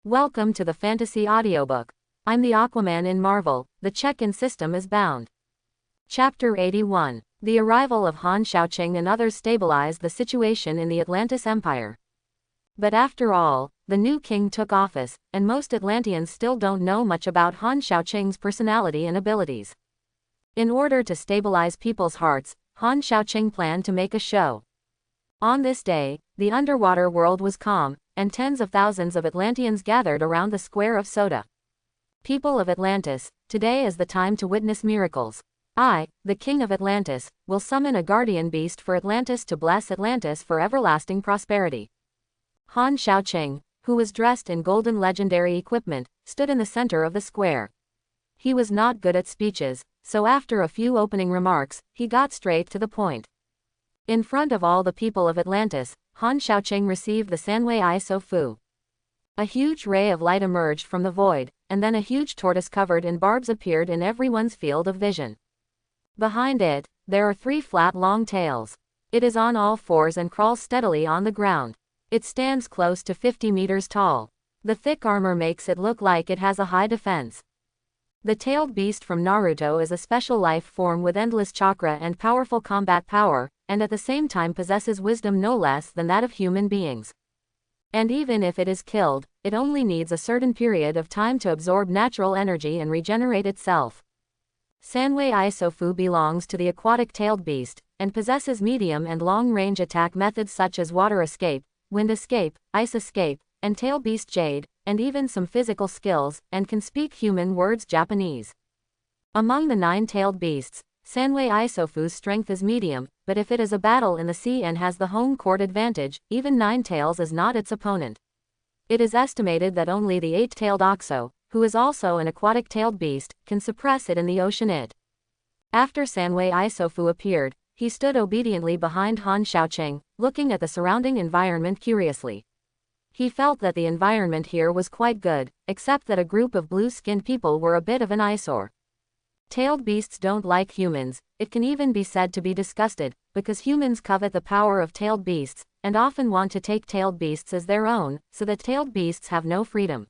Welcome to the Fantasy Audiobook. I'm the Aquaman in Marvel, the check-in system is bound. Chapter 81. The arrival of Han Shaoqing and others stabilized the situation in the Atlantis Empire. But after all, the new king took office, and most Atlanteans still don't know much about Han Shaoqing's personality and abilities. In order to stabilize people's hearts, Han Shaoqing planned to make a show. On this day, the underwater world was calm, and tens of thousands of Atlanteans gathered around the square of Soda. People of Atlantis, today is the time to witness miracles. I, the King of Atlantis, will summon a guardian beast for Atlantis to bless Atlantis for everlasting prosperity. Han Shaoqing, who was dressed in golden legendary equipment, stood in the center of the square. He was not good at speeches, so after a few opening remarks, he got straight to the point. In front of all the people of Atlantis, Han Shaoqing received the Sanwei Iso Fu. A huge ray of light emerged from the void, and then a huge tortoise covered in barbs appeared in everyone's field of vision. Behind it, there are three flat long tails. It is on all fours and crawls steadily on the ground. It stands close to 50 meters tall. The thick armor makes it look like it has a high defense. The tailed beast from Naruto is a special life form with endless chakra and powerful combat power, and at the same time possesses wisdom no less than that of human beings. And even if it is killed, it only needs a certain period of time to absorb natural energy and regenerate itself. Sanwei Iso Fu belongs to the aquatic tailed beast, and possesses medium and long-range attack methods such as water escape, wind escape, ice escape, and tail beast jade, and even some physical skills, and can speak human words Japanese. Among the nine-tailed beasts, Sanwei Iso Fu's strength is medium, but if it is a battle in the sea and has the home court advantage, even Nine Tails is not its opponent. It is estimated that only the eight-tailed Oxo, who is also an aquatic tailed beast, can suppress it in the ocean. After Sanwei Iso Fu appeared, he stood obediently behind Han Shaoqing, looking at the surrounding environment curiously. He felt that the environment here was quite good, except that a group of blue-skinned people were a bit of an eyesore. Tailed beasts don't like humans, it can even be said to be disgusted, because humans covet the power of tailed beasts, and often want to take tailed beasts as their own, so that tailed beasts have no freedom.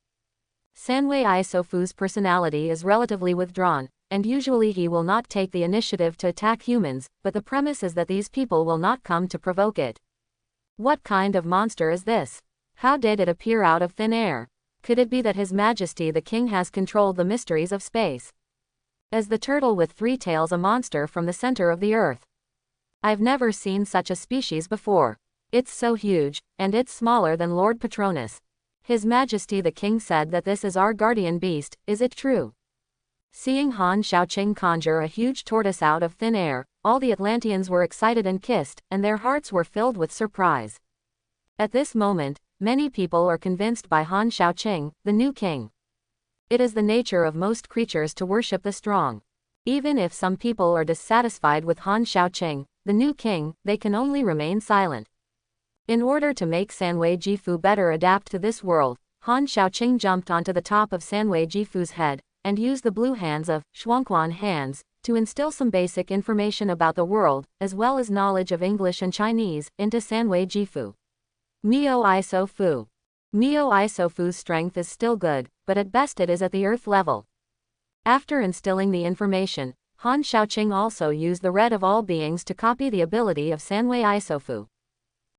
Sanwei Iso Fu's personality is relatively withdrawn, and usually he will not take the initiative to attack humans, but the premise is that these people will not come to provoke it. What kind of monster is this? How did it appear out of thin air? Could it be that His Majesty the King has controlled the mysteries of space? Is the turtle with three tails a monster from the center of the earth? I've never seen such a species before. It's so huge, and it's smaller than Lord Patronus. His Majesty the King said that this is our guardian beast, is it true? Seeing Han Shaoqing conjure a huge tortoise out of thin air, all the Atlanteans were excited and kissed, and their hearts were filled with surprise. At this moment, many people are convinced by Han Shaoqing, the new king. It is the nature of most creatures to worship the strong. Even if some people are dissatisfied with Han Shaoqing, the new king, they can only remain silent. In order to make Sanwei Jifu better adapt to this world, Han Shaoqing jumped onto the top of Sanwei Jifu's head, and used the blue hands of Shuangquan hands, to instill some basic information about the world, as well as knowledge of English and Chinese, into Sanwei Jifu. Mio Iso Fu. Mio Iso Fu's strength is still good, but at best it is at the earth level. After instilling the information, Han Shaoqing also used the red of all beings to copy the ability of Sanwei Iso Fu.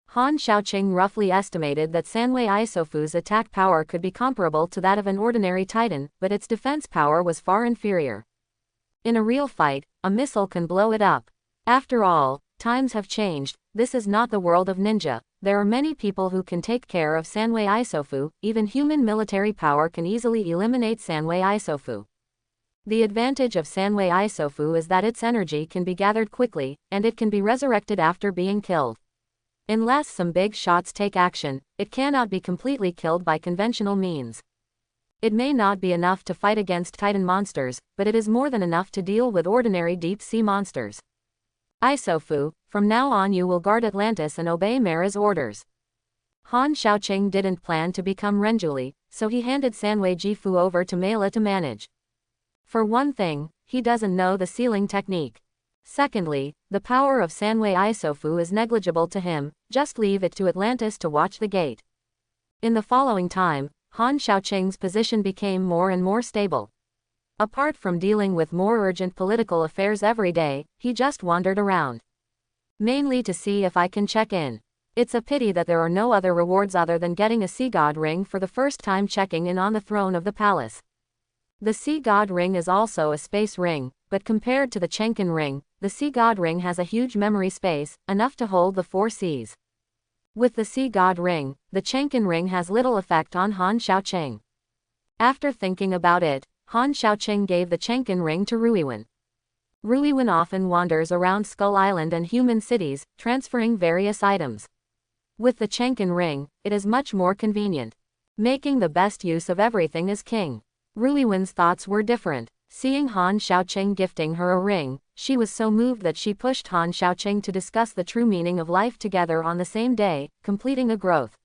Han Shaoqing roughly estimated that Sanwei Iso Fu's attack power could be comparable to that of an ordinary titan, but its defense power was far inferior. In a real fight, a missile can blow it up. After all, times have changed, this is not the world of ninja. There are many people who can take care of Sanwei Iso Fu, even human military power can easily eliminate Sanwei Iso Fu. The advantage of Sanwei Iso Fu is that its energy can be gathered quickly, and it can be resurrected after being killed. Unless some big shots take action, it cannot be completely killed by conventional means. It may not be enough to fight against titan monsters, but it is more than enough to deal with ordinary deep-sea monsters. Iso Fu, from now on you will guard Atlantis and obey Mara's orders. Han Shaoqing didn't plan to become Renjuli, so he handed Sanwei Jifu over to Mela to manage. For one thing, he doesn't know the sealing technique. Secondly, the power of Sanwei Iso Fu is negligible to him, just leave it to Atlantis to watch the gate. In the following time, Han Xiaoqing's position became more and more stable. Apart from dealing with more urgent political affairs every day, he just wandered around. Mainly to see if I can check in. It's a pity that there are no other rewards other than getting a Sea God ring for the first time checking in on the throne of the palace. The Sea God ring is also a space ring, but compared to the Chenkin ring, the Sea God ring has a huge memory space, enough to hold the 4 seas. With the Sea God ring, the Chenkin ring has little effect on Han Xiaoqing. After thinking about it, Han Xiaoqing gave the Chenkin ring to Ruiwen. Ruiwen often wanders around Skull Island and human cities, transferring various items. With the Chenkin ring, it is much more convenient. Making the best use of everything as king. Ruiwen's thoughts were different. Seeing Han Xiaoqing gifting her a ring, she was so moved that she pushed Han Xiaoqing to discuss the true meaning of life together on the same day, completing a growth.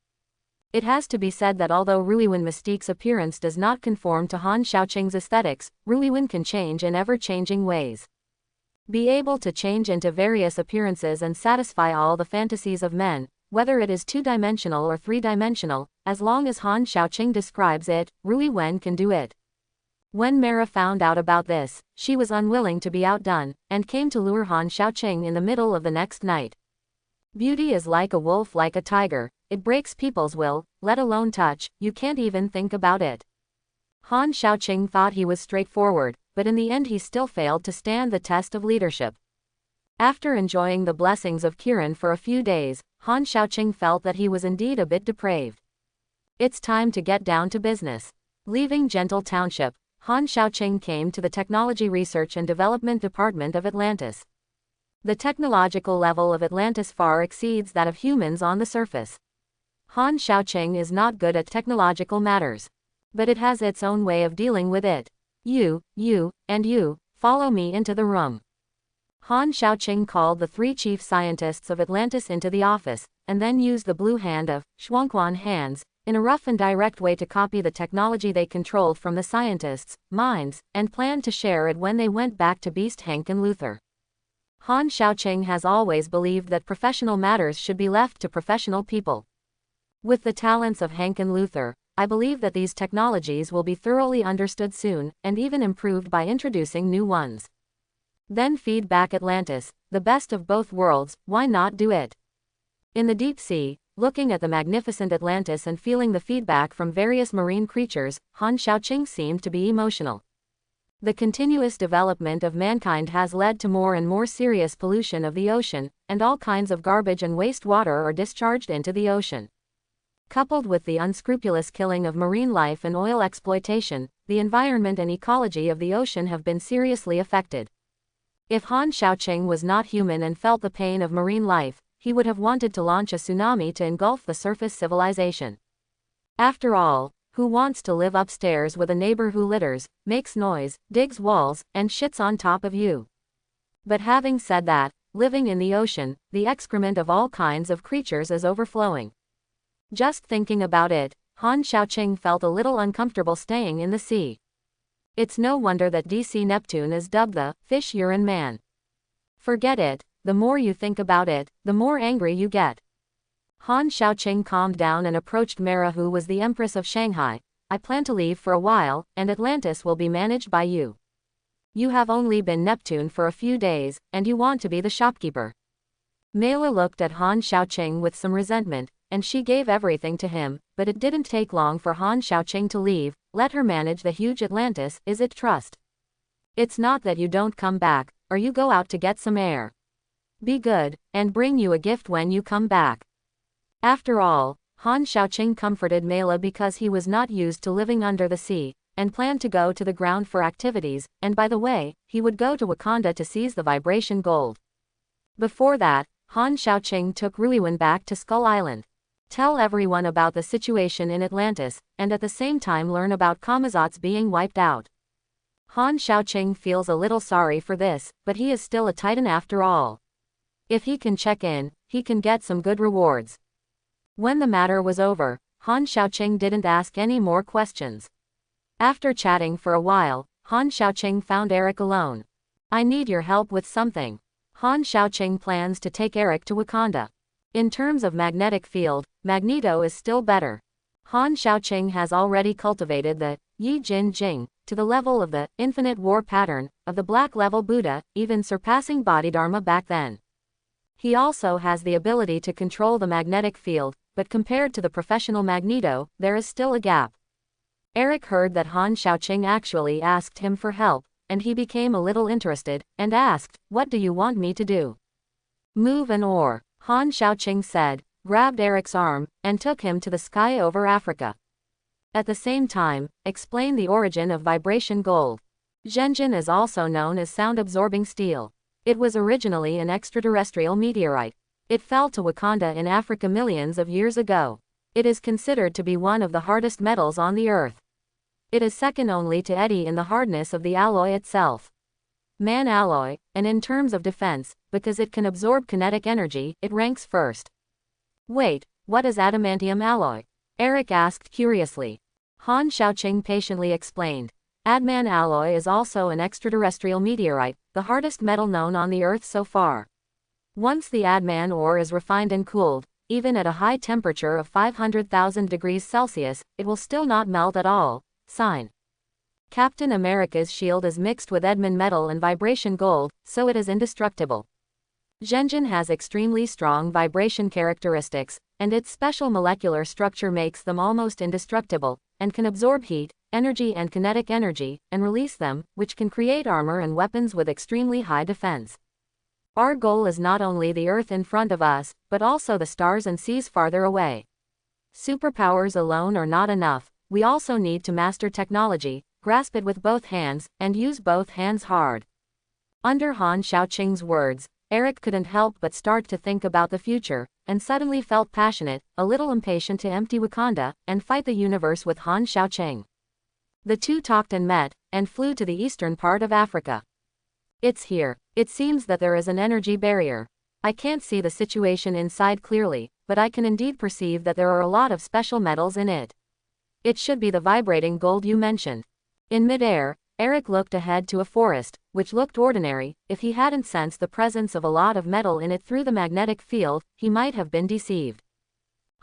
It has to be said that although Ruiwen Mystique's appearance does not conform to Han Xiaoqing's aesthetics, Ruiwen can change in ever-changing ways. Be able to change into various appearances and satisfy all the fantasies of men, whether it is 2-dimensional or 3-dimensional, as long as Han Xiaoqing describes it, Ruiwen can do it. When Mara found out about this, she was unwilling to be outdone, and came to lure Han Xiaoqing in the middle of the next night. Beauty is like a wolf, like a tiger, it breaks people's will, let alone touch, you can't even think about it. Han Xiaoqing thought he was straightforward, but in the end he still failed to stand the test of leadership. After enjoying the blessings of Kiran for a few days, Han Xiaoqing felt that he was indeed a bit depraved. It's time to get down to business. Leaving Gentle Township, Han Xiaoqing came to the Technology Research and Development Department of Atlantis. The technological level of Atlantis far exceeds that of humans on the surface. Han Xiaoqing is not good at technological matters. But it has its own way of dealing with it. You, and you, follow me into the room. Han Xiaoqing called the 3 chief scientists of Atlantis into the office, and then used the blue hand of Shuangquan hands, in a rough and direct way to copy the technology they controlled from the scientists' minds, and planned to share it when they went back to Beast Hank and Luther. Han Xiaoqing has always believed that professional matters should be left to professional people. With the talents of Hank and Luther, I believe that these technologies will be thoroughly understood soon, and even improved by introducing new ones. Then feed back Atlantis, the best of both worlds, why not do it? In the deep sea, looking at the magnificent Atlantis and feeling the feedback from various marine creatures, Han Xiaoqing seemed to be emotional. The continuous development of mankind has led to more and more serious pollution of the ocean, and all kinds of garbage and wastewater are discharged into the ocean. Coupled with the unscrupulous killing of marine life and oil exploitation, the environment and ecology of the ocean have been seriously affected. If Han Xiaoqing was not human and felt the pain of marine life, he would have wanted to launch a tsunami to engulf the surface civilization. After all, who wants to live upstairs with a neighbor who litters, makes noise, digs walls, and shits on top of you? But having said that, living in the ocean, the excrement of all kinds of creatures is overflowing. Just thinking about it, Han Xiaoqing felt a little uncomfortable staying in the sea. It's no wonder that DC Neptune is dubbed the fish urine man. Forget it, the more you think about it, the more angry you get. Han Xiaoqing calmed down and approached Mara, who was the Empress of Shanghai. I plan to leave for a while, and Atlantis will be managed by you. You have only been Neptune for a few days, and you want to be the shopkeeper. Mela looked at Han Xiaoqing with some resentment, and she gave everything to him, but it didn't take long for Han Xiaoqing to leave. Let her manage the huge Atlantis, is it trust? It's not that you don't come back, or you go out to get some air. Be good, and bring you a gift when you come back. After all, Han Xiaoqing comforted Mela because he was not used to living under the sea, and planned to go to the ground for activities, and by the way, he would go to Wakanda to seize the vibration gold. Before that, Han Xiaoqing took Ruiwen back to Skull Island. Tell everyone about the situation in Atlantis, and at the same time learn about Kamazotz being wiped out. Han Xiaoqing feels a little sorry for this, but he is still a titan after all. If he can check in, he can get some good rewards. When the matter was over, Han Xiaoqing didn't ask any more questions. After chatting for a while, Han Xiaoqing found Eric alone. I need your help with something. Han Xiaoqing plans to take Eric to Wakanda. In terms of magnetic field, Magneto is still better. Han Xiaoqing has already cultivated the Yi Jin Jing to the level of the infinite war pattern of the black level Buddha, even surpassing Bodhidharma back then. He also has the ability to control the magnetic field, but compared to the professional Magneto, there is still a gap. Eric heard that Han Xiaoqing actually asked him for help, and he became a little interested, and asked, "What do you want me to do?" "Move an oar," Han Xiaoqing said, grabbed Eric's arm, and took him to the sky over Africa. At the same time, explain the origin of vibration gold. Zhenjin is also known as sound-absorbing steel. It was originally an extraterrestrial meteorite. It fell to Wakanda in Africa millions of years ago. It is considered to be one of the hardest metals on the earth. It is second only to Eddie in the hardness of the alloy itself. Man alloy, and in terms of defense, because it can absorb kinetic energy, it ranks first. Wait, what is adamantium alloy? Eric asked curiously. Han Xiaoqing patiently explained. Adman alloy is also an extraterrestrial meteorite, the hardest metal known on the Earth so far. Once the Adman ore is refined and cooled, even at a high temperature of 500,000 degrees Celsius, it will still not melt at all. Sign. Captain America's shield is mixed with Edmund metal and vibration gold, so it is indestructible. Zhenjin has extremely strong vibration characteristics, and its special molecular structure makes them almost indestructible, and can absorb heat, energy and kinetic energy, and release them, which can create armor and weapons with extremely high defense. Our goal is not only the Earth in front of us, but also the stars and seas farther away. Superpowers alone are not enough, we also need to master technology, grasp it with both hands, and use both hands hard. Under Han Xiaoqing's words, Eric couldn't help but start to think about the future, and suddenly felt passionate, a little impatient to empty Wakanda, and fight the universe with Han Xiaoqing. The two talked and met, and flew to the eastern part of Africa. It's here. It seems that there is an energy barrier. I can't see the situation inside clearly, but I can indeed perceive that there are a lot of special metals in it. It should be the vibrating gold you mentioned. In midair, Eric looked ahead to a forest, which looked ordinary. If he hadn't sensed the presence of a lot of metal in it through the magnetic field, he might have been deceived.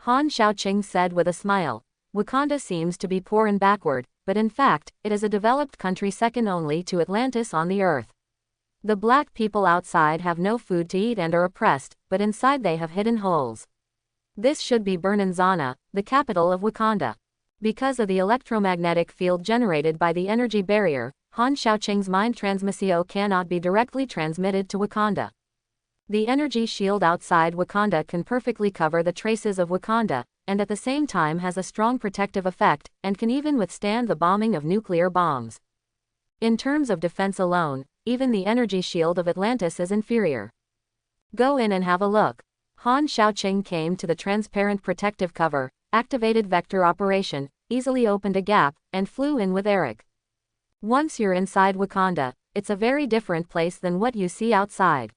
Han Xiaoqing said with a smile, Wakanda seems to be poor and backward, but in fact, it is a developed country second only to Atlantis on the earth. The black people outside have no food to eat and are oppressed, but inside they have hidden holes. This should be Bernanzana, the capital of Wakanda. Because of the electromagnetic field generated by the energy barrier, Han Xiaoqing's mind transmissio cannot be directly transmitted to Wakanda. The energy shield outside Wakanda can perfectly cover the traces of Wakanda, and at the same time has a strong protective effect, and can even withstand the bombing of nuclear bombs. In terms of defense alone, even the energy shield of Atlantis is inferior. Go in and have a look. Han Xiaoqing came to the transparent protective cover, activated vector operation, easily opened a gap, and flew in with Eric. Once you're inside Wakanda, it's a very different place than what you see outside.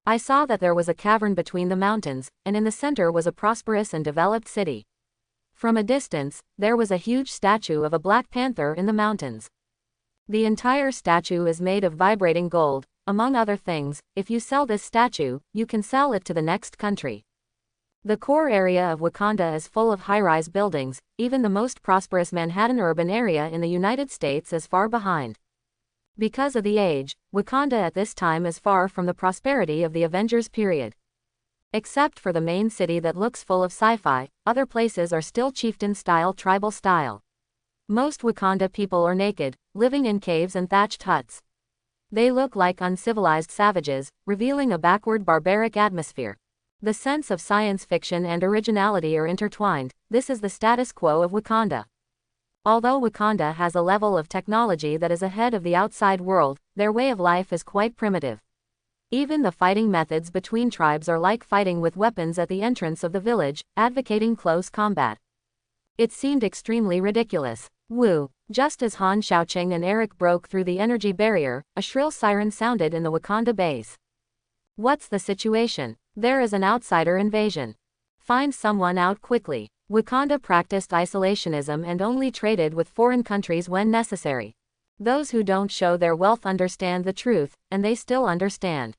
I saw that there was a cavern between the mountains, and in the center was a prosperous and developed city. From a distance, there was a huge statue of a black panther in the mountains. The entire statue is made of vibrating gold. Among other things, if you sell this statue, you can sell it to the next country. The core area of Wakanda is full of high-rise buildings, even the most prosperous Manhattan urban area in the United States is far behind. Because of the age, Wakanda at this time is far from the prosperity of the Avengers period. Except for the main city that looks full of sci-fi, other places are still chieftain-style tribal style. Most Wakanda people are naked, living in caves and thatched huts. They look like uncivilized savages, revealing a backward barbaric atmosphere. The sense of science fiction and originality are intertwined. This is the status quo of Wakanda. Although Wakanda has a level of technology that is ahead of the outside world, their way of life is quite primitive. Even the fighting methods between tribes are like fighting with weapons at the entrance of the village, advocating close combat. It seemed extremely ridiculous. Woo! Just as Han Xiaoqing and Eric broke through the energy barrier, a shrill siren sounded in the Wakanda base. What's the situation? There is an outsider invasion. Find someone out quickly. Wakanda practiced isolationism and only traded with foreign countries when necessary. Those who don't show their wealth understand the truth, and they still understand.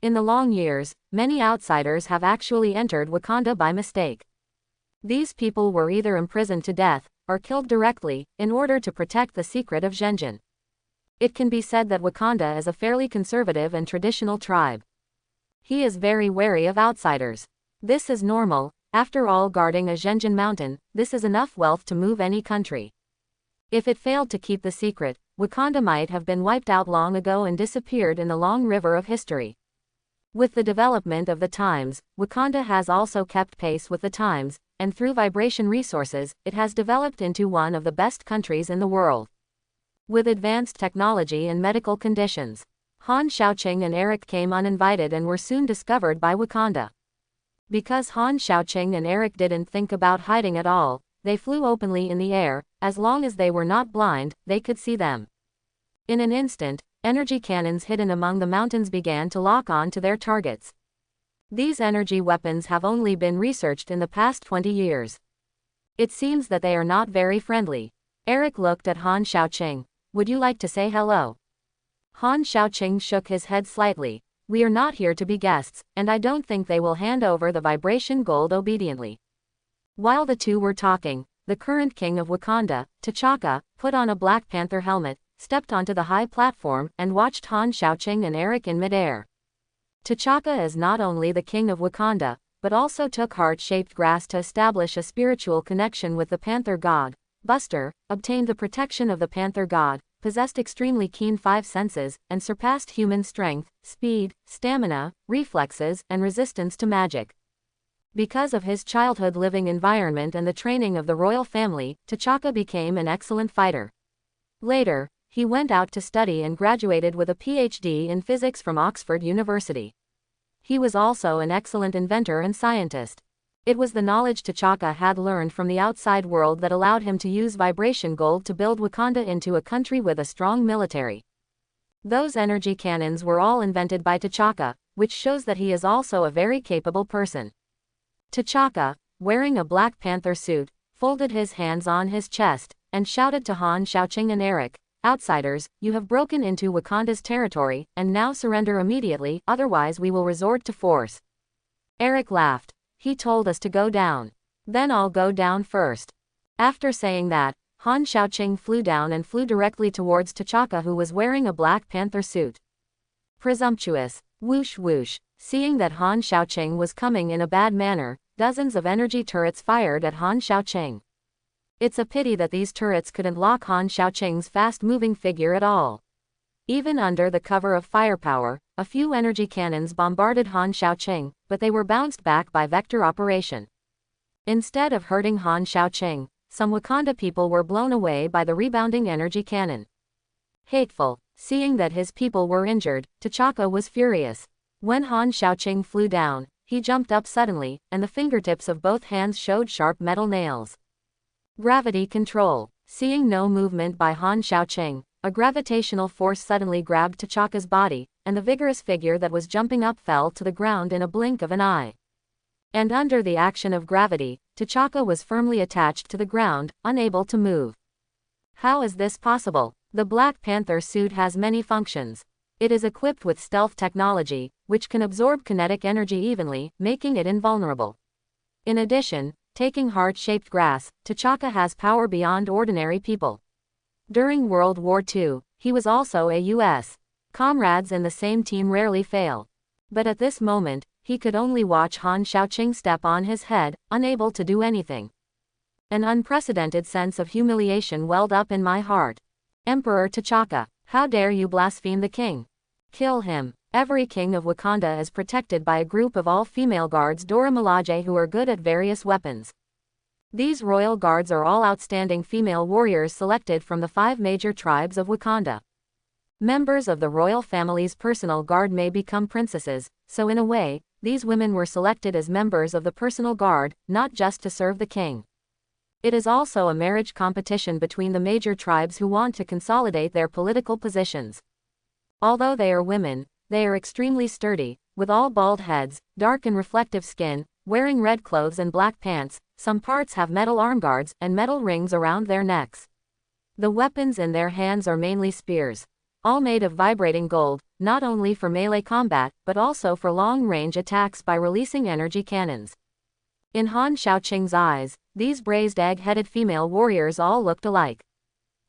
In the long years, many outsiders have actually entered Wakanda by mistake. These people were either imprisoned to death, or killed directly, in order to protect the secret of Zhenjin. It can be said that Wakanda is a fairly conservative and traditional tribe. He is very wary of outsiders. This is normal. After all, guarding a Zhenjin mountain, this is enough wealth to move any country. If it failed to keep the secret, Wakanda might have been wiped out long ago and disappeared in the long river of history. With the development of the times, Wakanda has also kept pace with the times, and through vibration resources, it has developed into one of the best countries in the world. With advanced technology and medical conditions, Han Xiaoqing and Eric came uninvited and were soon discovered by Wakanda. Because Han Xiaoqing and Eric didn't think about hiding at all, they flew openly in the air. As long as they were not blind, they could see them. In an instant, energy cannons hidden among the mountains began to lock on to their targets. These energy weapons have only been researched in the past 20 years. It seems that they are not very friendly. Eric looked at Han Xiaoqing. Would you like to say hello? Han Xiaoqing shook his head slightly. We are not here to be guests, and I don't think they will hand over the vibration gold obediently. While the two were talking, the current king of Wakanda, T'Chaka, put on a Black Panther helmet, stepped onto the high platform, and watched Han Xiaoqing and Eric in midair. T'Chaka is not only the king of Wakanda, but also took heart-shaped grass to establish a spiritual connection with the Panther god. Buster obtained the protection of the Panther god, possessed extremely keen five senses, and surpassed human strength, speed, stamina, reflexes, and resistance to magic. Because of his childhood living environment and the training of the royal family, T'Chaka became an excellent fighter. Later, he went out to study and graduated with a PhD in physics from Oxford University. He was also an excellent inventor and scientist. It was the knowledge T'Chaka had learned from the outside world that allowed him to use vibration gold to build Wakanda into a country with a strong military. Those energy cannons were all invented by T'Chaka, which shows that he is also a very capable person. T'Chaka, wearing a Black Panther suit, folded his hands on his chest, and shouted to Han Xiaoqing and Eric, "Outsiders, you have broken into Wakanda's territory, and now surrender immediately, otherwise we will resort to force." Eric laughed. He told us to go down. Then I'll go down first. After saying that, Han Xiaoqing flew down and flew directly towards T'Chaka, who was wearing a Black Panther suit. Presumptuous. Whoosh whoosh. Seeing that Han Xiaoqing was coming in a bad manner, dozens of energy turrets fired at Han Xiaoqing. It's a pity that these turrets couldn't lock Han Xiaoqing's fast-moving figure at all. Even under the cover of firepower, a few energy cannons bombarded Han Xiaoqing, but they were bounced back by vector operation. Instead of hurting Han Xiaoqing, some Wakanda people were blown away by the rebounding energy cannon. Hateful. Seeing that his people were injured, T'Chaka was furious. When Han Xiaoqing flew down, he jumped up suddenly, and the fingertips of both hands showed sharp metal nails. Gravity control. Seeing no movement by Han Xiaoqing, a gravitational force suddenly grabbed T'Chaka's body, and the vigorous figure that was jumping up fell to the ground in a blink of an eye. And under the action of gravity, T'Chaka was firmly attached to the ground, unable to move. How is this possible? The Black Panther suit has many functions. It is equipped with stealth technology, which can absorb kinetic energy evenly, making it invulnerable. In addition, taking heart-shaped grass, T'Chaka has power beyond ordinary people. During World War II, he was also a U.S. comrades in the same team rarely fail. But at this moment, he could only watch Han Xiaoqing step on his head, unable to do anything. An unprecedented sense of humiliation welled up in my heart. Emperor T'Chaka, how dare you blaspheme the king? Kill him. Every king of Wakanda is protected by a group of all-female guards Dora Milaje who are good at various weapons. These royal guards are all outstanding female warriors selected from the 5 major tribes of Wakanda. Members of the royal family's personal guard may become princesses, so in a way, these women were selected as members of the personal guard, not just to serve the king. It is also a marriage competition between the major tribes who want to consolidate their political positions. Although they are women, they are extremely sturdy, with all bald heads, dark and reflective skin, wearing red clothes and black pants. Some parts have metal arm guards and metal rings around their necks. The weapons in their hands are mainly spears, all made of vibrating gold, not only for melee combat, but also for long-range attacks by releasing energy cannons. In Han Xiaoqing's eyes, these braised egg-headed female warriors all looked alike.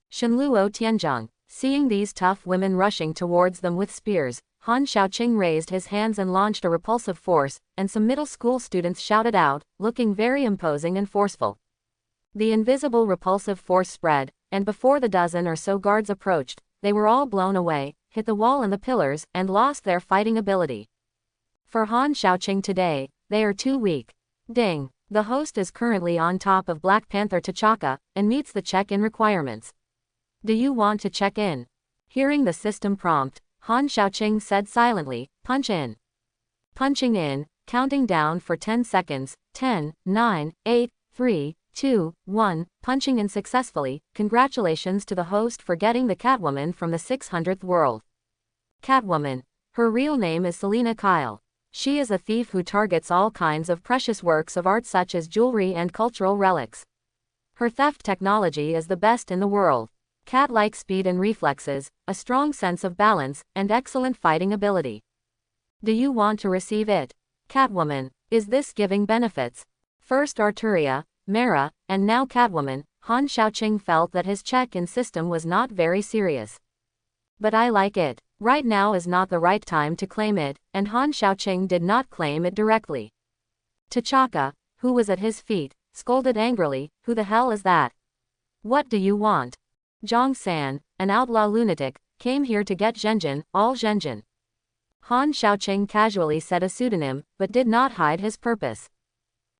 Shenluo Tianzheng, seeing these tough women rushing towards them with spears, Han Xiaoqing raised his hands and launched a repulsive force, and some middle school students shouted out, looking very imposing and forceful. The invisible repulsive force spread, and before the dozen or so guards approached, they were all blown away, hit the wall and the pillars, and lost their fighting ability. For Han Xiaoqing today, they are too weak. Ding. The host is currently on top of Black Panther T'Chaka, and meets the check-in requirements. Do you want to check in? Hearing the system prompt, Han Xiaoqing said silently, punch in. Punching in, counting down for 10 seconds, 10, 9, 8, 3, 2, 1, punching in successfully. Congratulations to the host for getting the Catwoman from the 600th world. Catwoman. Her real name is Selina Kyle. She is a thief who targets all kinds of precious works of art such as jewelry and cultural relics. Her theft technology is the best in the world. Cat-like speed and reflexes, a strong sense of balance, and excellent fighting ability. Do you want to receive it? Catwoman. Is this giving benefits? First Arturia, Mara, and now Catwoman. Han Xiaoqing felt that his check-in system was not very serious. But I like it. Right now is not the right time to claim it, and Han Xiaoqing did not claim it directly. T'Chaka, who was at his feet, scolded angrily, who the hell is that? What do you want? Zhang San, an outlaw lunatic, came here to get Zhenjin, all Zhenjin. Han Xiaoqing casually said a pseudonym, but did not hide his purpose.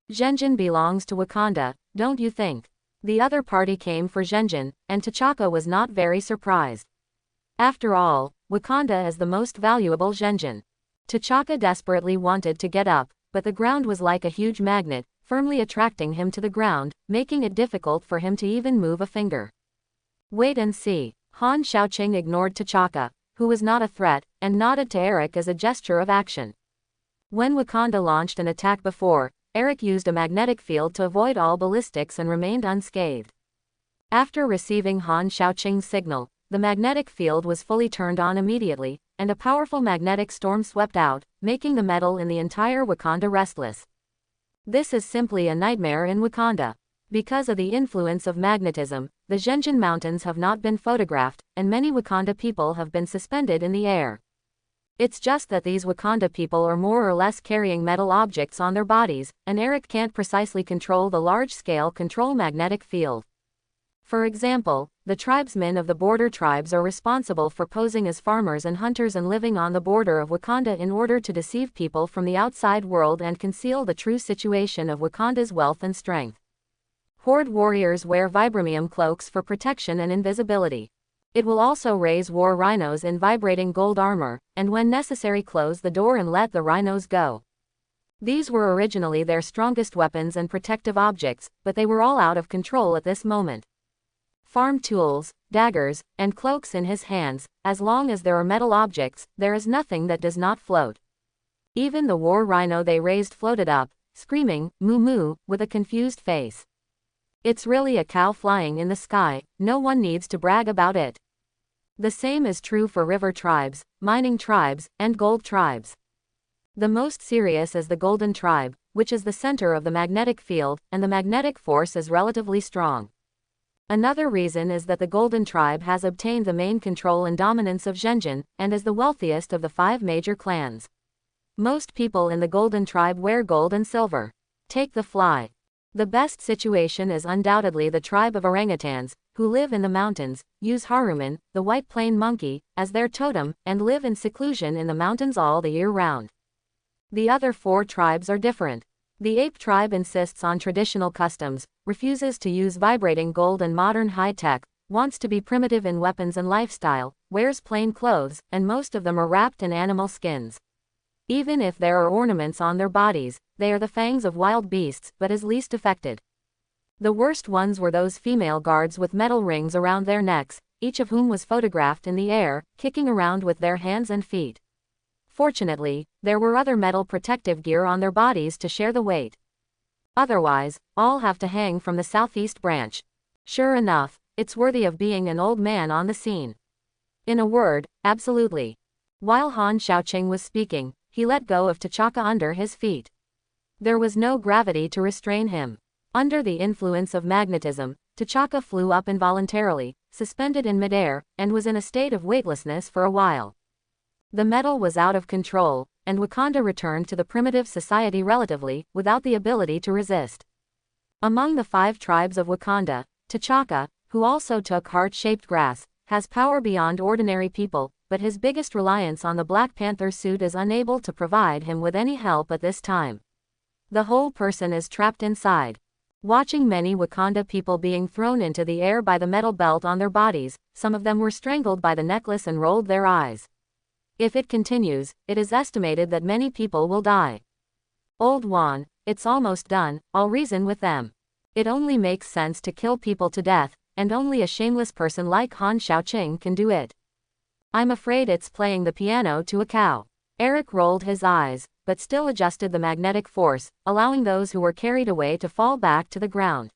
Zhenjin belongs to Wakanda, don't you think? The other party came for Zhenjin, and T'Chaka was not very surprised. After all, Wakanda is the most valuable Zhenjin. T'Chaka desperately wanted to get up, but the ground was like a huge magnet, firmly attracting him to the ground, making it difficult for him to even move a finger. Wait and see. Han Xiaoqing ignored T'Chaka, who was not a threat, and nodded to Eric as a gesture of action. When Wakanda launched an attack before, Eric used a magnetic field to avoid all ballistics and remained unscathed. After receiving Han Xiaoqing's signal, the magnetic field was fully turned on immediately, and a powerful magnetic storm swept out, making the metal in the entire Wakanda restless. This is simply a nightmare in Wakanda. Because of the influence of magnetism, the Zhenjin Mountains have not been photographed, and many Wakanda people have been suspended in the air. It's just that these Wakanda people are more or less carrying metal objects on their bodies, and Eric can't precisely control the large-scale control magnetic field. For example, the tribesmen of the border tribes are responsible for posing as farmers and hunters and living on the border of Wakanda in order to deceive people from the outside world and conceal the true situation of Wakanda's wealth and strength. Horde warriors wear vibranium cloaks for protection and invisibility. It will also raise war rhinos in vibrating gold armor, and when necessary close the door and let the rhinos go. These were originally their strongest weapons and protective objects, but they were all out of control at this moment. Farm tools, daggers, and cloaks in his hands, as long as there are metal objects, there is nothing that does not float. Even the war rhino they raised floated up, screaming, moo moo, with a confused face. It's really a cow flying in the sky, no one needs to brag about it. The same is true for river tribes, mining tribes, and gold tribes. The most serious is the Golden Tribe, which is the center of the magnetic field, and the magnetic force is relatively strong. Another reason is that the Golden Tribe has obtained the main control and dominance of Zhenjin, and is the wealthiest of the 5 major clans. Most people in the Golden Tribe wear gold and silver. Take the fly. The best situation is undoubtedly the tribe of orangutans, who live in the mountains, use Haruman, the white plain monkey, as their totem, and live in seclusion in the mountains all the year round. The other 4 tribes are different. The ape tribe insists on traditional customs, refuses to use vibrating gold and modern high-tech, wants to be primitive in weapons and lifestyle, wears plain clothes, and most of them are wrapped in animal skins. Even if there are ornaments on their bodies, they are the fangs of wild beasts, but is least affected. The worst ones were those female guards with metal rings around their necks, each of whom was photographed in the air, kicking around with their hands and feet. Fortunately, there were other metal protective gear on their bodies to share the weight. Otherwise, all have to hang from the southeast branch. Sure enough, it's worthy of being an old man on the scene. In a word, absolutely. While Han Xiaoqing was speaking, he let go of T'Chaka under his feet. There was no gravity to restrain him. Under the influence of magnetism, T'Chaka flew up involuntarily, suspended in midair, and was in a state of weightlessness for a while. The metal was out of control, and Wakanda returned to the primitive society relatively, without the ability to resist. Among the 5 tribes of Wakanda, T'Chaka, who also took heart-shaped grass, has power beyond ordinary people, but his biggest reliance on the Black Panther suit is unable to provide him with any help at this time. The whole person is trapped inside. Watching many Wakanda people being thrown into the air by the metal belt on their bodies, some of them were strangled by the necklace and rolled their eyes. If it continues, it is estimated that many people will die. Old Juan, it's almost done, I'll reason with them. It only makes sense to kill people to death, and only a shameless person like Han Xiaoqing can do it. I'm afraid it's playing the piano to a cow. Eric rolled his eyes, but still adjusted the magnetic force, allowing those who were carried away to fall back to the ground.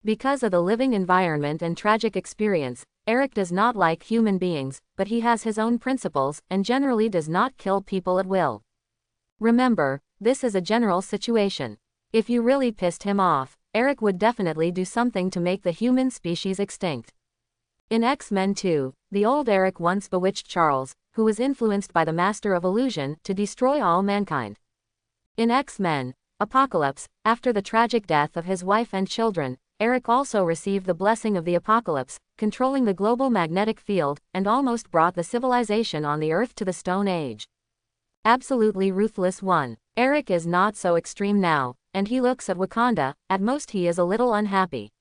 Because of the living environment and tragic experience, Eric does not like human beings, but he has his own principles, and generally does not kill people at will. Remember, this is a general situation. If you really pissed him off, Eric would definitely do something to make the human species extinct. In X-Men 2, the old Eric once bewitched Charles, who was influenced by the Master of Illusion, to destroy all mankind. In X-Men Apocalypse, after the tragic death of his wife and children, Eric also received the blessing of the Apocalypse, controlling the global magnetic field, and almost brought the civilization on the Earth to the Stone Age. Absolutely ruthless one. Eric is not so extreme now, and he looks at Wakanda, at most he is a little unhappy.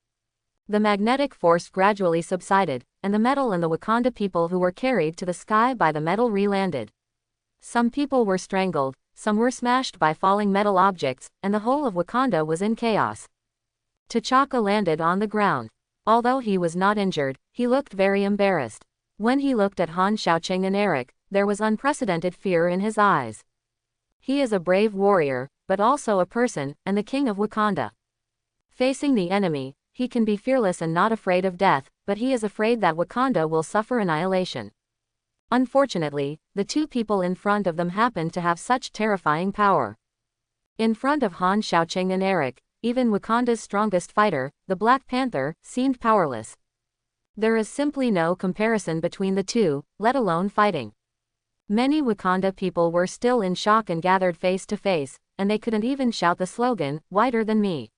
The magnetic force gradually subsided, and the metal and the Wakanda people who were carried to the sky by the metal re-landed. Some people were strangled, some were smashed by falling metal objects, and the whole of Wakanda was in chaos. T'Chaka landed on the ground. Although he was not injured, he looked very embarrassed. When he looked at Han Xiaoqing and Eric, there was unprecedented fear in his eyes. He is a brave warrior, but also a person, and the king of Wakanda. Facing the enemy, he can be fearless and not afraid of death, but he is afraid that Wakanda will suffer annihilation. Unfortunately, the 2 people in front of them happened to have such terrifying power. In front of Han Xiaoqing and Eric, even Wakanda's strongest fighter, the Black Panther, seemed powerless. There is simply no comparison between the 2, let alone fighting. Many Wakanda people were still in shock and gathered face to face, and they couldn't even shout the slogan, "Whiter than me."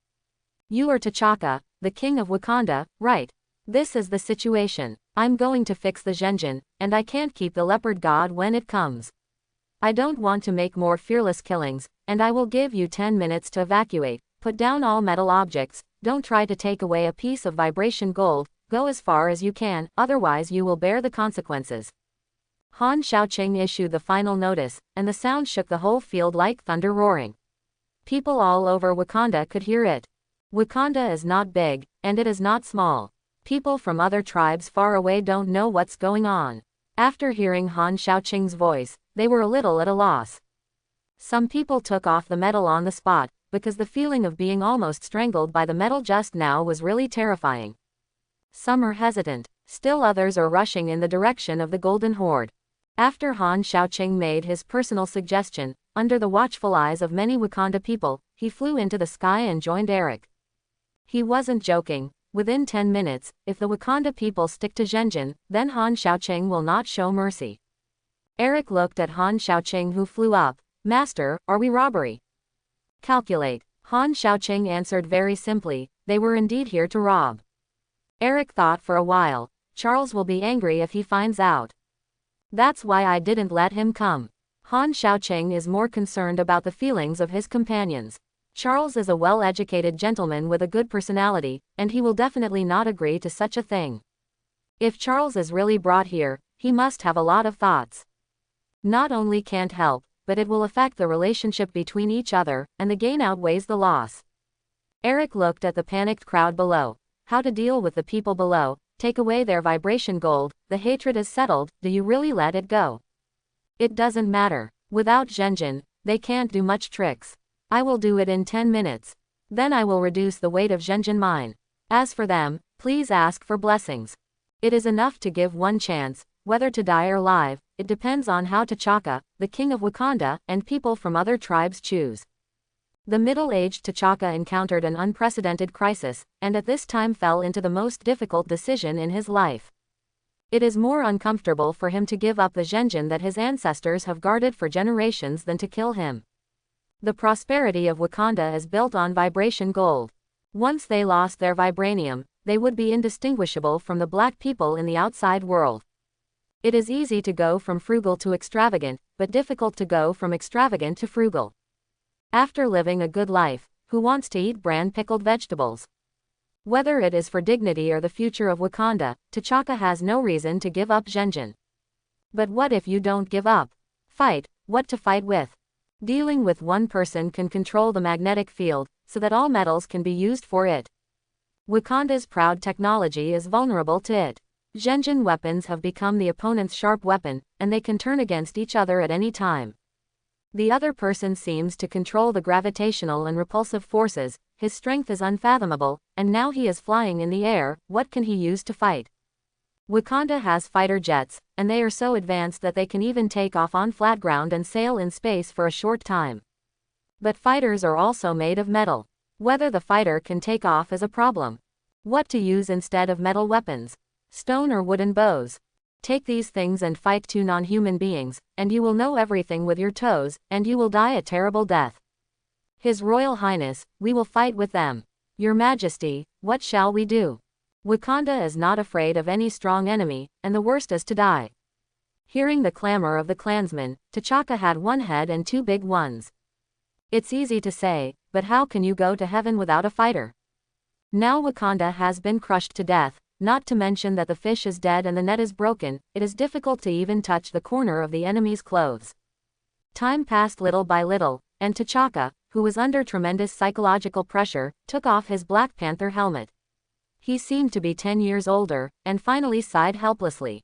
You are T'Chaka, the king of Wakanda, right? This is the situation. I'm going to fix the Zhenjin, and I can't keep the leopard god when it comes. I don't want to make more fearless killings, and I will give you 10 minutes to evacuate. Put down all metal objects, don't try to take away a piece of vibration gold, go as far as you can, otherwise you will bear the consequences. Han Xiaoqing issued the final notice, and the sound shook the whole field like thunder roaring. People all over Wakanda could hear it. Wakanda is not big, and it is not small. People from other tribes far away don't know what's going on. After hearing Han Xiaoqing's voice, they were a little at a loss. Some people took off the metal on the spot, because the feeling of being almost strangled by the metal just now was really terrifying. Some are hesitant, still others are rushing in the direction of the Golden Horde. After Han Xiaoqing made his personal suggestion, under the watchful eyes of many Wakanda people, he flew into the sky and joined Eric. He wasn't joking. Within 10 minutes, if the Wakanda people stick to Zhenjin, then Han Xiaoqing will not show mercy. Eric looked at Han Xiaoqing who flew up. Master, are we robbery? Calculate. Han Xiaoqing answered very simply, they were indeed here to rob. Eric thought for a while, Charles will be angry if he finds out. That's why I didn't let him come. Han Xiaoqing is more concerned about the feelings of his companions. Charles is a well-educated gentleman with a good personality, and he will definitely not agree to such a thing. If Charles is really brought here, he must have a lot of thoughts. Not only can't help, but it will affect the relationship between each other, and the gain outweighs the loss. Eric looked at the panicked crowd below. How to deal with the people below, take away their vibration gold, the hatred is settled, do you really let it go? It doesn't matter. Without Zhenjin, they can't do much tricks. I will do it in 10 minutes. Then I will reduce the weight of Zhenjin mine. As for them, please ask for blessings. It is enough to give one chance, whether to die or live, it depends on how T'Chaka, the king of Wakanda, and people from other tribes choose. The middle-aged T'Chaka encountered an unprecedented crisis, and at this time fell into the most difficult decision in his life. It is more uncomfortable for him to give up the Zhenjin that his ancestors have guarded for generations than to kill him. The prosperity of Wakanda is built on vibration gold. Once they lost their vibranium, they would be indistinguishable from the black people in the outside world. It is easy to go from frugal to extravagant, but difficult to go from extravagant to frugal. After living a good life, who wants to eat bran pickled vegetables? Whether it is for dignity or the future of Wakanda, T'Chaka has no reason to give up Zhenjin. But what if you don't give up? Fight, what to fight with? Dealing with one person can control the magnetic field, so that all metals can be used for it. Wakanda's proud technology is vulnerable to it. Zhenjin weapons have become the opponent's sharp weapon, and they can turn against each other at any time. The other person seems to control the gravitational and repulsive forces, his strength is unfathomable, and now he is flying in the air, what can he use to fight? Wakanda has fighter jets, and they are so advanced that they can even take off on flat ground and sail in space for a short time. But fighters are also made of metal. Whether the fighter can take off is a problem. What to use instead of metal weapons? Stone or wooden bows? Take these things and fight two non-human beings, and you will know everything with your toes, and you will die a terrible death. His Royal Highness, we will fight with them. Your Majesty, what shall we do? Wakanda is not afraid of any strong enemy, and the worst is to die. Hearing the clamor of the clansmen, T'Chaka had one head and two big ones. It's easy to say, but how can you go to heaven without a fighter? Now Wakanda has been crushed to death, not to mention that the fish is dead and the net is broken, it is difficult to even touch the corner of the enemy's clothes. Time passed little by little, and T'Chaka, who was under tremendous psychological pressure, took off his Black Panther helmet. He seemed to be 10 years older, and finally sighed helplessly.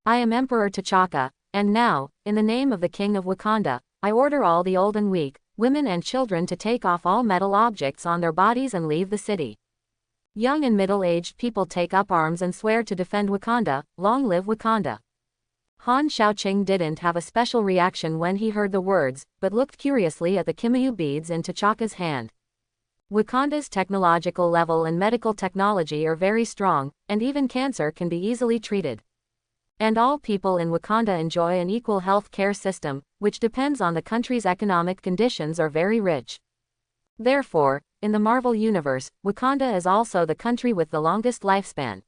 I am Emperor T'Chaka, and now, in the name of the King of Wakanda, I order all the old and weak, women and children to take off all metal objects on their bodies and leave the city. Young and middle-aged people take up arms and swear to defend Wakanda, long live Wakanda. Han Xiaoqing didn't have a special reaction when he heard the words, but looked curiously at the Kimayu beads in T'Chaka's hand. Wakanda's technological level and medical technology are very strong, and even cancer can be easily treated. And all people in Wakanda enjoy an equal health care system, which depends on the country's economic conditions are very rich. Therefore, in the Marvel Universe, Wakanda is also the country with the longest lifespan.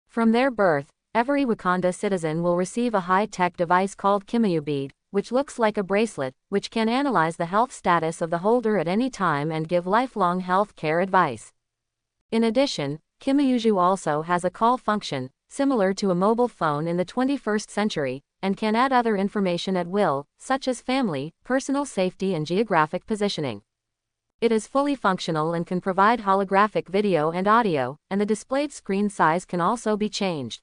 From their birth, every Wakanda citizen will receive a high-tech device called Kimayu bead, which looks like a bracelet, which can analyze the health status of the holder at any time and give lifelong health care advice. In addition, Kimayuju also has a call function, similar to a mobile phone in the 21st century, and can add other information at will, such as family, personal safety and geographic positioning. It is fully functional and can provide holographic video and audio, and the displayed screen size can also be changed.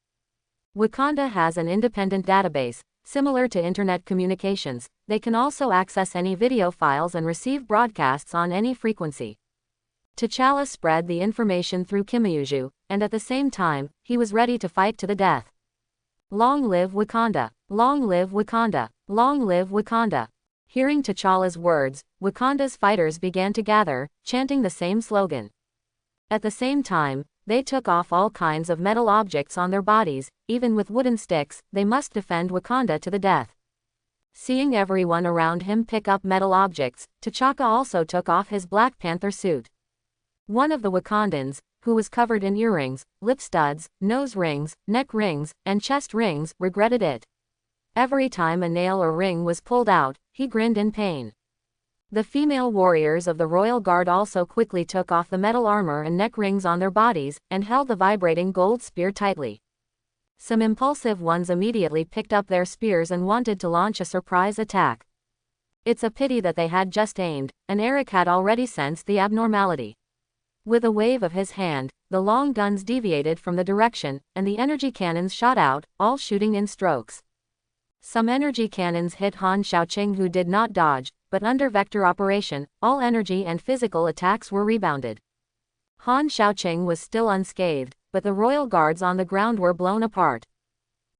Wakanda has an independent database, similar to internet communications. They can also access any video files and receive broadcasts on any frequency. T'Challa spread the information through Kimayuju, and at the same time, he was ready to fight to the death. Long live Wakanda! Long live Wakanda! Long live Wakanda! Hearing T'Challa's words, Wakanda's fighters began to gather, chanting the same slogan. At the same time, they took off all kinds of metal objects on their bodies, even with wooden sticks. They must defend Wakanda to the death. Seeing everyone around him pick up metal objects, T'Chaka also took off his Black Panther suit. One of the Wakandans, who was covered in earrings, lip studs, nose rings, neck rings, and chest rings, regretted it. Every time a nail or ring was pulled out, he grinned in pain. The female warriors of the Royal Guard also quickly took off the metal armor and neck rings on their bodies, and held the vibrating gold spear tightly. Some impulsive ones immediately picked up their spears and wanted to launch a surprise attack. It's a pity that they had just aimed, and Eric had already sensed the abnormality. With a wave of his hand, the long guns deviated from the direction, and the energy cannons shot out, all shooting in strokes. Some energy cannons hit Han Xiaoqing, who did not dodge, but under vector operation, all energy and physical attacks were rebounded. Han Xiaoqing was still unscathed, but the royal guards on the ground were blown apart.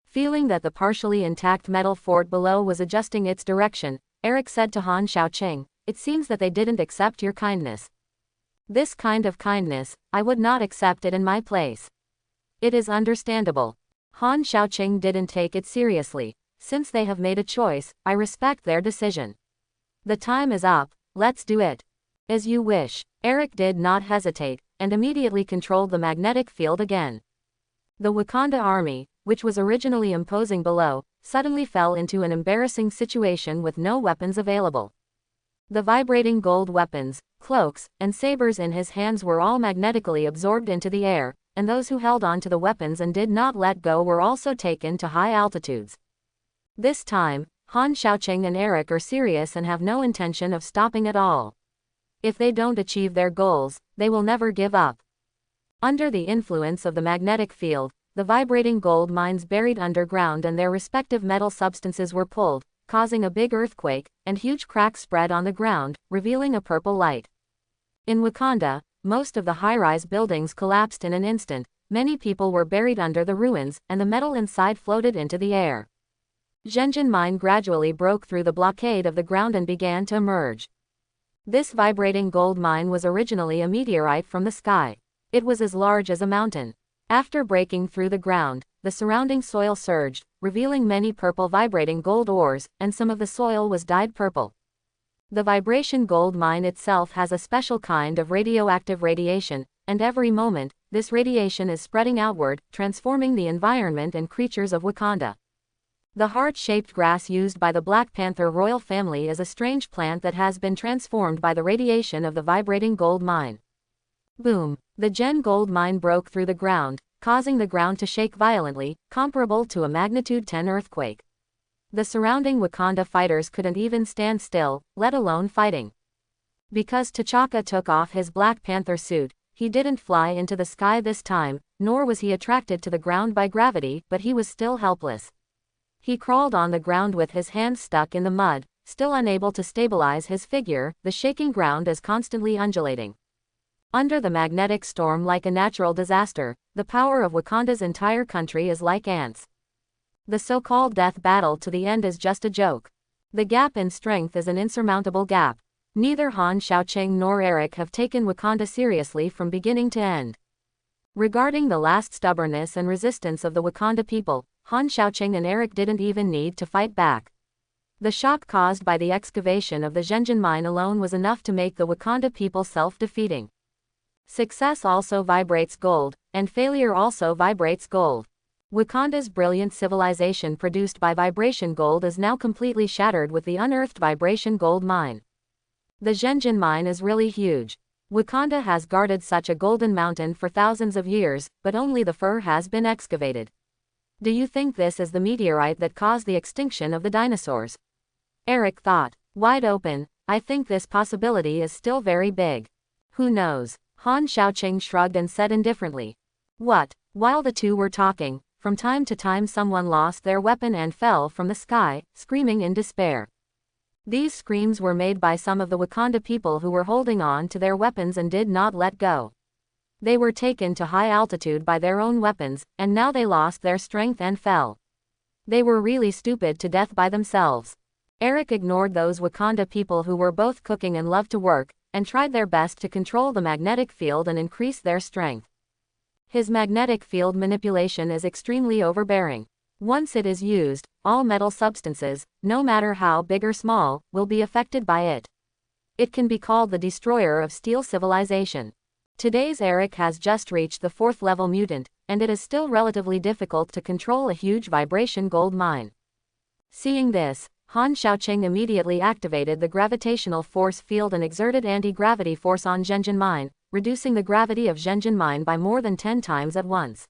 Feeling that the partially intact metal fort below was adjusting its direction, Eric said to Han Xiaoqing, it seems that they didn't accept your kindness. This kind of kindness, I would not accept it in my place. It is understandable. Han Xiaoqing didn't take it seriously. Since they have made a choice, I respect their decision. The time is up, let's do it. As you wish. Eric did not hesitate, and immediately controlled the magnetic field again. The Wakanda army, which was originally imposing below, suddenly fell into an embarrassing situation with no weapons available. The vibrating gold weapons, cloaks, and sabers in his hands were all magnetically absorbed into the air, and those who held on to the weapons and did not let go were also taken to high altitudes. This time, Han Xiaoqing and Eric are serious and have no intention of stopping at all. If they don't achieve their goals, they will never give up. Under the influence of the magnetic field, the vibrating gold mines buried underground and their respective metal substances were pulled, causing a big earthquake, and huge cracks spread on the ground, revealing a purple light. In Wakanda, most of the high-rise buildings collapsed in an instant, many people were buried under the ruins, and the metal inside floated into the air. Zhenjian Mine gradually broke through the blockade of the ground and began to emerge. This vibrating gold mine was originally a meteorite from the sky. It was as large as a mountain. After breaking through the ground, the surrounding soil surged, revealing many purple vibrating gold ores, and some of the soil was dyed purple. The vibration gold mine itself has a special kind of radioactive radiation, and every moment, this radiation is spreading outward, transforming the environment and creatures of Wakanda. The heart-shaped grass used by the Black Panther royal family is a strange plant that has been transformed by the radiation of the vibrating gold mine. Boom! The Gen gold mine broke through the ground, causing the ground to shake violently, comparable to a magnitude 10 earthquake. The surrounding Wakanda fighters couldn't even stand still, let alone fighting. Because T'Chaka took off his Black Panther suit, he didn't fly into the sky this time, nor was he attracted to the ground by gravity, but he was still helpless. He crawled on the ground with his hands stuck in the mud, still unable to stabilize his figure, the shaking ground is constantly undulating. Under the magnetic storm, like a natural disaster, the power of Wakanda's entire country is like ants. The so-called death battle to the end is just a joke. The gap in strength is an insurmountable gap. Neither Han Xiaoqing nor Eric have taken Wakanda seriously from beginning to end. Regarding the last stubbornness and resistance of the Wakanda people, Han Xiaoqing and Eric didn't even need to fight back. The shock caused by the excavation of the Zhenjian mine alone was enough to make the Wakanda people self-defeating. Success also vibrates gold, and failure also vibrates gold. Wakanda's brilliant civilization produced by vibration gold is now completely shattered with the unearthed vibration gold mine. The Zhenjian mine is really huge. Wakanda has guarded such a golden mountain for thousands of years, but only the fur has been excavated. Do you think this is the meteorite that caused the extinction of the dinosaurs? Eric thought. Wide open, I think this possibility is still very big. Who knows? Han Xiaoqing shrugged and said indifferently. What? While the two were talking, from time to time someone lost their weapon and fell from the sky, screaming in despair. These screams were made by some of the Wakanda people who were holding on to their weapons and did not let go. They were taken to high altitude by their own weapons, and now they lost their strength and fell. They were really stupid to death by themselves. Eric ignored those Wakanda people who were both cooking and loved to work, and tried their best to control the magnetic field and increase their strength. His magnetic field manipulation is extremely overbearing. Once it is used, all metal substances, no matter how big or small, will be affected by it. It can be called the destroyer of steel civilization. Today's Eric has just reached the 4th level mutant, and it is still relatively difficult to control a huge vibration gold mine. Seeing this, Han Xiaoqing immediately activated the gravitational force field and exerted anti-gravity force on Zhenjian mine, reducing the gravity of Zhenjian mine by more than 10 times at once.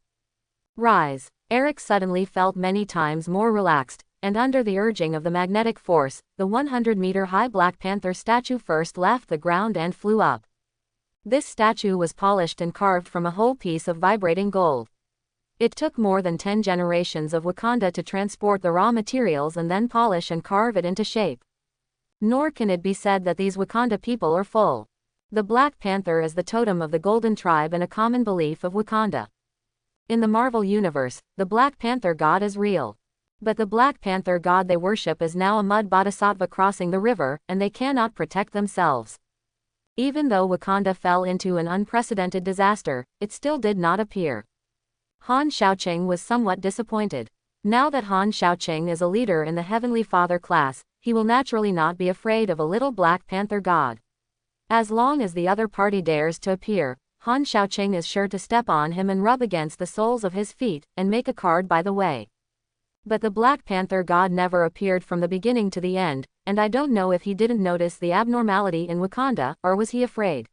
Rise! Eric suddenly felt many times more relaxed, and under the urging of the magnetic force, the 100-meter-high Black Panther statue first left the ground and flew up. This statue was polished and carved from a whole piece of vibrating gold. It took more than 10 generations of Wakanda to transport the raw materials and then polish and carve it into shape. Nor can it be said that these Wakanda people are full. The Black Panther is the totem of the Golden Tribe and a common belief of Wakanda. In the Marvel Universe, the Black Panther god is real. But the Black Panther god they worship is now a mud bodhisattva crossing the river, and they cannot protect themselves. Even though Wakanda fell into an unprecedented disaster, it still did not appear. Han Xiaoqing was somewhat disappointed. Now that Han Xiaoqing is a leader in the Heavenly Father class, he will naturally not be afraid of a little Black Panther god. As long as the other party dares to appear, Han Xiaoqing is sure to step on him and rub against the soles of his feet, and make a card by the way. But the Black Panther god never appeared from the beginning to the end, and I don't know if he didn't notice the abnormality in Wakanda, or was he afraid?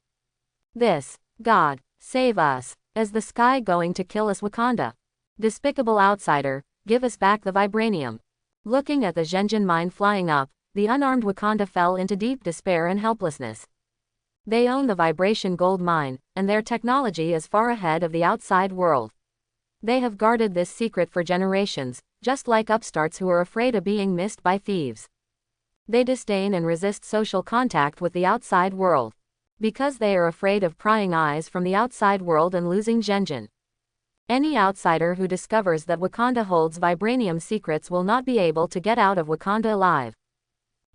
This, God, save us. Is the sky going to kill us, Wakanda? Despicable outsider, give us back the vibranium. Looking at the Zhenjin mine flying up, the unarmed Wakanda fell into deep despair and helplessness. They own the vibration gold mine, and their technology is far ahead of the outside world. They have guarded this secret for generations, just like upstarts who are afraid of being missed by thieves. They disdain and resist social contact with the outside world, because they are afraid of prying eyes from the outside world and losing Zhenjin. Any outsider who discovers that Wakanda holds vibranium secrets will not be able to get out of Wakanda alive.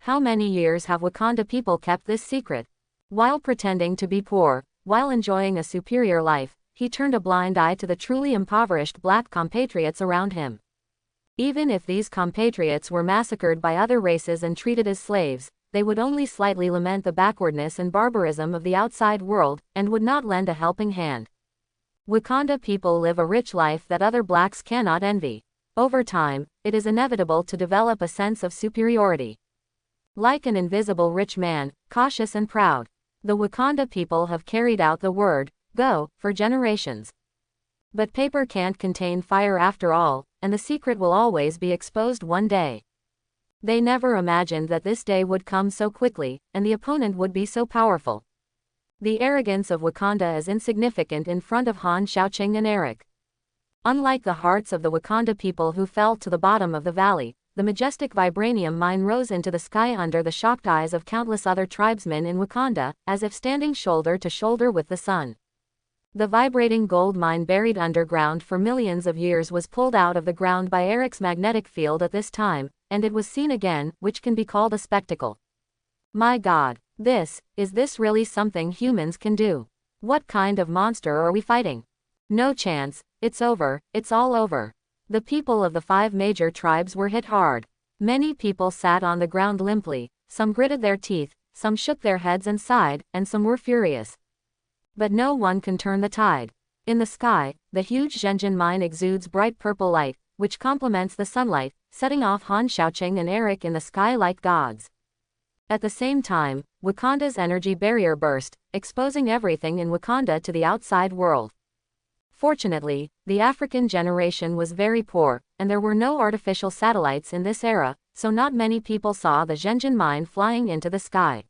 How many years have Wakanda people kept this secret? While pretending to be poor, while enjoying a superior life, he turned a blind eye to the truly impoverished black compatriots around him. Even if these compatriots were massacred by other races and treated as slaves, they would only slightly lament the backwardness and barbarism of the outside world, and would not lend a helping hand. Wakanda people live a rich life that other blacks cannot envy. Over time, it is inevitable to develop a sense of superiority. Like an invisible rich man, cautious and proud, the Wakanda people have carried out the word, go, for generations. But paper can't contain fire after all, and the secret will always be exposed one day. They never imagined that this day would come so quickly, and the opponent would be so powerful. The arrogance of Wakanda is insignificant in front of Han Xiaoqing and Eric. Unlike the hearts of the Wakanda people who fell to the bottom of the valley, the majestic vibranium mine rose into the sky under the shocked eyes of countless other tribesmen in Wakanda, as if standing shoulder to shoulder with the sun. The vibrating gold mine buried underground for millions of years was pulled out of the ground by Eric's magnetic field at this time, and it was seen again, which can be called a spectacle. My God, is this really something humans can do? What kind of monster are we fighting? No chance, it's over, it's all over. The people of the 5 major tribes were hit hard. Many people sat on the ground limply, some gritted their teeth, some shook their heads and sighed, and some were furious. But no one can turn the tide. In the sky, the huge Zhenjin mine exudes bright purple light, which complements the sunlight, setting off Han Xiaoqing and Eric in the sky like gods. At the same time, Wakanda's energy barrier burst, exposing everything in Wakanda to the outside world. Fortunately, the African generation was very poor, and there were no artificial satellites in this era, so not many people saw the Zhenjin mine flying into the sky.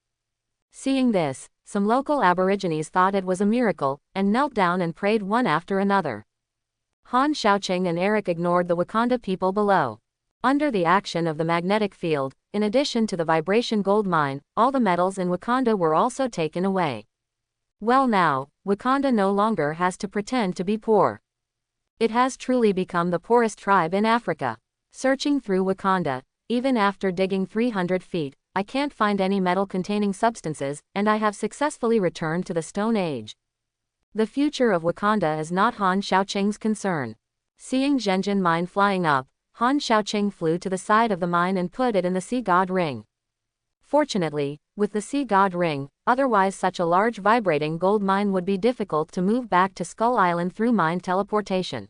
Seeing this, some local aborigines thought it was a miracle, and knelt down and prayed one after another. Han Xiaoqing and Eric ignored the Wakanda people below. Under the action of the magnetic field, in addition to the vibration gold mine, all the metals in Wakanda were also taken away. Well now, Wakanda no longer has to pretend to be poor. It has truly become the poorest tribe in Africa. Searching through Wakanda, even after digging 300 feet, I can't find any metal-containing substances, and I have successfully returned to the Stone Age. The future of Wakanda is not Han Xiaoqing's concern. Seeing Zhenjin mine flying up, Han Xiaoqing flew to the side of the mine and put it in the Sea God Ring. Fortunately, with the Sea God Ring, otherwise such a large vibrating gold mine would be difficult to move back to Skull Island through mine teleportation.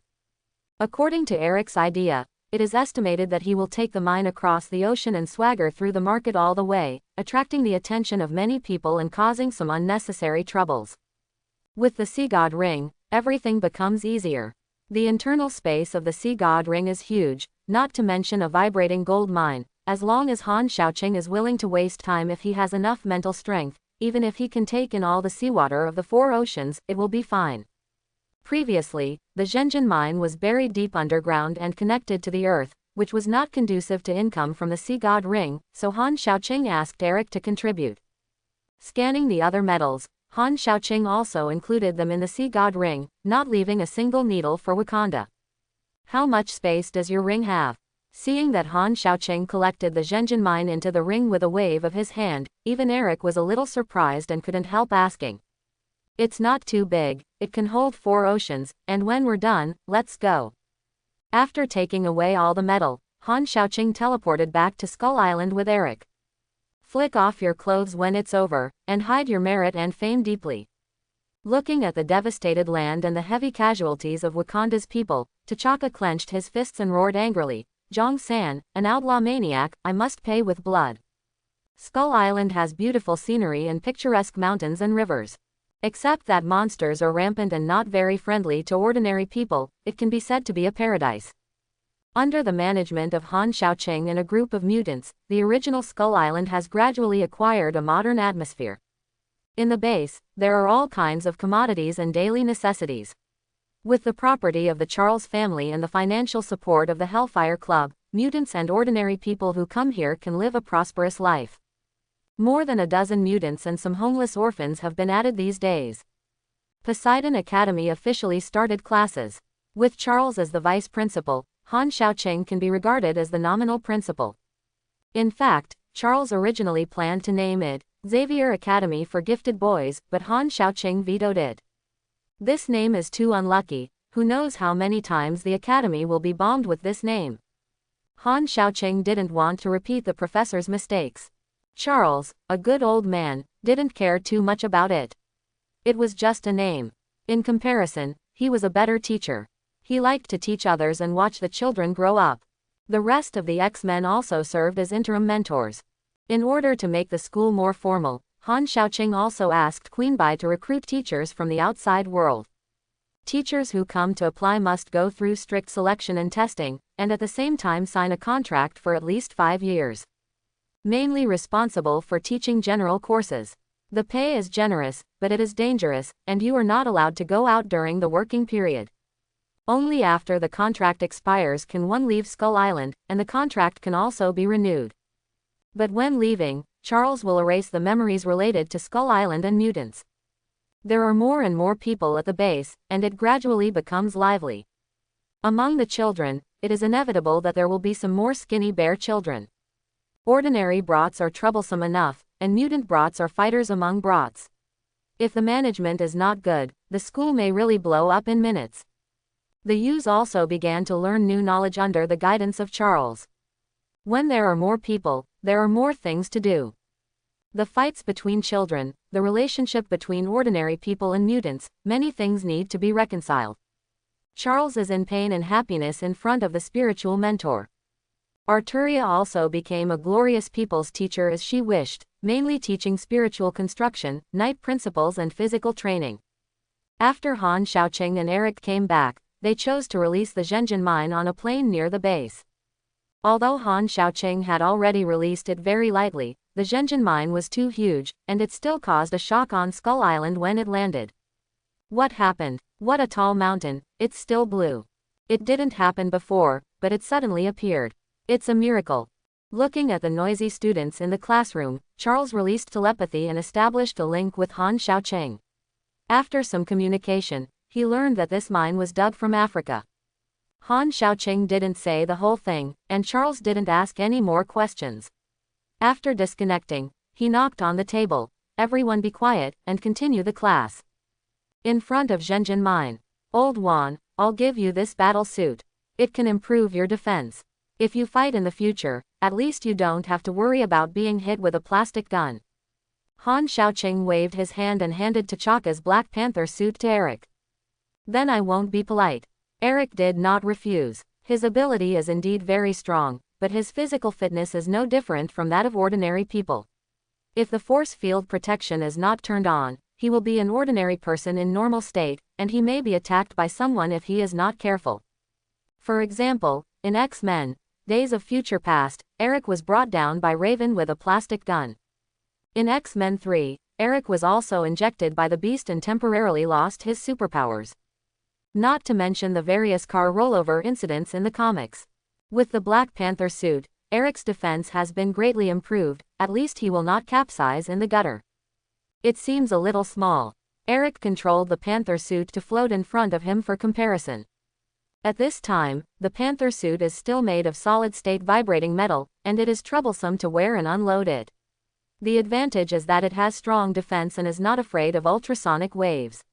According to Eric's idea, it is estimated that he will take the mine across the ocean and swagger through the market all the way, attracting the attention of many people and causing some unnecessary troubles. With the Sea God Ring, everything becomes easier. The internal space of the Sea God Ring is huge, not to mention a vibrating gold mine. As long as Han Xiaoqing is willing to waste time, if he has enough mental strength, even if he can take in all the seawater of the 4 oceans, it will be fine. Previously, the Zhenjin mine was buried deep underground and connected to the earth, which was not conducive to income from the Sea God Ring, so Han Xiaoqing asked Eric to contribute. Scanning the other metals, Han Xiaoqing also included them in the Sea God Ring, not leaving a single needle for Wakanda. How much space does your ring have? Seeing that Han Xiaoqing collected the Zhenjin mine into the ring with a wave of his hand, even Eric was a little surprised and couldn't help asking. It's not too big, it can hold 4 oceans, and when we're done, let's go. After taking away all the metal, Han Xiaoqing teleported back to Skull Island with Eric. Flick off your clothes when it's over, and hide your merit and fame deeply. Looking at the devastated land and the heavy casualties of Wakanda's people, T'Chaka clenched his fists and roared angrily, Zhang San, an outlaw maniac, I must pay with blood. Skull Island has beautiful scenery and picturesque mountains and rivers. Except that monsters are rampant and not very friendly to ordinary people, it can be said to be a paradise. Under the management of Han Xiaoqing and a group of mutants, the original Skull Island has gradually acquired a modern atmosphere. In the base, there are all kinds of commodities and daily necessities. With the property of the Charles family and the financial support of the Hellfire Club, mutants and ordinary people who come here can live a prosperous life. More than a dozen mutants and some homeless orphans have been added these days. Poseidon Academy officially started classes. With Charles as the vice principal, Han Xiaoqing can be regarded as the nominal principal. In fact, Charles originally planned to name it Xavier Academy for Gifted Boys, but Han Xiaoqing vetoed it. This name is too unlucky, who knows how many times the academy will be bombed with this name. Han Xiaoqing didn't want to repeat the professor's mistakes. Charles, a good old man, didn't care too much about it. It was just a name. In comparison, he was a better teacher. He liked to teach others and watch the children grow up. The rest of the X-Men also served as interim mentors. In order to make the school more formal, Han Xiaoqing also asked Queen Bai to recruit teachers from the outside world. Teachers who come to apply must go through strict selection and testing, and at the same time sign a contract for at least 5 years. Mainly responsible for teaching general courses. The pay is generous, but it is dangerous, and you are not allowed to go out during the working period. Only after the contract expires can one leave Skull Island, and the contract can also be renewed. But when leaving, Charles will erase the memories related to Skull Island and mutants. There are more and more people at the base, and it gradually becomes lively. Among the children, it is inevitable that there will be some more skinny bear children. Ordinary brats are troublesome enough, and mutant brats are fighters among brats. If the management is not good, the school may really blow up in minutes. The youths also began to learn new knowledge under the guidance of Charles. When there are more people, there are more things to do. The fights between children, the relationship between ordinary people and mutants, many things need to be reconciled. Charles is in pain and happiness in front of the spiritual mentor. Arturia also became a glorious people's teacher as she wished, mainly teaching spiritual construction, night principles and physical training. After Han Xiaoqing and Eric came back, they chose to release the Zhenjin mine on a plain near the base. Although Han Xiaoqing had already released it very lightly, the Zhenjin mine was too huge, and it still caused a shock on Skull Island when it landed. What happened? What a tall mountain, it's still blue. It didn't happen before, but it suddenly appeared. It's a miracle. Looking at the noisy students in the classroom, Charles released telepathy and established a link with Han Xiaoqing. After some communication, he learned that this mine was dug from Africa. Han Xiaoqing didn't say the whole thing, and Charles didn't ask any more questions. After disconnecting, he knocked on the table, everyone be quiet, and continue the class. In front of Zhenjin mine. Old Wan, I'll give you this battle suit. It can improve your defense. If you fight in the future, at least you don't have to worry about being hit with a plastic gun. Han Xiaoqing waved his hand and handed T'Chaka's Black Panther suit to Eric. Then I won't be polite. Eric did not refuse. His ability is indeed very strong, but his physical fitness is no different from that of ordinary people. If the force field protection is not turned on, he will be an ordinary person in normal state, and he may be attacked by someone if he is not careful. For example, in X-Men, Days of Future Past, Eric was brought down by Raven with a plastic gun. In X-Men 3, Eric was also injected by the Beast and temporarily lost his superpowers. Not to mention the various car rollover incidents in the comics. With the Black Panther suit, Eric's defense has been greatly improved, at least he will not capsize in the gutter. It seems a little small. Eric controlled the Panther suit to float in front of him for comparison. At this time, the panther suit is still made of solid-state vibrating metal, and it is troublesome to wear and unload it. The advantage is that it has strong defense and is not afraid of ultrasonic waves.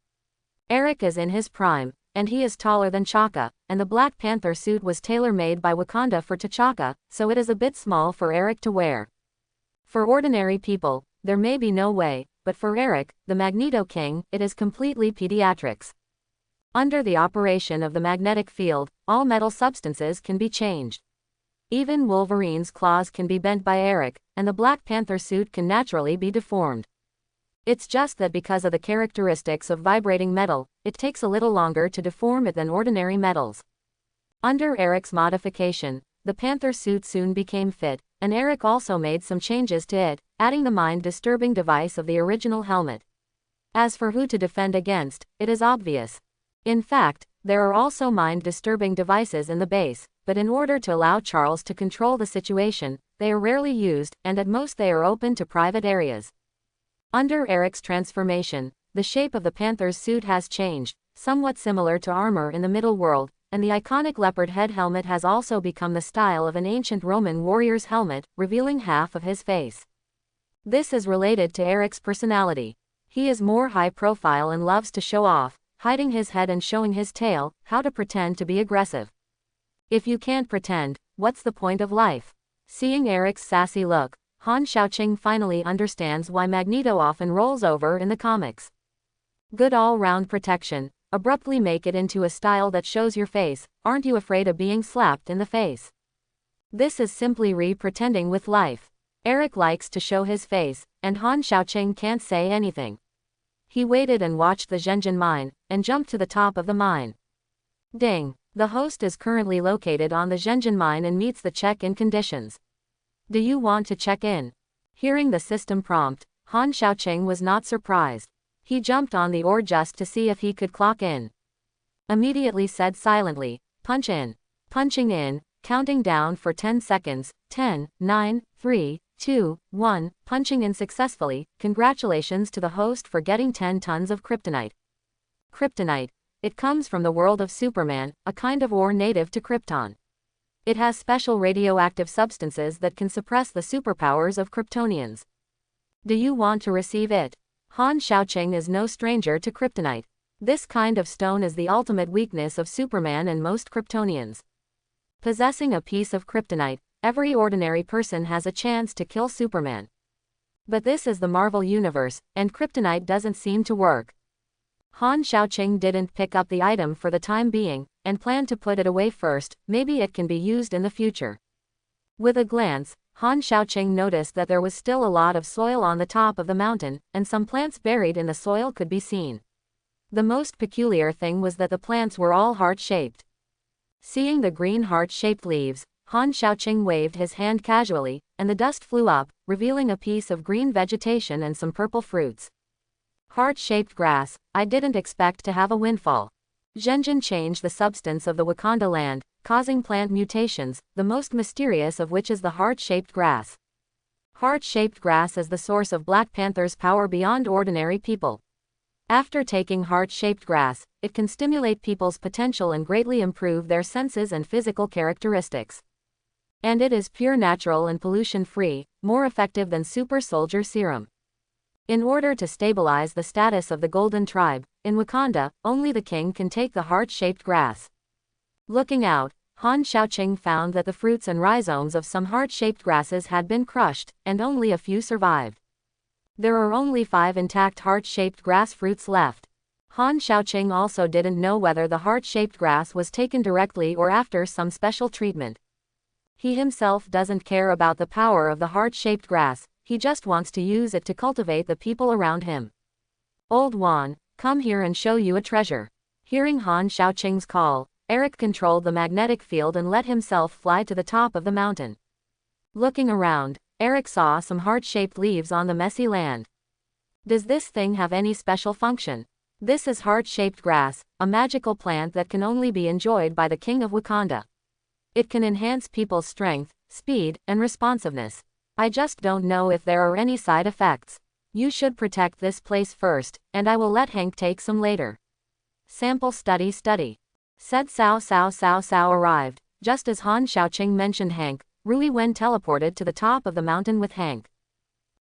Eric is in his prime, and he is taller than T'Chaka, and the Black Panther suit was tailor-made by Wakanda for T'Chaka, so it is a bit small for Eric to wear. For ordinary people, there may be no way, but for Eric, the Magneto King, it is completely pediatrics. Under the operation of the magnetic field, all metal substances can be changed. Even Wolverine's claws can be bent by Eric, and the Black Panther suit can naturally be deformed. It's just that because of the characteristics of vibrating metal, it takes a little longer to deform it than ordinary metals. Under Eric's modification, the Panther suit soon became fit, and Eric also made some changes to it, adding the mind-disturbing device of the original helmet. As for who to defend against, it is obvious. In fact, there are also mind-disturbing devices in the base, but in order to allow Charles to control the situation, they are rarely used, and at most they are open to private areas. Under Eric's transformation, the shape of the Panther's suit has changed, somewhat similar to armor in the Middle World, and the iconic leopard head helmet has also become the style of an ancient Roman warrior's helmet, revealing half of his face. This is related to Eric's personality. He is more high-profile and loves to show off, hiding his head and showing his tail, how to pretend to be aggressive. If you can't pretend, what's the point of life? Seeing Eric's sassy look, Han Xiaoqing finally understands why Magneto often rolls over in the comics. Good all-round protection. Abruptly make it into a style that shows your face. Aren't you afraid of being slapped in the face? This is simply pretending with life. Eric likes to show his face, and Han Xiaoqing can't say anything. He waited and watched the Zhenjian mine, and jumped to the top of the mine. Ding! The host is currently located on the Zhenjian mine and meets the check-in conditions. Do you want to check in? Hearing the system prompt, Han Xiaoqing was not surprised. He jumped on the ore just to see if he could clock in. Immediately said silently, punch in. Punching in, counting down for 10 seconds, 10, 9, 3, 2, 1, punching in successfully. Congratulations to the host for getting 10 tons of kryptonite. Kryptonite. It comes from the world of Superman, a kind of ore native to Krypton. It has special radioactive substances that can suppress the superpowers of Kryptonians. Do you want to receive it? Han Xiaoqing is no stranger to kryptonite. This kind of stone is the ultimate weakness of Superman and most Kryptonians. Possessing a piece of kryptonite, every ordinary person has a chance to kill Superman. But this is the Marvel Universe, and kryptonite doesn't seem to work. Han Xiaoqing didn't pick up the item for the time being, and planned to put it away first. Maybe it can be used in the future. With a glance, Han Xiaoqing noticed that there was still a lot of soil on the top of the mountain, and some plants buried in the soil could be seen. The most peculiar thing was that the plants were all heart-shaped. Seeing the green heart-shaped leaves, Han Xiaoqing waved his hand casually, and the dust flew up, revealing a piece of green vegetation and some purple fruits. Heart-shaped grass. I didn't expect to have a windfall. Zhenjian changed the substance of the Wakanda land, causing plant mutations, the most mysterious of which is the heart-shaped grass. Heart-shaped grass is the source of Black Panther's power beyond ordinary people. After taking heart-shaped grass, it can stimulate people's potential and greatly improve their senses and physical characteristics. And it is pure natural and pollution-free, more effective than super soldier serum. In order to stabilize the status of the Golden Tribe, in Wakanda, only the king can take the heart-shaped grass. Looking out, Han Xiaoqing found that the fruits and rhizomes of some heart-shaped grasses had been crushed, and only a few survived. There are only 5 intact heart-shaped grass fruits left. Han Xiaoqing also didn't know whether the heart-shaped grass was taken directly or after some special treatment. He himself doesn't care about the power of the heart-shaped grass, he just wants to use it to cultivate the people around him. Old Wan, come here and show you a treasure. Hearing Han Xiaoqing's call, Eric controlled the magnetic field and let himself fly to the top of the mountain. Looking around, Eric saw some heart-shaped leaves on the messy land. Does this thing have any special function? This is heart-shaped grass, a magical plant that can only be enjoyed by the king of Wakanda. It can enhance people's strength, speed, and responsiveness. I just don't know if there are any side effects. You should protect this place first, and I will let Hank take some later. Sample study. Said Cao Cao Cao Cao arrived, just as Han Xiaoqing mentioned Hank. Rui Wen teleported to the top of the mountain with Hank.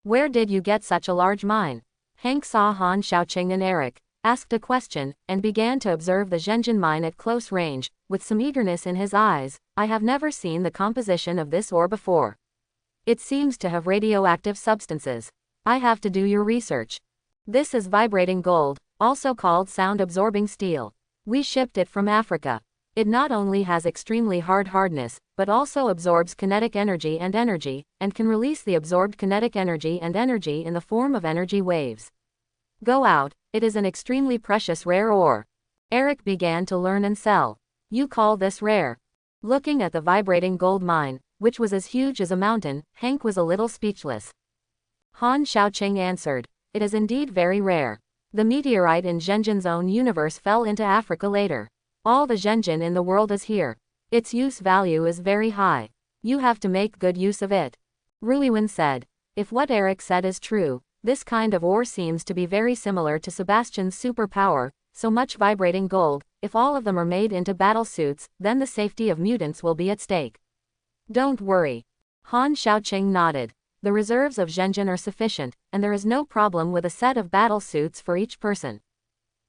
Where did you get such a large mine? Hank saw Han Xiaoqing and Eric, asked a question, and began to observe the Zhenjin mine at close range, with some eagerness in his eyes. I have never seen the composition of this ore before. It seems to have radioactive substances. I have to do your research. This is vibrating gold, also called sound-absorbing steel. We shipped it from Africa. It not only has extremely hard hardness, but also absorbs kinetic energy, and can release the absorbed kinetic energy and energy in the form of energy waves. Go out, it is an extremely precious rare ore. Eric began to learn and sell. You call this rare? Looking at the vibrating gold mine, which was as huge as a mountain, Hank was a little speechless. Han Xiaoqing answered, it is indeed very rare. The meteorite in Zhenjin's own universe fell into Africa later. All the Zhenjin in the world is here. Its use value is very high. You have to make good use of it. Ruiwen said. If what Eric said is true, this kind of ore seems to be very similar to Sebastian's superpower, so much vibrating gold. If all of them are made into battle suits, then the safety of mutants will be at stake. Don't worry. Han Xiaoqing nodded. The reserves of Zhenjin are sufficient, and there is no problem with a set of battle suits for each person.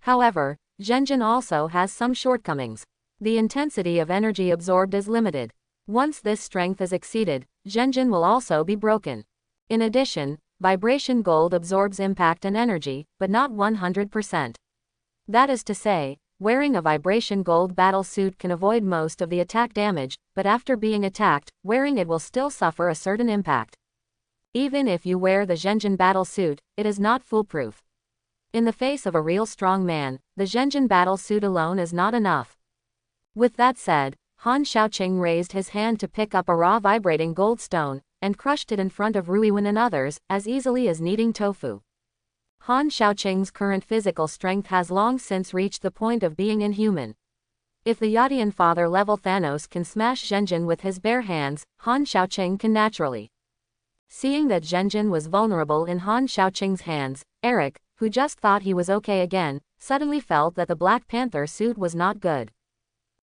However, Zhenjin also has some shortcomings. The intensity of energy absorbed is limited. Once this strength is exceeded, Zhenjin will also be broken. In addition, vibration gold absorbs impact and energy, but not 100%. That is to say, wearing a vibration gold battle suit can avoid most of the attack damage, but after being attacked, wearing it will still suffer a certain impact. Even if you wear the Zhenjin battle suit, it is not foolproof. In the face of a real strong man, the Zhenjin battle suit alone is not enough. With that said, Han Xiaoqing raised his hand to pick up a raw vibrating gold stone, and crushed it in front of Ruiwen and others, as easily as kneading tofu. Han Xiaoqing's current physical strength has long since reached the point of being inhuman. If the Yadian father-level Thanos can smash Zhenjin with his bare hands, Han Xiaoqing can naturally. Seeing that Zhenjin was vulnerable in Han Xiaoqing's hands, Eric, who just thought he was okay again, suddenly felt that the Black Panther suit was not good.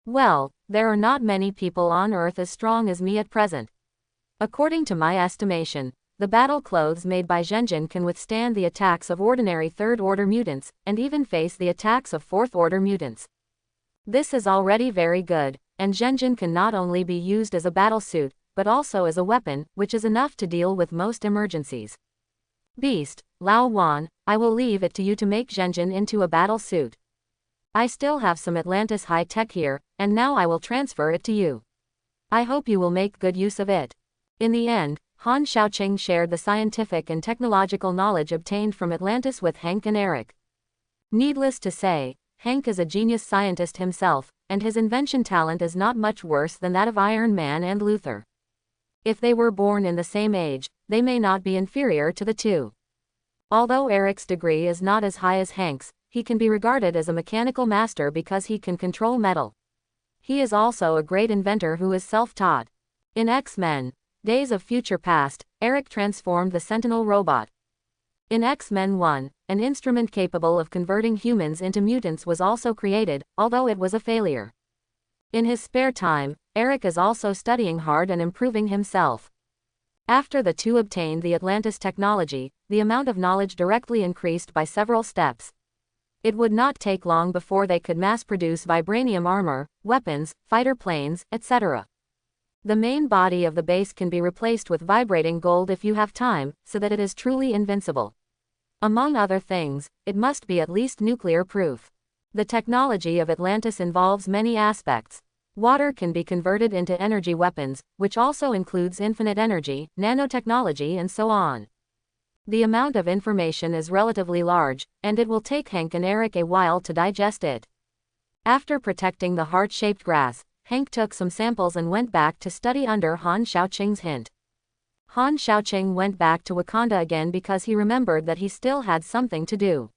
Well, there are not many people on Earth as strong as me at present. According to my estimation, the battle clothes made by Zhenjin can withstand the attacks of ordinary third-order mutants, and even face the attacks of fourth-order mutants. This is already very good, and Zhenjin can not only be used as a battle suit, but also as a weapon, which is enough to deal with most emergencies. Beast, Lao Wan, I will leave it to you to make Zhenjin into a battle suit. I still have some Atlantis high-tech here, and now I will transfer it to you. I hope you will make good use of it. In the end, Han Xiaoqing shared the scientific and technological knowledge obtained from Atlantis with Hank and Eric. Needless to say, Hank is a genius scientist himself, and his invention talent is not much worse than that of Iron Man and Luther. If they were born in the same age, they may not be inferior to the two. Although Eric's degree is not as high as Hank's, he can be regarded as a mechanical master because he can control metal. He is also a great inventor who is self-taught. In X-Men, Days of Future Past, Eric transformed the Sentinel robot. In X-Men 1, an instrument capable of converting humans into mutants was also created, although it was a failure. In his spare time, Eric is also studying hard and improving himself. After the two obtained the Atlantis technology, the amount of knowledge directly increased by several steps. It would not take long before they could mass-produce vibranium armor, weapons, fighter planes, etc. The main body of the base can be replaced with vibrating gold if you have time, so that it is truly invincible. Among other things, it must be at least nuclear-proof. The technology of Atlantis involves many aspects. Water can be converted into energy weapons, which also includes infinite energy, nanotechnology and so on. The amount of information is relatively large, and it will take Hank and Eric a while to digest it. After protecting the heart-shaped grass, Hank took some samples and went back to study under Han Xiaoqing's hint. Han Xiaoqing went back to Wakanda again because he remembered that he still had something to do.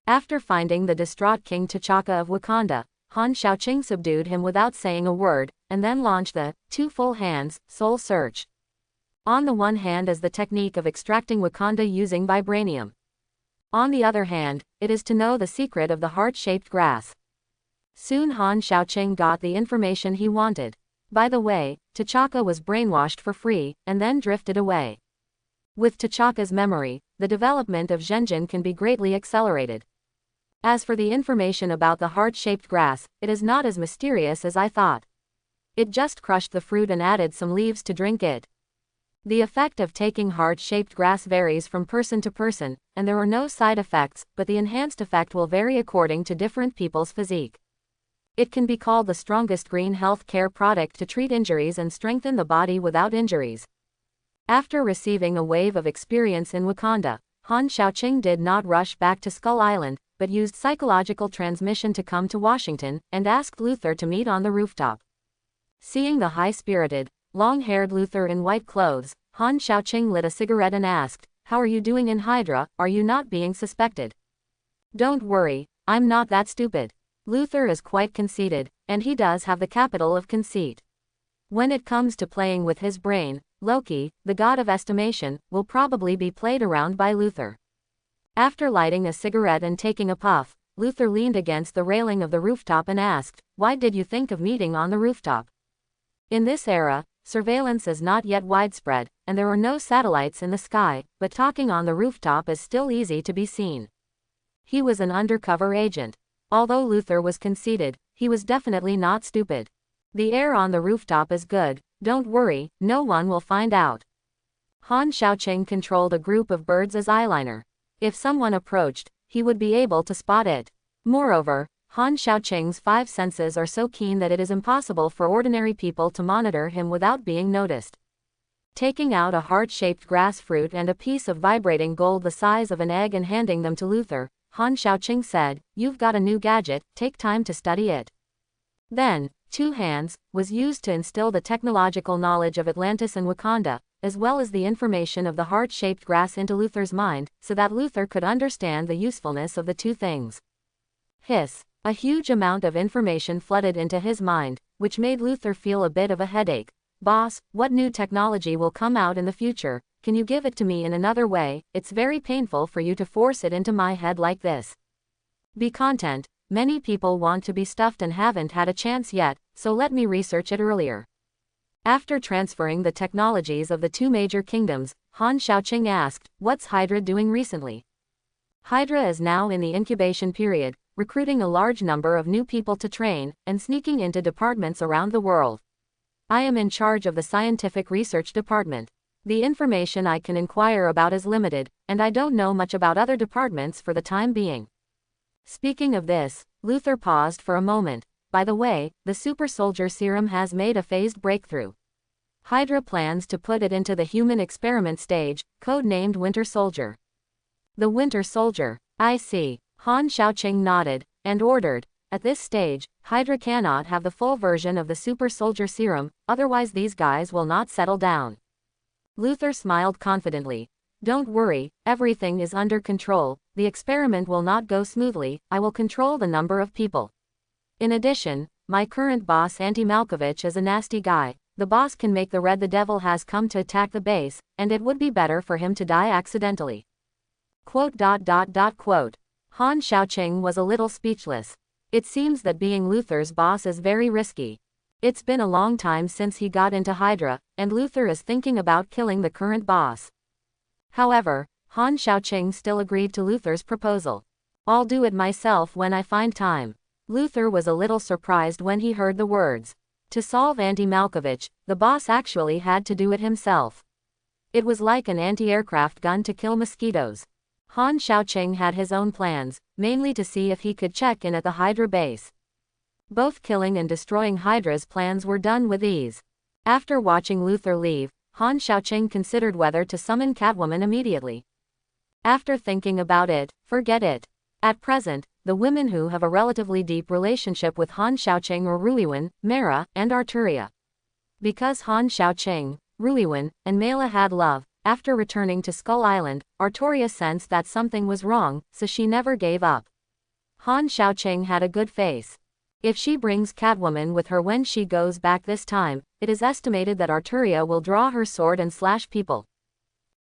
After finding the distraught King T'Chaka of Wakanda, Han Xiaoqing subdued him without saying a word, and then launched the two full hands soul search. On the one hand is the technique of extracting Wakanda using vibranium. On the other hand, it is to know the secret of the heart-shaped grass. Soon Han Xiaoqing got the information he wanted. By the way, T'Chaka was brainwashed for free, and then drifted away. With T'Chaka's memory, the development of Zhenjin can be greatly accelerated. As for the information about the heart-shaped grass, it is not as mysterious as I thought. It just crushed the fruit and added some leaves to drink it. The effect of taking heart-shaped grass varies from person to person, and there are no side effects, but the enhanced effect will vary according to different people's physique. It can be called the strongest green health care product to treat injuries and strengthen the body without injuries. After receiving a wave of experience in Wakanda, Han Xiaoqing did not rush back to Skull Island, but used psychological transmission to come to Washington, and asked Luther to meet on the rooftop. Seeing the high-spirited, long-haired Luther in white clothes, Han Xiaoqing lit a cigarette and asked, "How are you doing in Hydra? Are you not being suspected?" "Don't worry, I'm not that stupid." Luther is quite conceited, and he does have the capital of conceit. When it comes to playing with his brain, Loki, the god of estimation, will probably be played around by Luther. After lighting a cigarette and taking a puff, Luther leaned against the railing of the rooftop and asked, "Why did you think of meeting on the rooftop?" In this era, surveillance is not yet widespread, and there are no satellites in the sky, but talking on the rooftop is still easy to be seen. He was an undercover agent. Although Luther was conceited, he was definitely not stupid. "The air on the rooftop is good, don't worry, no one will find out." Han Xiaoqing controlled a group of birds as eyeliner. If someone approached, he would be able to spot it. Moreover, Han Xiaoqing's 5 senses are so keen that it is impossible for ordinary people to monitor him without being noticed. Taking out a heart-shaped grass fruit and a piece of vibrating gold the size of an egg and handing them to Luther, Han Xiaoqing said, "You've got a new gadget, take time to study it." Then, 2 hands was used to instill the technological knowledge of Atlantis and Wakanda, as well as the information of the heart-shaped grass into Luther's mind, so that Luther could understand the usefulness of the 2 things. Hiss. A huge amount of information flooded into his mind, which made Luther feel a bit of a headache. "Boss, what new technology will come out in the future? Can you give it to me in another way? It's very painful for you to force it into my head like this." Be content. Many people want to be stuffed and haven't had a chance yet, so let me research it earlier. After transferring the technologies of the 2 major kingdoms, Han Xiaoqing asked, "What's Hydra doing recently?" Hydra is now in the incubation period, recruiting a large number of new people to train, and sneaking into departments around the world. I am in charge of the scientific research department. The information I can inquire about is limited, and I don't know much about other departments for the time being. Speaking of this, Luther paused for a moment. By the way, the super soldier serum has made a phased breakthrough. Hydra plans to put it into the human experiment stage, code-named Winter Soldier. The Winter Soldier. I see. Han Xiaoqing nodded, and ordered, "At this stage, Hydra cannot have the full version of the super soldier serum, otherwise these guys will not settle down." Luther smiled confidently. "Don't worry, everything is under control, the experiment will not go smoothly, I will control the number of people. In addition, my current boss Anti Malkovich is a nasty guy, the boss can make the red the devil has come to attack the base, and it would be better for him to die accidentally." Han Xiaoqing was a little speechless. It seems that being Luther's boss is very risky. It's been a long time since he got into Hydra, and Luther is thinking about killing the current boss. However, Han Xiaoqing still agreed to Luther's proposal. "I'll do it myself when I find time." Luther was a little surprised when he heard the words. To solve Anti Malkovich, the boss actually had to do it himself. It was like an anti-aircraft gun to kill mosquitoes. Han Xiaoqing had his own plans, mainly to see if he could check in at the Hydra base. Both killing and destroying Hydra's plans were done with ease. After watching Luther leave, Han Xiaoqing considered whether to summon Catwoman immediately. After thinking about it, forget it. At present, the women who have a relatively deep relationship with Han Xiaoqing are Ruiwen, Mara, and Arturia. Because Han Xiaoqing, Ruiwen, and Mela had love, after returning to Skull Island, Arturia sensed that something was wrong, so she never gave up. Han Xiaoqing had a good face. If she brings Catwoman with her when she goes back this time, it is estimated that Arturia will draw her sword and slash people.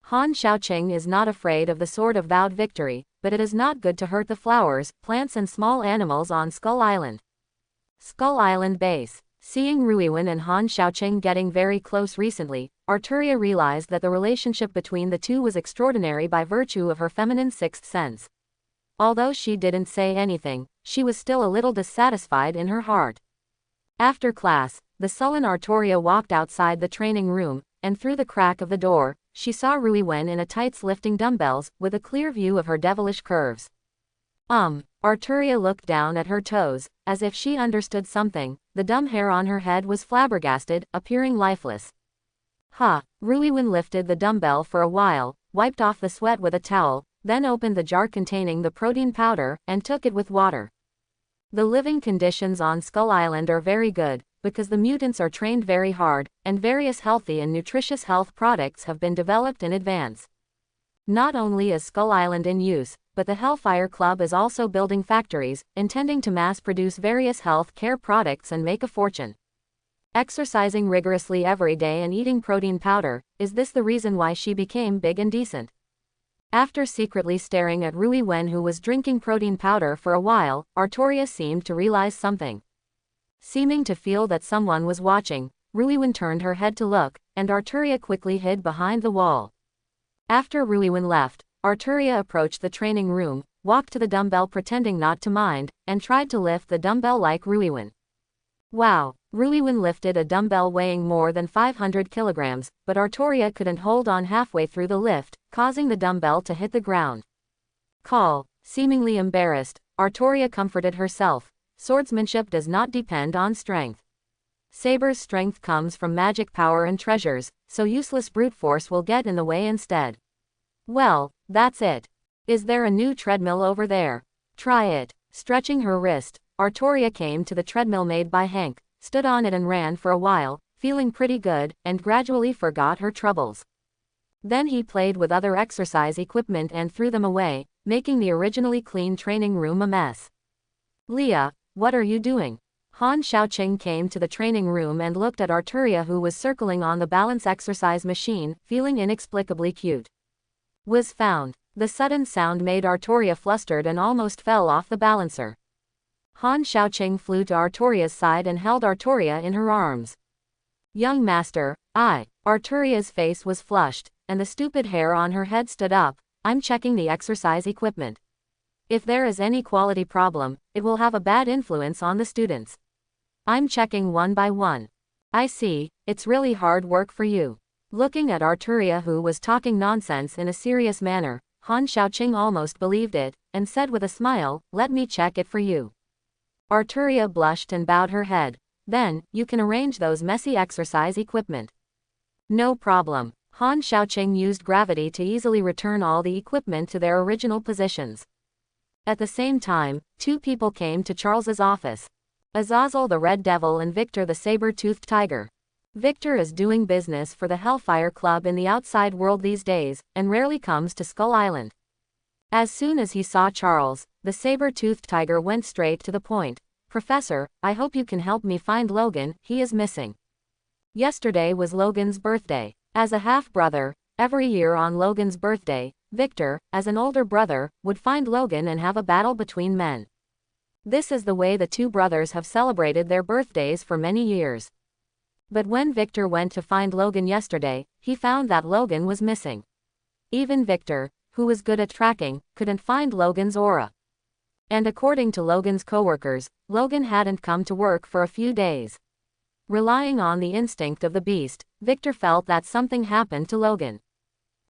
Han Xiaoqing is not afraid of the sword of vowed victory, but it is not good to hurt the flowers, plants and small animals on Skull Island. Skull Island Base. Seeing Ruiwen and Han Xiaoqing getting very close recently, Arturia realized that the relationship between the two was extraordinary by virtue of her feminine sixth sense. Although she didn't say anything, she was still a little dissatisfied in her heart. After class, the sullen Arturia walked outside the training room, and through the crack of the door, she saw Ruiwen in a tights lifting dumbbells, with a clear view of her devilish curves. Arturia looked down at her toes, as if she understood something. The dumb hair on her head was flabbergasted, appearing lifeless. Ruiwen lifted the dumbbell for a while, wiped off the sweat with a towel, then opened the jar containing the protein powder, and took it with water. The living conditions on Skull Island are very good, because the mutants are trained very hard, and various healthy and nutritious health products have been developed in advance. Not only is Skull Island in use, but the Hellfire Club is also building factories, intending to mass-produce various health care products and make a fortune. Exercising rigorously every day and eating protein powder, is this the reason why she became big and decent? After secretly staring at Ruiwen, who was drinking protein powder for a while, Arturia seemed to realize something. Seeming to feel that someone was watching, Ruiwen turned her head to look, and Arturia quickly hid behind the wall. After Ruiwen left, Arturia approached the training room, walked to the dumbbell pretending not to mind, and tried to lift the dumbbell like Ruiwen. Wow! Ruiwen lifted a dumbbell weighing more than 500 kilograms, but Arturia couldn't hold on halfway through the lift, causing the dumbbell to hit the ground. Seemingly embarrassed, Arturia comforted herself. Swordsmanship does not depend on strength. Saber's strength comes from magic power and treasures, so useless brute force will get in the way instead. Well, that's it. Is there a new treadmill over there? Try it. Stretching her wrist, Arturia came to the treadmill made by Hank, stood on it and ran for a while, feeling pretty good, and gradually forgot her troubles. Then he played with other exercise equipment and threw them away, making the originally clean training room a mess. Leah, what are you doing? Han Xiaoqing came to the training room and looked at Arturia, who was circling on the balance exercise machine, feeling inexplicably cute. Was found. The sudden sound made Arturia flustered and almost fell off the balancer. Han Xiaoqing flew to Arturia's side and held Arturia in her arms. Young master, Arturia's face was flushed, and the stupid hair on her head stood up. I'm checking the exercise equipment. If there is any quality problem, it will have a bad influence on the students. I'm checking one by one. I see, it's really hard work for you. Looking at Arturia, who was talking nonsense in a serious manner, Han Xiaoqing almost believed it, and said with a smile, let me check it for you. Arturia blushed and bowed her head. Then, you can arrange those messy exercise equipment. No problem. Han Xiaoqing used gravity to easily return all the equipment to their original positions. At the same time, two people came to Charles's office. Azazel the Red Devil and Victor the Saber-Toothed Tiger. Victor is doing business for the Hellfire Club in the outside world these days, and rarely comes to Skull Island. As soon as he saw Charles, the Saber-Toothed Tiger went straight to the point. Professor, I hope you can help me find Logan, he is missing. Yesterday was Logan's birthday. As a half-brother, every year on Logan's birthday, Victor, as an older brother, would find Logan and have a battle between men. This is the way the two brothers have celebrated their birthdays for many years. But when Victor went to find Logan yesterday, he found that Logan was missing. Even Victor, who was good at tracking, couldn't find Logan's aura. And according to Logan's coworkers, Logan hadn't come to work for a few days. Relying on the instinct of the beast, Victor felt that something happened to Logan.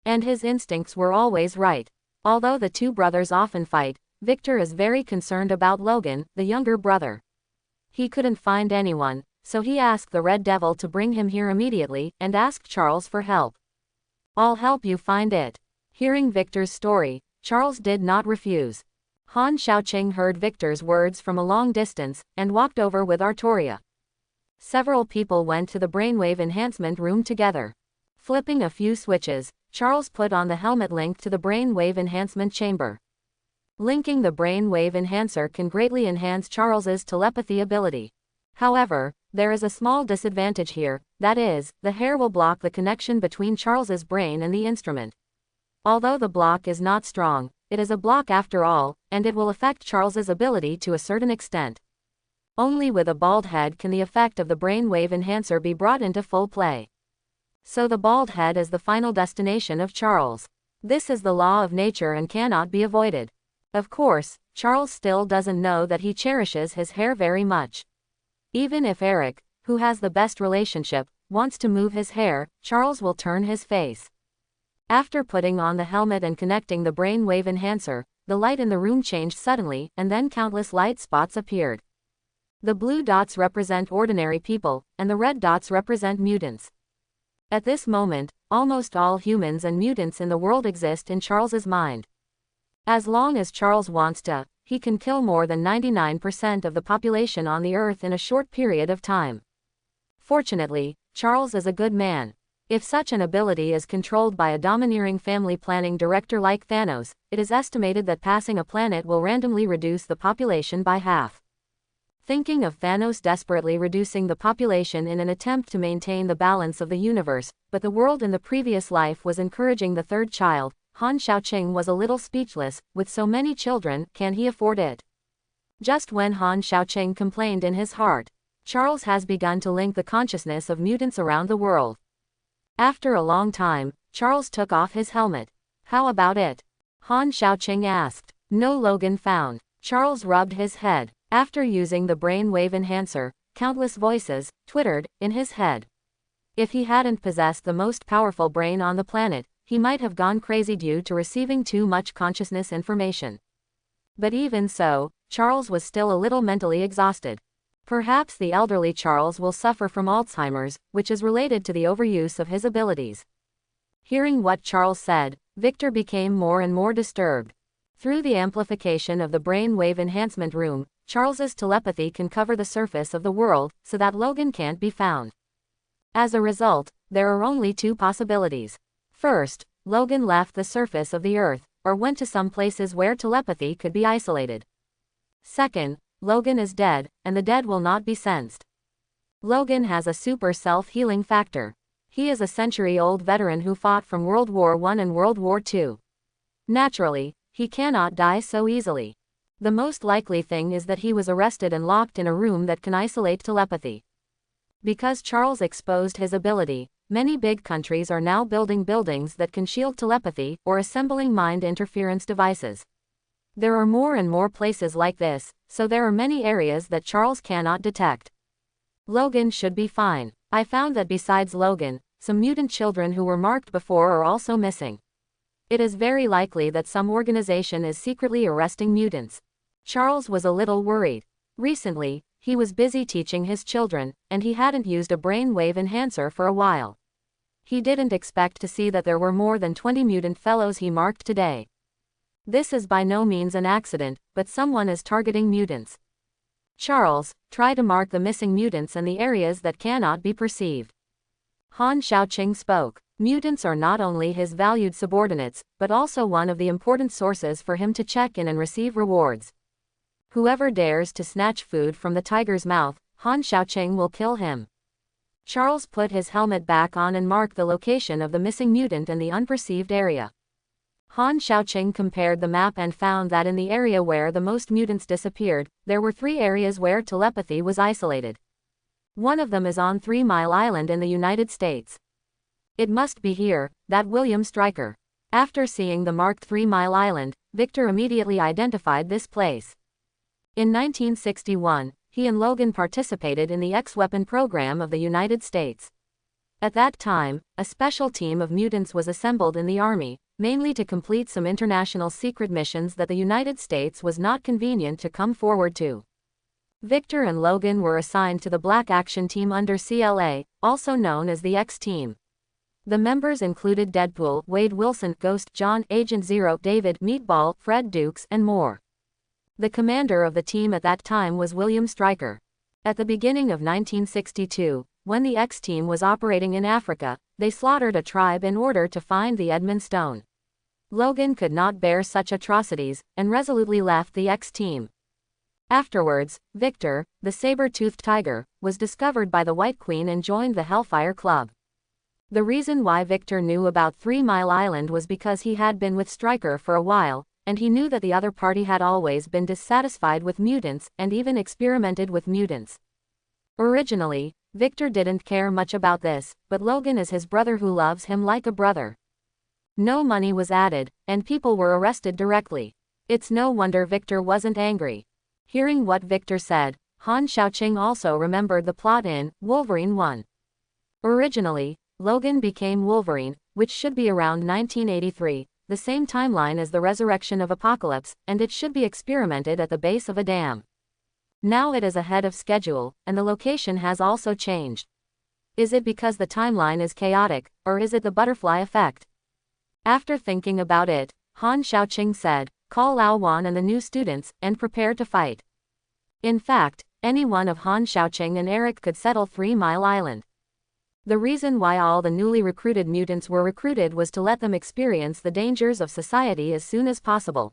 And his instincts were always right. Although the two brothers often fight, Victor is very concerned about Logan, the younger brother. He couldn't find anyone, so he asked the Red Devil to bring him here immediately, and asked Charles for help. I'll help you find it. Hearing Victor's story, Charles did not refuse. Han Xiaoqing heard Victor's words from a long distance, and walked over with Arturia. Several people went to the brainwave enhancement room together. Flipping a few switches, Charles put on the helmet linked to the brainwave enhancement chamber. Linking the brainwave enhancer can greatly enhance Charles's telepathy ability. However, there is a small disadvantage here, that is, the hair will block the connection between Charles's brain and the instrument. Although the block is not strong, it is a block after all, and it will affect Charles's ability to a certain extent. Only with a bald head can the effect of the brainwave enhancer be brought into full play. So the bald head is the final destination of Charles. This is the law of nature and cannot be avoided. Of course, Charles still doesn't know that he cherishes his hair very much. Even if Eric, who has the best relationship, wants to move his hair, Charles will turn his face. After putting on the helmet and connecting the brainwave enhancer, the light in the room changed suddenly, and then countless light spots appeared. The blue dots represent ordinary people, and the red dots represent mutants. At this moment, almost all humans and mutants in the world exist in Charles's mind. As long as Charles wants to, he can kill more than 99% of the population on the Earth in a short period of time. Fortunately, Charles is a good man. If such an ability is controlled by a domineering family planning director like Thanos, it is estimated that passing a planet will randomly reduce the population by half. Thinking of Thanos desperately reducing the population in an attempt to maintain the balance of the universe, but the world in the previous life was encouraging the third child, Han Xiaoqing was a little speechless. With so many children, can he afford it? Just when Han Xiaoqing complained in his heart, Charles has begun to link the consciousness of mutants around the world. After a long time, Charles took off his helmet. How about it? Han Xiaoqing asked. No Logan found. Charles rubbed his head. After using the brainwave enhancer, countless voices twittered in his head. If he hadn't possessed the most powerful brain on the planet, he might have gone crazy due to receiving too much consciousness information. But even so, Charles was still a little mentally exhausted. Perhaps the elderly Charles will suffer from Alzheimer's, which is related to the overuse of his abilities. Hearing what Charles said, Victor became more and more disturbed. Through the amplification of the brainwave enhancement room, Charles's telepathy can cover the surface of the world, so that Logan can't be found. As a result, there are only two possibilities. First, Logan left the surface of the Earth, or went to some places where telepathy could be isolated. Second, Logan is dead, and the dead will not be sensed. Logan has a super self-healing factor. He is a century-old veteran who fought from World War I and World War II. Naturally, he cannot die so easily. The most likely thing is that he was arrested and locked in a room that can isolate telepathy. Because Charles exposed his ability, many big countries are now building buildings that can shield telepathy, or assembling mind interference devices. There are more and more places like this, so there are many areas that Charles cannot detect. Logan should be fine. I found that besides Logan, some mutant children who were marked before are also missing. It is very likely that some organization is secretly arresting mutants. Charles was a little worried. Recently, he was busy teaching his children, and he hadn't used a brainwave enhancer for a while. He didn't expect to see that there were more than 20 mutant fellows he marked today. This is by no means an accident, but someone is targeting mutants. Charles, try to mark the missing mutants and the areas that cannot be perceived. Han Xiaoqing spoke. Mutants are not only his valued subordinates, but also one of the important sources for him to check in and receive rewards. Whoever dares to snatch food from the tiger's mouth, Han Xiaoqing will kill him. Charles put his helmet back on and marked the location of the missing mutant in the unperceived area. Han Xiaoqing compared the map and found that in the area where the most mutants disappeared, there were 3 areas where telepathy was isolated. One of them is on 3 Mile Island in the United States. It must be here, that William Stryker. After seeing the marked 3 Mile Island, Victor immediately identified this place. In 1961, he and Logan participated in the X-Weapon program of the United States. At that time, a special team of mutants was assembled in the Army, mainly to complete some international secret missions that the United States was not convenient to come forward to. Victor and Logan were assigned to the Black Action Team under CLA, also known as the X-Team. The members included Deadpool, Wade Wilson, Ghost, John, Agent Zero, David, Meatball, Fred Dukes, and more. The commander of the team at that time was William Stryker. At the beginning of 1962, when the X-Team was operating in Africa, they slaughtered a tribe in order to find the Edmund Stone. Logan could not bear such atrocities, and resolutely left the X-Team. Afterwards, Victor, the saber-toothed tiger, was discovered by the White Queen and joined the Hellfire Club. The reason why Victor knew about 3 Mile Island was because he had been with Stryker for a while, and he knew that the other party had always been dissatisfied with mutants and even experimented with mutants. Originally, Victor didn't care much about this, but Logan is his brother who loves him like a brother. No money was added, and people were arrested directly. It's no wonder Victor wasn't angry. Hearing what Victor said, Han Xiaoqing also remembered the plot in Wolverine 1. Originally, Logan became Wolverine, which should be around 1983, the same timeline as the resurrection of Apocalypse, and it should be experimented at the base of a dam. Now it is ahead of schedule, and the location has also changed. Is it because the timeline is chaotic, or is it the butterfly effect? After thinking about it, Han Xiaoqing said, "Call Lao Wan and the new students, and prepare to fight." In fact, any one of Han Xiaoqing and Eric could settle 3 Mile Island. The reason why all the newly recruited mutants were recruited was to let them experience the dangers of society as soon as possible.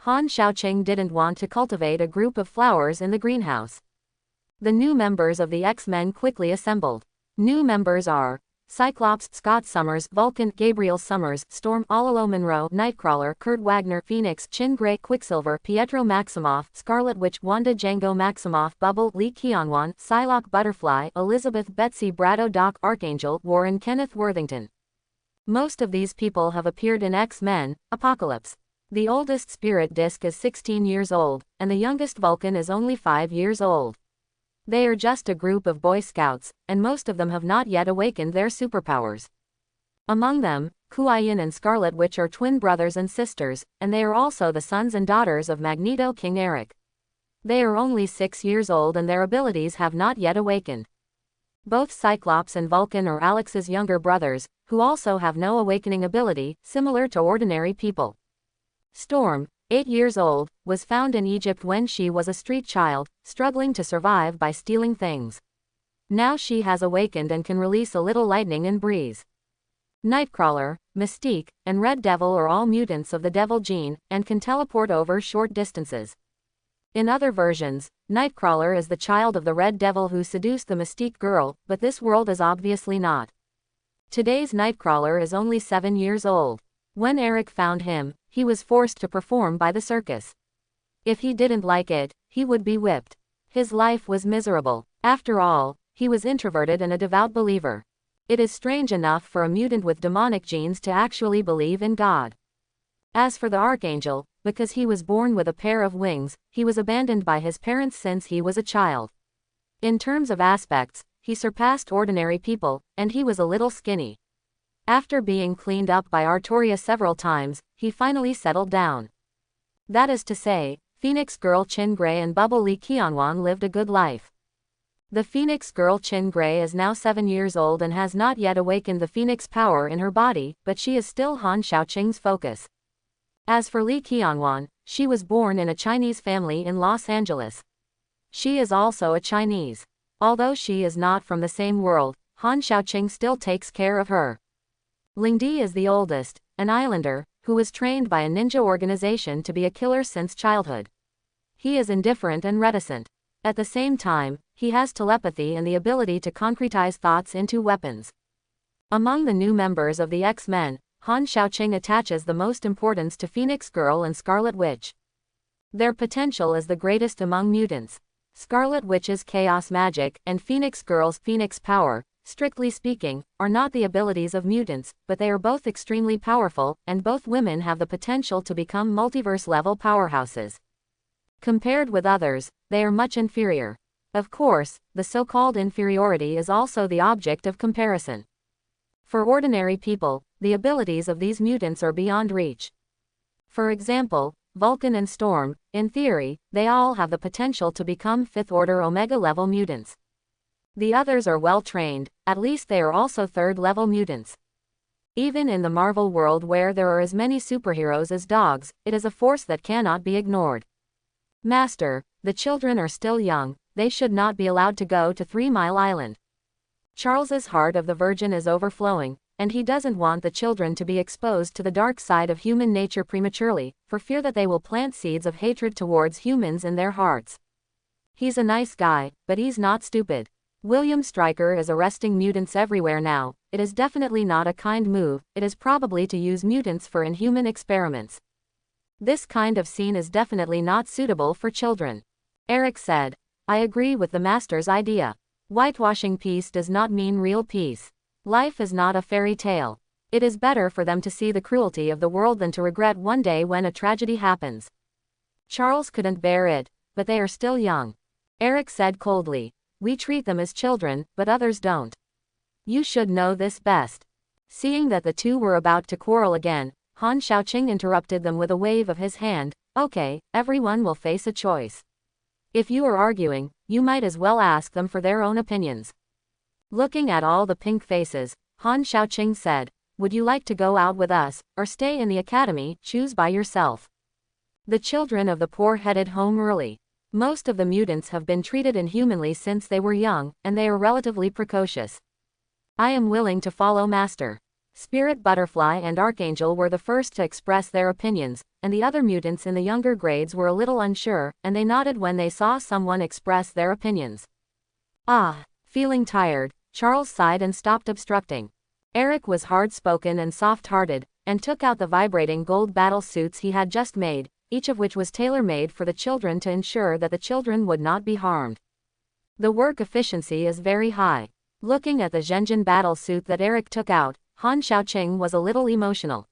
Han Xiaoqing didn't want to cultivate a group of flowers in the greenhouse. The new members of the X-Men quickly assembled. New members are Cyclops, Scott Summers, Vulcan, Gabriel Summers, Storm, Alalo Monroe, Nightcrawler, Kurt Wagner, Phoenix, Chin Gray, Quicksilver, Pietro Maximoff, Scarlet Witch, Wanda Django Maximoff, Bubble, Lee Keonwan, Psylocke Butterfly, Elizabeth Betsy Braddock, Doc Archangel, Warren Kenneth Worthington. Most of these people have appeared in X-Men, Apocalypse. The oldest Spirit Disc is 16 years old, and the youngest Vulcan is only 5 years old. They are just a group of Boy Scouts, and most of them have not yet awakened their superpowers. Among them, Kuai-Yin and Scarlet Witch are twin brothers and sisters, and they are also the sons and daughters of Magneto King Eric. They are only 6 years old and their abilities have not yet awakened. Both Cyclops and Vulcan are Alex's younger brothers, who also have no awakening ability, similar to ordinary people. Storm, 8 years old, was found in Egypt when she was a street child, struggling to survive by stealing things. Now she has awakened and can release a little lightning and breeze. Nightcrawler, Mystique, and Red Devil are all mutants of the Devil gene, and can teleport over short distances. In other versions, Nightcrawler is the child of the Red Devil who seduced the Mystique girl, but this world is obviously not. Today's Nightcrawler is only 7 years old. When Eric found him, he was forced to perform by the circus. If he didn't like it, he would be whipped. His life was miserable. After all, he was introverted and a devout believer. It is strange enough for a mutant with demonic genes to actually believe in God. As for the Archangel, because he was born with a pair of wings, he was abandoned by his parents since he was a child. In terms of aspects, he surpassed ordinary people, and he was a little skinny. After being cleaned up by Artoria several times, he finally settled down. That is to say, Phoenix Girl Chin Gray and Bubble Lee Keonwan lived a good life. The Phoenix Girl Chin Gray is now 7 years old and has not yet awakened the Phoenix power in her body, but she is still Han Xiaoqing's focus. As for Lee Keonwan, she was born in a Chinese family in Los Angeles. She is also a Chinese. Although she is not from the same world, Han Xiaoqing still takes care of her. Lingdi is the oldest, an islander, who was trained by a ninja organization to be a killer since childhood. He is indifferent and reticent. At the same time, he has telepathy and the ability to concretize thoughts into weapons. Among the new members of the X-Men, Han Xiaoqing attaches the most importance to Phoenix Girl and Scarlet Witch. Their potential is the greatest among mutants. Scarlet Witch's chaos magic and Phoenix Girl's Phoenix power, strictly speaking, are not the abilities of mutants, but they are both extremely powerful, and both women have the potential to become multiverse-level powerhouses. Compared with others, they are much inferior. Of course, the so-called inferiority is also the object of comparison. For ordinary people, the abilities of these mutants are beyond reach. For example, Vulcan and Storm, in theory, they all have the potential to become 5th-order Omega-level mutants. The others are well-trained, at least they are also 3rd-level mutants. Even in the Marvel world where there are as many superheroes as dogs, it is a force that cannot be ignored. Master, the children are still young, they should not be allowed to go to 3 Mile Island. Charles's heart of the Virgin is overflowing, and he doesn't want the children to be exposed to the dark side of human nature prematurely, for fear that they will plant seeds of hatred towards humans in their hearts. He's a nice guy, but he's not stupid. William Stryker is arresting mutants everywhere now. It is definitely not a kind move, it is probably to use mutants for inhuman experiments. This kind of scene is definitely not suitable for children. Eric said, I agree with the master's idea. Whitewashing peace does not mean real peace. Life is not a fairy tale. It is better for them to see the cruelty of the world than to regret one day when a tragedy happens. Charles couldn't bear it, but they are still young. Eric said coldly, we treat them as children, but others don't. You should know this best. Seeing that the two were about to quarrel again, Han Xiaoqing interrupted them with a wave of his hand. Okay, everyone will face a choice. If you are arguing, you might as well ask them for their own opinions. Looking at all the pink faces, Han Xiaoqing said, would you like to go out with us, or stay in the academy? Choose by yourself. The children of the poor headed home early. Most of the mutants have been treated inhumanly since they were young, and they are relatively precocious. I am willing to follow Master. Spirit Butterfly and Archangel were the first to express their opinions, and the other mutants in the younger grades were a little unsure, and they nodded when they saw someone express their opinions. Ah, feeling tired, Charles sighed and stopped obstructing. Eric was hard-spoken and soft-hearted, and took out the vibrating gold battle suits he had just made, each of which was tailor-made for the children to ensure that the children would not be harmed. The work efficiency is very high. Looking at the Zhenjin battle suit that Eric took out, Han Xiaoqing was a little emotional.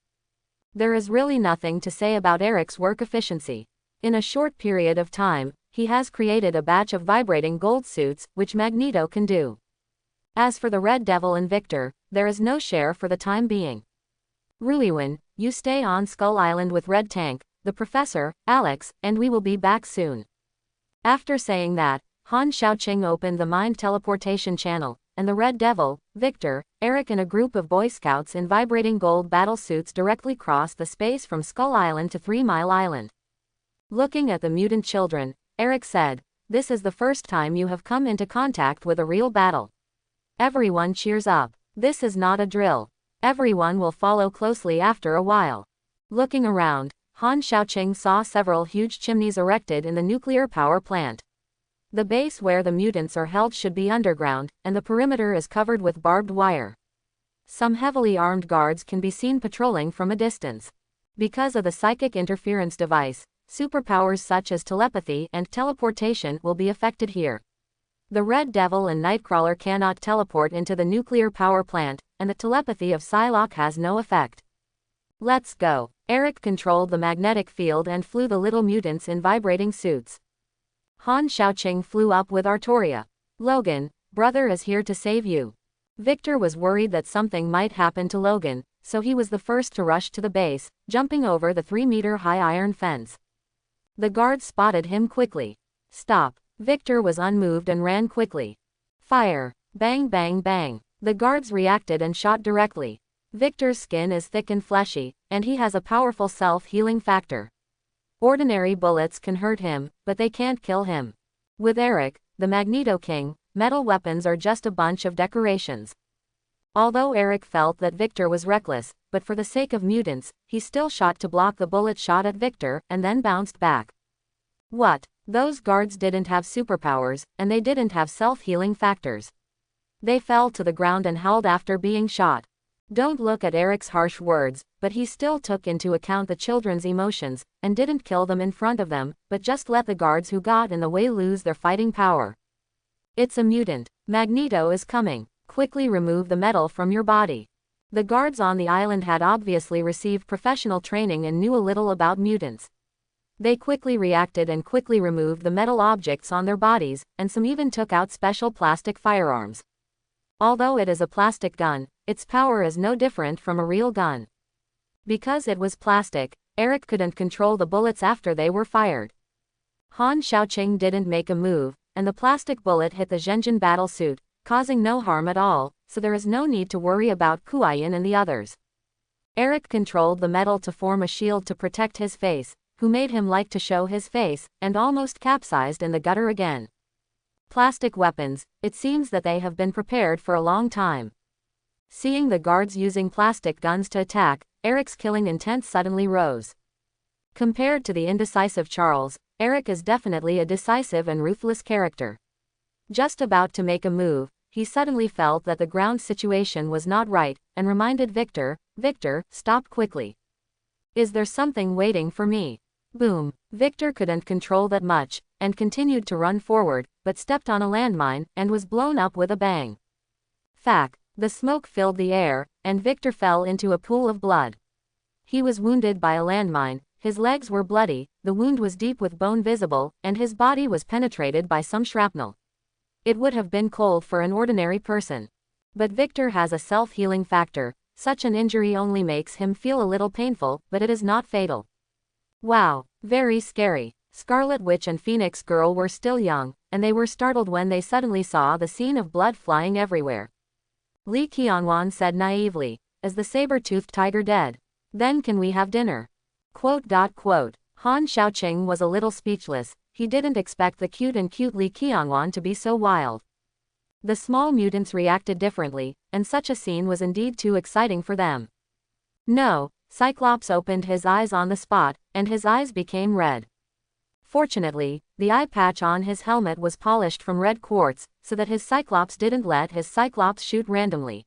There is really nothing to say about Eric's work efficiency. In a short period of time, he has created a batch of vibrating gold suits, which Magneto can do. As for the Red Devil and Victor, there is no share for the time being. Ruiwen, you stay on Skull Island with Red Tank, the Professor, Alex, and we will be back soon. After saying that, Han Xiaoqing opened the mind teleportation channel, and the Red Devil, Victor, Eric and a group of Boy Scouts in vibrating gold battle suits directly crossed the space from Skull Island to 3 Mile Island. Looking at the mutant children, Eric said, this is the first time you have come into contact with a real battle. Everyone cheers up. This is not a drill. Everyone will follow closely after a while. Looking around, Han Xiaoqing saw several huge chimneys erected in the nuclear power plant. The base where the mutants are held should be underground, and the perimeter is covered with barbed wire. Some heavily armed guards can be seen patrolling from a distance. Because of the psychic interference device, superpowers such as telepathy and teleportation will be affected here. The Red Devil and Nightcrawler cannot teleport into the nuclear power plant, and the telepathy of Psylocke has no effect. Let's go. Eric controlled the magnetic field and flew the little mutants in vibrating suits. Han Xiaoqing flew up with Artoria. Logan, brother is here to save you. Victor was worried that something might happen to Logan, so he was the first to rush to the base, jumping over the 3-meter-high iron fence. The guards spotted him quickly. Stop. Victor was unmoved and ran quickly. Fire. Bang bang bang. The guards reacted and shot directly. Victor's skin is thick and fleshy, and he has a powerful self-healing factor. Ordinary bullets can hurt him, but they can't kill him. With Eric, the Magneto King, metal weapons are just a bunch of decorations. Although Eric felt that Victor was reckless, but for the sake of mutants, he still shot to block the bullet shot at Victor, and then bounced back. What? Those guards didn't have superpowers, and they didn't have self-healing factors. They fell to the ground and howled after being shot. Don't look at Eric's harsh words, but he still took into account the children's emotions, and didn't kill them in front of them, but just let the guards who got in the way lose their fighting power. It's a mutant. Magneto is coming. Quickly remove the metal from your body. The guards on the island had obviously received professional training and knew a little about mutants. They quickly reacted and quickly removed the metal objects on their bodies, and some even took out special plastic firearms. Although it is a plastic gun, its power is no different from a real gun. Because it was plastic, Eric couldn't control the bullets after they were fired. Han Xiaoqing didn't make a move, and the plastic bullet hit the Zhenjin battle suit, causing no harm at all, so there is no need to worry about Kuayin and the others. Eric controlled the metal to form a shield to protect his face, who made him like to show his face, and almost capsized in the gutter again. Plastic weapons, it seems that they have been prepared for a long time. Seeing the guards using plastic guns to attack, Eric's killing intent suddenly rose. Compared to the indecisive Charles, Eric is definitely a decisive and ruthless character. Just about to make a move, he suddenly felt that the ground situation was not right, and reminded Victor, Victor, stop quickly. Is there something waiting for me? Boom. Victor couldn't control that much, and continued to run forward, but stepped on a landmine, and was blown up with a bang. Fack. The smoke filled the air, and Victor fell into a pool of blood. He was wounded by a landmine, his legs were bloody, the wound was deep with bone visible, and his body was penetrated by some shrapnel. It would have been cold for an ordinary person. But Victor has a self-healing factor. Such an injury only makes him feel a little painful, but it is not fatal. Wow. Very scary. Scarlet Witch and Phoenix Girl were still young, and they were startled when they suddenly saw the scene of blood flying everywhere. Li Qianwan said naively, "Is the saber-toothed tiger dead? Then can we have dinner?" Han Xiaoqing was a little speechless. He didn't expect the cute Li Qianwan to be so wild. The small mutants reacted differently, and such a scene was indeed too exciting for them. No, Cyclops opened his eyes on the spot, and his eyes became red. Fortunately, the eye patch on his helmet was polished from red quartz, so that his Cyclops didn't let his Cyclops shoot randomly.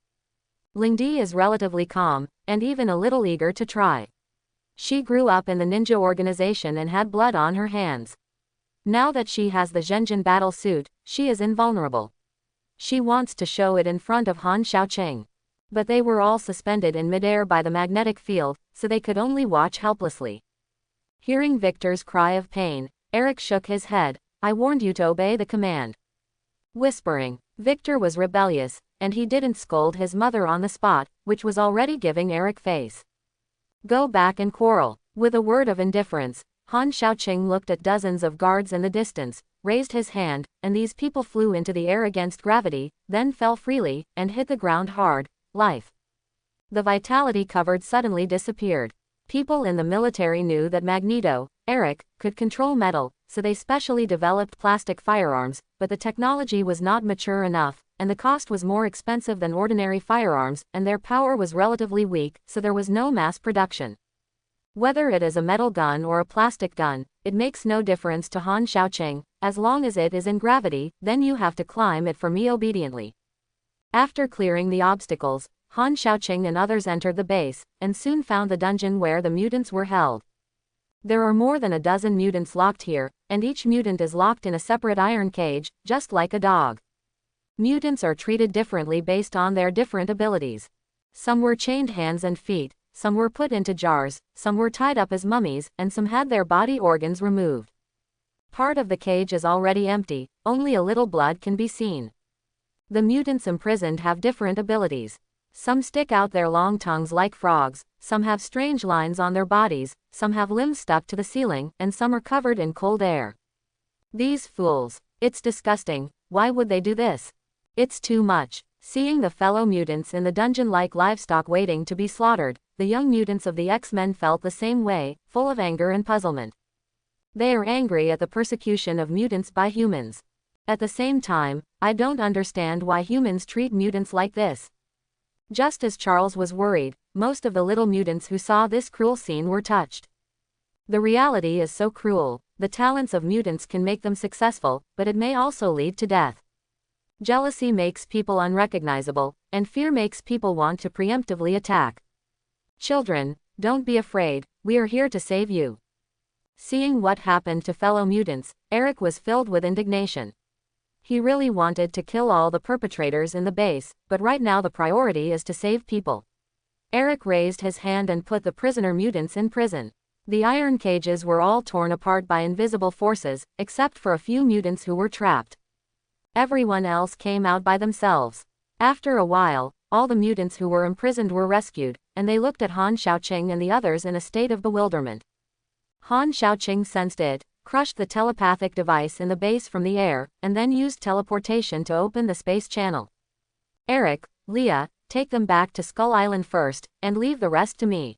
Lingdi is relatively calm, and even a little eager to try. She grew up in the ninja organization and had blood on her hands. Now that she has the Zhenjin battle suit, she is invulnerable. She wants to show it in front of Han Xiaoqing. But they were all suspended in midair by the magnetic field, so they could only watch helplessly. Hearing Victor's cry of pain, Eric shook his head. "I warned you to obey the command." Whispering, Victor was rebellious, and he didn't scold his mother on the spot, which was already giving Eric face. "Go back and quarrel." With a word of indifference, Han Xiaoqing looked at dozens of guards in the distance, raised his hand, and these people flew into the air against gravity, then fell freely, and hit the ground hard. Life. The vitality covered suddenly disappeared. People in the military knew that Magneto, Eric, could control metal, so they specially developed plastic firearms, but the technology was not mature enough, and the cost was more expensive than ordinary firearms, and their power was relatively weak, so there was no mass production. Whether it is a metal gun or a plastic gun, it makes no difference to Han Xiaoqing. As long as it is in gravity, then you have to climb it for me obediently. After clearing the obstacles, Han Xiaoqing and others entered the base, and soon found the dungeon where the mutants were held. There are more than a dozen mutants locked here, and each mutant is locked in a separate iron cage, just like a dog. Mutants are treated differently based on their different abilities. Some were chained hands and feet, some were put into jars, some were tied up as mummies, and some had their body organs removed. Part of the cage is already empty, only a little blood can be seen. The mutants imprisoned have different abilities. Some stick out their long tongues like frogs, some have strange lines on their bodies, some have limbs stuck to the ceiling, and some are covered in cold air. These fools. It's disgusting. Why would they do this? It's too much. Seeing the fellow mutants in the dungeon like livestock waiting to be slaughtered, the young mutants of the X-Men felt the same way, full of anger and puzzlement. They are angry at the persecution of mutants by humans. At the same time, I don't understand why humans treat mutants like this. Just as Charles was worried, most of the little mutants who saw this cruel scene were touched. The reality is so cruel. The talents of mutants can make them successful, but it may also lead to death. Jealousy makes people unrecognizable, and fear makes people want to preemptively attack. Children, don't be afraid, we are here to save you. Seeing what happened to fellow mutants, Eric was filled with indignation. He really wanted to kill all the perpetrators in the base, but right now the priority is to save people. Eric raised his hand and put the prisoner mutants in prison. The iron cages were all torn apart by invisible forces, except for a few mutants who were trapped. Everyone else came out by themselves. After a while, all the mutants who were imprisoned were rescued, and they looked at Han Xiaoqing and the others in a state of bewilderment. Han Xiaoqing sensed it, crushed the telepathic device in the base from the air, and then used teleportation to open the space channel. Eric, Leah, take them back to Skull Island first, and leave the rest to me.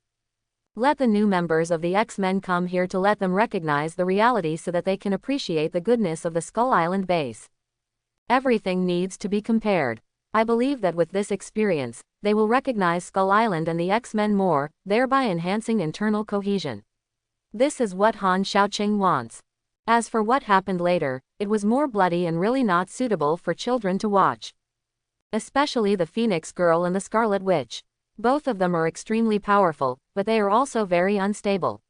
Let the new members of the X-Men come here to let them recognize the reality so that they can appreciate the goodness of the Skull Island base. Everything needs to be compared. I believe that with this experience, they will recognize Skull Island and the X-Men more, thereby enhancing internal cohesion. This is what Han Xiaoqing wants. As for what happened later, it was more bloody and really not suitable for children to watch. Especially the Phoenix Girl and the Scarlet Witch. Both of them are extremely powerful, but they are also very unstable.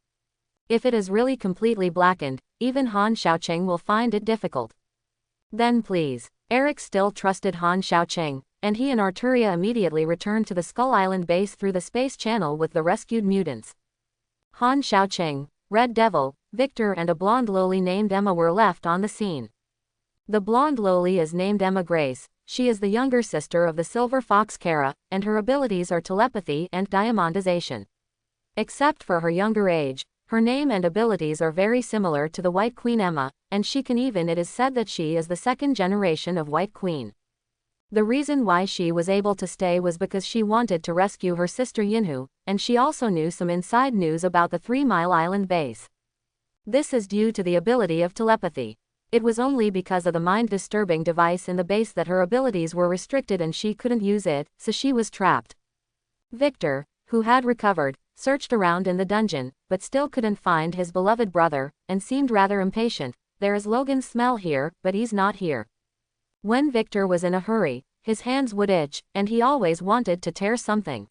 If it is really completely blackened, even Han Xiaoqing will find it difficult. Then please. Eric still trusted Han Xiaoqing, and he and Arturia immediately returned to the Skull Island base through the space channel with the rescued mutants. Han Xiaoqing, Red Devil, Victor and a blonde loli named Emma were left on the scene. The blonde loli is named Emma Grace. She is the younger sister of the Silver Fox Kara, and her abilities are telepathy and diamondization. Except for her younger age, her name and abilities are very similar to the White Queen Emma, and she can even it is said that she is the second generation of White Queen. The reason why she was able to stay was because she wanted to rescue her sister Yinhu, and she also knew some inside news about the 3 Mile Island base. This is due to the ability of telepathy. It was only because of the mind-disturbing device in the base that her abilities were restricted and she couldn't use it, so she was trapped. Victor, who had recovered, searched around in the dungeon, but still couldn't find his beloved brother, and seemed rather impatient. There is Logan's smell here, but he's not here. When Victor was in a hurry, his hands would itch, and he always wanted to tear something.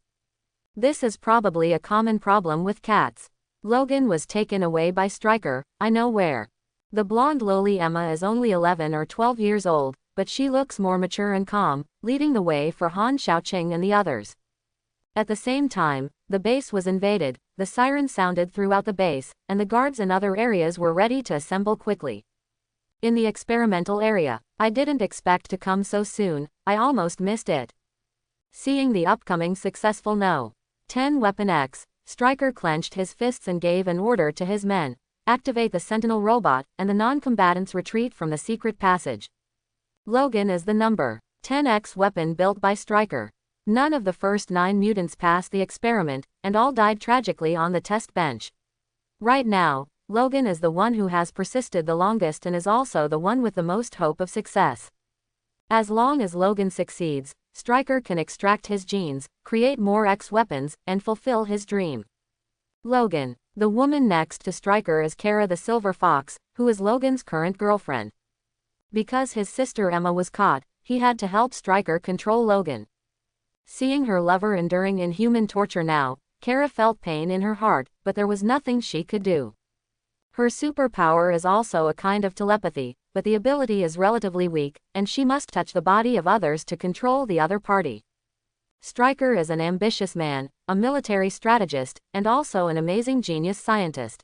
This is probably a common problem with cats. Logan was taken away by Stryker, I know where. The blonde loli Emma is only 11 or 12 years old, but she looks more mature and calm, leading the way for Han Xiaoqing and the others. At the same time, the base was invaded, the siren sounded throughout the base, and the guards in other areas were ready to assemble quickly. In the experimental area, I didn't expect to come so soon, I almost missed it. Seeing the upcoming successful No. 10 Weapon X, Stryker clenched his fists and gave an order to his men. Activate the Sentinel robot, and the non-combatants retreat from the secret passage. Logan is the number 10X weapon built by Stryker. None of the first 9 mutants passed the experiment, and all died tragically on the test bench. Right now, Logan is the one who has persisted the longest and is also the one with the most hope of success. As long as Logan succeeds, Stryker can extract his genes, create more X weapons, and fulfill his dream. Logan. The woman next to Stryker is Kara the Silver Fox, who is Logan's current girlfriend. Because his sister Emma was caught, he had to help Stryker control Logan. Seeing her lover enduring inhuman torture now, Kara felt pain in her heart, but there was nothing she could do. Her superpower is also a kind of telepathy, but the ability is relatively weak, and she must touch the body of others to control the other party. Stryker is an ambitious man, a military strategist, and also an amazing genius scientist.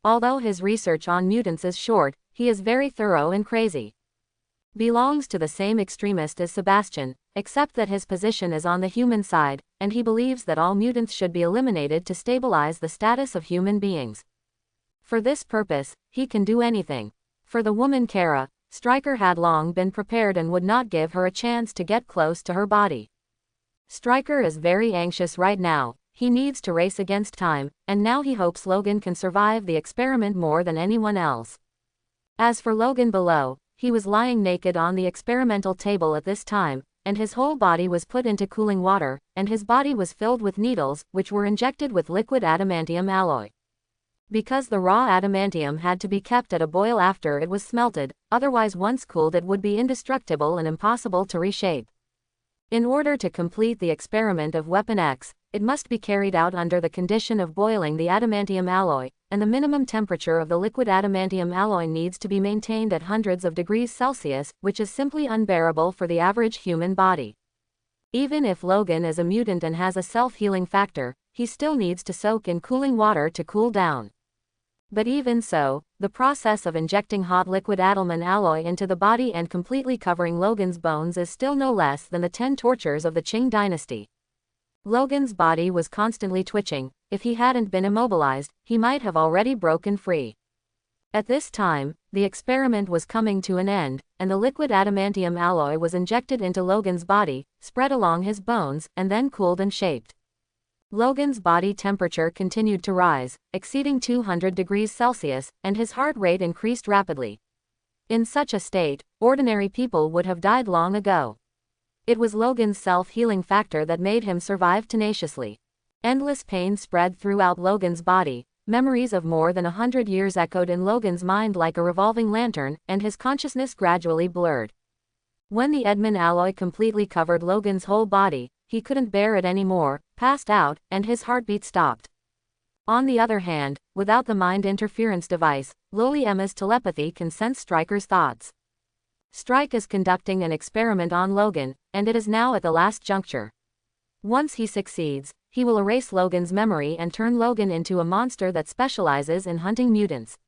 Although his research on mutants is short, he is very thorough and crazy. Belongs to the same extremist as Sebastian, except that his position is on the human side, and he believes that all mutants should be eliminated to stabilize the status of human beings. For this purpose, he can do anything. For the woman Kara, Stryker had long been prepared and would not give her a chance to get close to her body. Stryker is very anxious right now, he needs to race against time, and now he hopes Logan can survive the experiment more than anyone else. As for Logan below, he was lying naked on the experimental table at this time, and his whole body was put into cooling water, and his body was filled with needles, which were injected with liquid adamantium alloy. Because the raw adamantium had to be kept at a boil after it was smelted, otherwise once cooled it would be indestructible and impossible to reshape. In order to complete the experiment of Weapon X, it must be carried out under the condition of boiling the adamantium alloy, and the minimum temperature of the liquid adamantium alloy needs to be maintained at hundreds of degrees Celsius, which is simply unbearable for the average human body. Even if Logan is a mutant and has a self-healing factor, he still needs to soak in cooling water to cool down. But even so, the process of injecting hot liquid adamantium alloy into the body and completely covering Logan's bones is still no less than the 10 tortures of the Qing dynasty. Logan's body was constantly twitching. If he hadn't been immobilized, he might have already broken free. At this time, the experiment was coming to an end, and the liquid adamantium alloy was injected into Logan's body, spread along his bones, and then cooled and shaped. Logan's body temperature continued to rise, exceeding 200 degrees Celsius, and his heart rate increased rapidly. In such a state, ordinary people would have died long ago. It was Logan's self-healing factor that made him survive tenaciously. Endless pain spread throughout Logan's body, memories of more than 100 years echoed in Logan's mind like a revolving lantern, and his consciousness gradually blurred. When the Edmund alloy completely covered Logan's whole body, he couldn't bear it anymore, passed out, and his heartbeat stopped. On the other hand, without the mind interference device, lowly Emma's telepathy can sense Stryker's thoughts. Stryke is conducting an experiment on Logan, and it is now at the last juncture. Once he succeeds, he will erase Logan's memory and turn Logan into a monster that specializes in hunting mutants.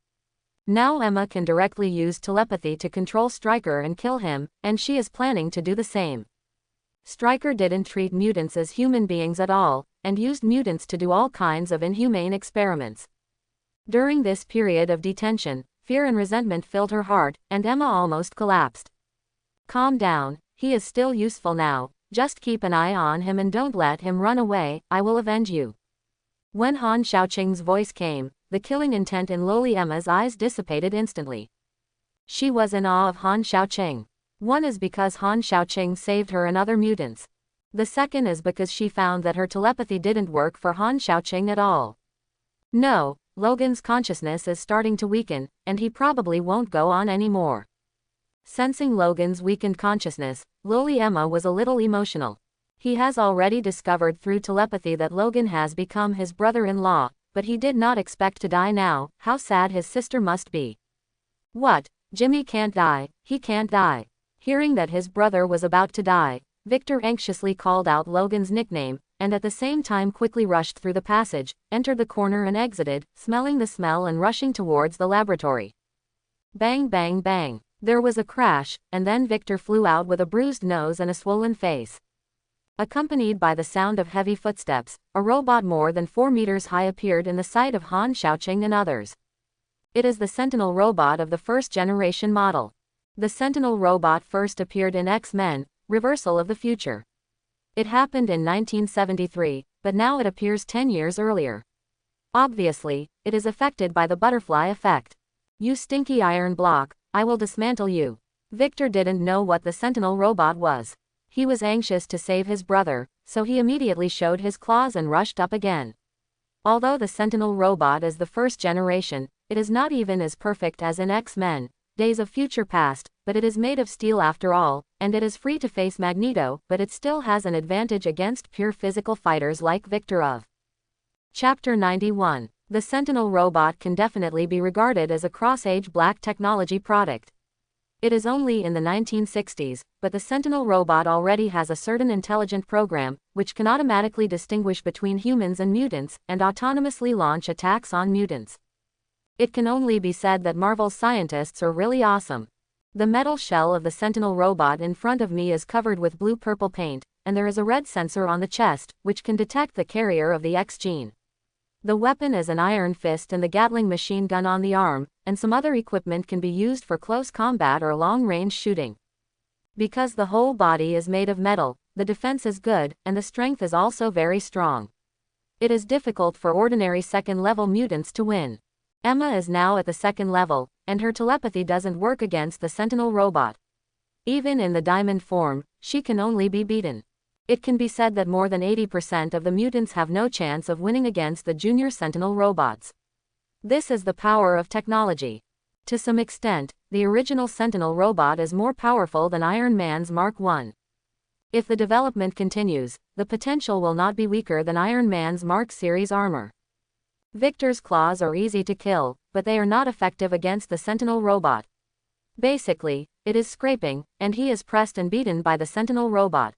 Now Emma can directly use telepathy to control Stryker and kill him, and she is planning to do the same. Stryker didn't treat mutants as human beings at all, and used mutants to do all kinds of inhumane experiments. During this period of detention, fear and resentment filled her heart, and Emma almost collapsed. Calm down, he is still useful now, just keep an eye on him and don't let him run away, I will avenge you. When Han Xiaoqing's voice came, the killing intent in lowly Emma's eyes dissipated instantly. She was in awe of Han Xiaoqing. One is because Han Xiaoqing saved her and other mutants. The second is because she found that her telepathy didn't work for Han Xiaoqing at all. No, Logan's consciousness is starting to weaken, and he probably won't go on anymore. Sensing Logan's weakened consciousness, lowly Emma was a little emotional. He has already discovered through telepathy that Logan has become his brother-in-law, but he did not expect to die now. How sad his sister must be. What? Jimmy can't die, he can't die. Hearing that his brother was about to die, Victor anxiously called out Logan's nickname, and at the same time quickly rushed through the passage, entered the corner and exited, smelling the smell and rushing towards the laboratory. Bang bang bang. There was a crash, and then Victor flew out with a bruised nose and a swollen face. Accompanied by the sound of heavy footsteps, a robot more than 4 meters high appeared in the sight of Han Xiaoqing and others. It is the Sentinel robot of the first-generation model. The Sentinel robot first appeared in X-Men, Reversal of the Future. It happened in 1973, but now it appears 10 years earlier. Obviously, it is affected by the butterfly effect. You stinky iron block, I will dismantle you. Victor didn't know what the Sentinel robot was. He was anxious to save his brother, so he immediately showed his claws and rushed up again. Although the Sentinel robot is the first generation, it is not even as perfect as in X-Men, Days of Future Past, but it is made of steel after all, and it is free to face Magneto, but it still has an advantage against pure physical fighters like Victor of. Chapter 91. The Sentinel robot can definitely be regarded as a cross-age black technology product. It is only in the 1960s, but the Sentinel robot already has a certain intelligent program, which can automatically distinguish between humans and mutants, and autonomously launch attacks on mutants. It can only be said that Marvel's scientists are really awesome. The metal shell of the Sentinel robot in front of me is covered with blue-purple paint, and there is a red sensor on the chest, which can detect the carrier of the X gene. The weapon is an iron fist and the Gatling machine gun on the arm, and some other equipment can be used for close combat or long-range shooting. Because the whole body is made of metal, the defense is good, and the strength is also very strong. It is difficult for ordinary second-level mutants to win. Emma is now at the second level, and her telepathy doesn't work against the Sentinel robot. Even in the diamond form, she can only be beaten. It can be said that more than 80% of the mutants have no chance of winning against the junior Sentinel robots. This is the power of technology. To some extent, the original Sentinel robot is more powerful than Iron Man's Mark I. If the development continues, the potential will not be weaker than Iron Man's Mark series armor. Victor's claws are easy to kill, but they are not effective against the Sentinel robot. Basically, it is scraping, and he is pressed and beaten by the Sentinel robot.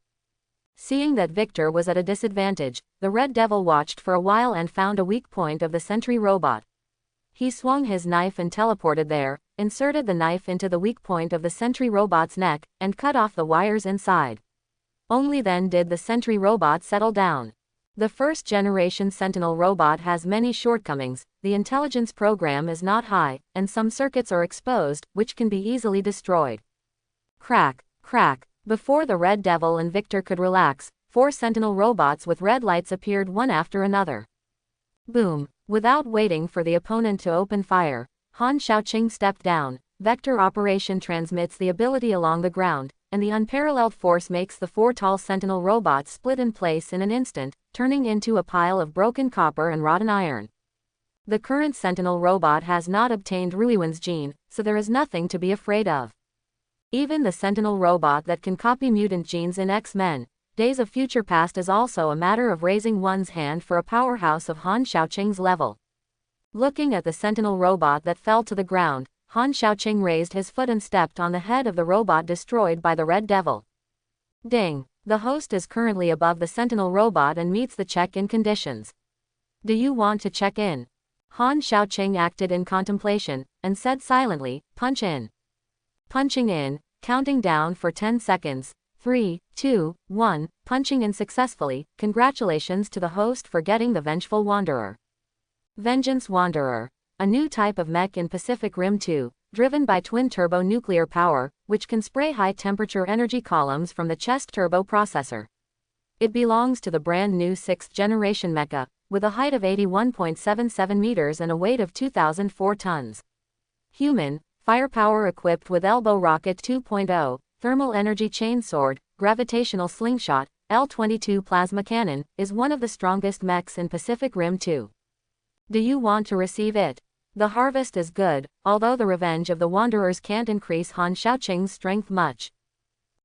Seeing that Victor was at a disadvantage, the Red Devil watched for a while and found a weak point of the Sentry robot. He swung his knife and teleported there, inserted the knife into the weak point of the Sentry robot's neck, and cut off the wires inside. Only then did the Sentry robot settle down. The first-generation Sentinel robot has many shortcomings, the intelligence program is not high, and some circuits are exposed, which can be easily destroyed. Crack, crack. Before the Red Devil and Victor could relax, 4 Sentinel robots with red lights appeared one after another. Boom. Without waiting for the opponent to open fire, Han Xiaoqing stepped down. Vector operation transmits the ability along the ground, and the unparalleled force makes the 4 tall Sentinel robots split in place in an instant, turning into a pile of broken copper and rotten iron. The current Sentinel robot has not obtained Ruiwan's gene, so there is nothing to be afraid of. Even the Sentinel robot that can copy mutant genes in X-Men Days of Future Past is also a matter of raising one's hand for a powerhouse of Han Xiaoqing's level. Looking at the sentinel robot that fell to the ground, Han Xiaoqing raised his foot and stepped on the head of the robot destroyed by the Red Devil. Ding! The host is currently above the sentinel robot and meets the check-in conditions. Do you want to check in? Han Xiaoqing acted in contemplation, and said silently, punch in. Punching in, counting down for 10 seconds. 3, 2, 1, punching in successfully. Congratulations to the host for getting the Vengeful Wanderer. Vengeance Wanderer. A new type of mech in Pacific Rim 2, driven by twin-turbo nuclear power, which can spray high-temperature energy columns from the chest turbo processor. It belongs to the brand-new 6th-generation mecha, with a height of 81.77 meters and a weight of 2,004 tons. Human, firepower equipped with Elbow Rocket 2.0, Thermal Energy Chainsword, Gravitational Slingshot, L-22 Plasma Cannon, is one of the strongest mechs in Pacific Rim 2. Do you want to receive it? The harvest is good, although the revenge of the Wanderers can't increase Han Xiaoqing's strength much.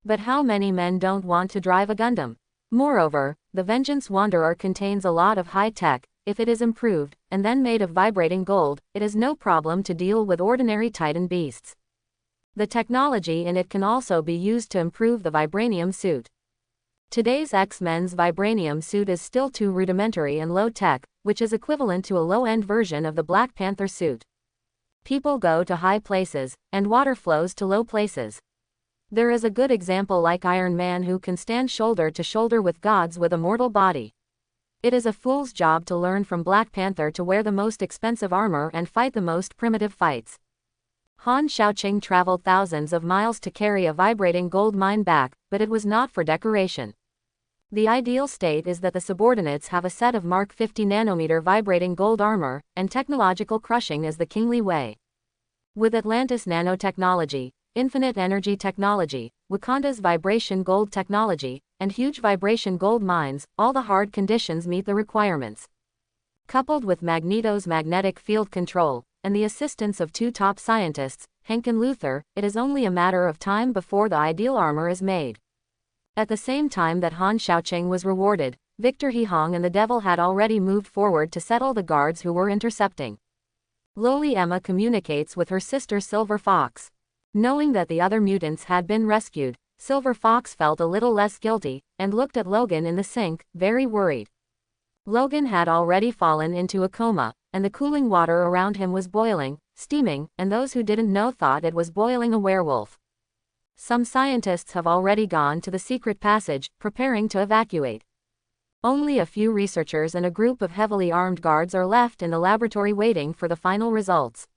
But how many men don't want to drive a Gundam? Moreover, the Vengeance Wanderer contains a lot of high-tech. If it is improved, and then made of vibrating gold, it is no problem to deal with ordinary Titan beasts. The technology in it can also be used to improve the vibranium suit. Today's X-Men's vibranium suit is still too rudimentary and low-tech, which is equivalent to a low-end version of the Black Panther suit. People go to high places, and water flows to low places. There is a good example like Iron Man, who can stand shoulder to shoulder with gods with a mortal body. It is a fool's job to learn from Black Panther to wear the most expensive armor and fight the most primitive fights. Han Xiaoqing traveled thousands of miles to carry a vibrating gold mine back, but it was not for decoration. The ideal state is that the subordinates have a set of Mark 50 nanometer vibrating gold armor, and technological crushing is the kingly way. With Atlantis nanotechnology, infinite energy technology, Wakanda's vibration gold technology, and huge vibration gold mines, all the hard conditions meet the requirements. Coupled with Magneto's magnetic field control, and the assistance of two top scientists, Hank and Luther, it is only a matter of time before the ideal armor is made. At the same time that Han Xiaoqing was rewarded, Victor Hihong and the Devil had already moved forward to settle the guards who were intercepting. Lowly Emma communicates with her sister Silver Fox. Knowing that the other mutants had been rescued, Silver Fox felt a little less guilty, and looked at Logan in the sink, very worried. Logan had already fallen into a coma, and the cooling water around him was boiling, steaming, and those who didn't know thought it was boiling a werewolf. Some scientists have already gone to the secret passage, preparing to evacuate. Only a few researchers and a group of heavily armed guards are left in the laboratory waiting for the final results.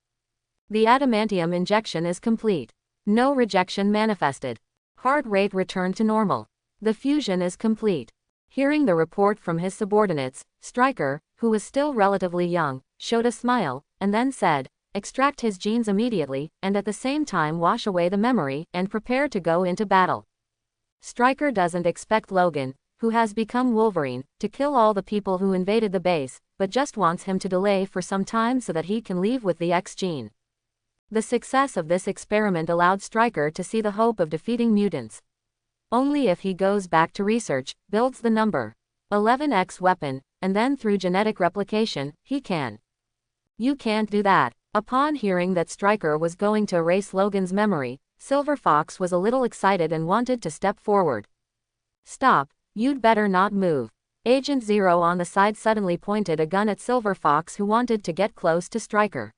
The adamantium injection is complete. No rejection manifested. Heart rate returned to normal. The fusion is complete. Hearing the report from his subordinates, Stryker, who was still relatively young, showed a smile, and then said, extract his genes immediately, and at the same time wash away the memory, and prepare to go into battle. Stryker doesn't expect Logan, who has become Wolverine, to kill all the people who invaded the base, but just wants him to delay for some time so that he can leave with the X gene. The success of this experiment allowed Stryker to see the hope of defeating mutants. Only if he goes back to research, builds the number 11X weapon, and then through genetic replication, he can. You can't do that. Upon hearing that Stryker was going to erase Logan's memory, Silver Fox was a little excited and wanted to step forward. Stop, you'd better not move. Agent Zero on the side suddenly pointed a gun at Silver Fox, who wanted to get close to Stryker.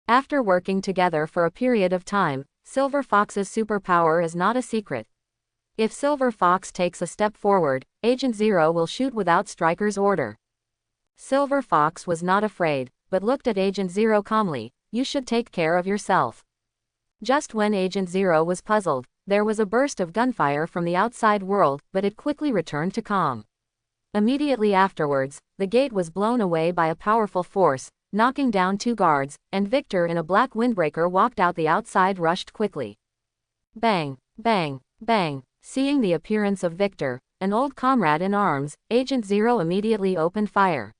After working together for a period of time, Silver Fox's superpower is not a secret. If Silver Fox takes a step forward, Agent Zero will shoot without Stryker's order. Silver Fox was not afraid, but looked at Agent Zero calmly. You should take care of yourself. Just when Agent Zero was puzzled, there was a burst of gunfire from the outside world, but it quickly returned to calm. Immediately afterwards, the gate was blown away by a powerful force, knocking down two guards, and Victor in a black windbreaker walked out. The outside rushed quickly. Bang, bang, bang. Seeing the appearance of Victor, an old comrade in arms, Agent Zero immediately opened fire.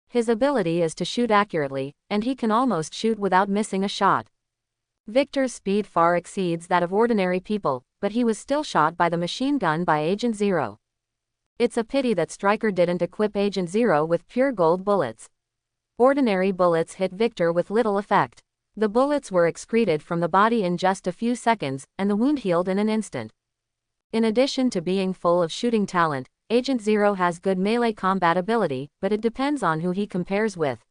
His ability is to shoot accurately, and he can almost shoot without missing a shot. Victor's speed far exceeds that of ordinary people, but he was still shot by the machine gun by Agent Zero. It's a pity that Stryker didn't equip Agent Zero with pure gold bullets. Ordinary bullets hit Victor with little effect. The bullets were excreted from the body in just a few seconds, and the wound healed in an instant. In addition to being full of shooting talent, Agent Zero has good melee combat ability, but it depends on who he compares with.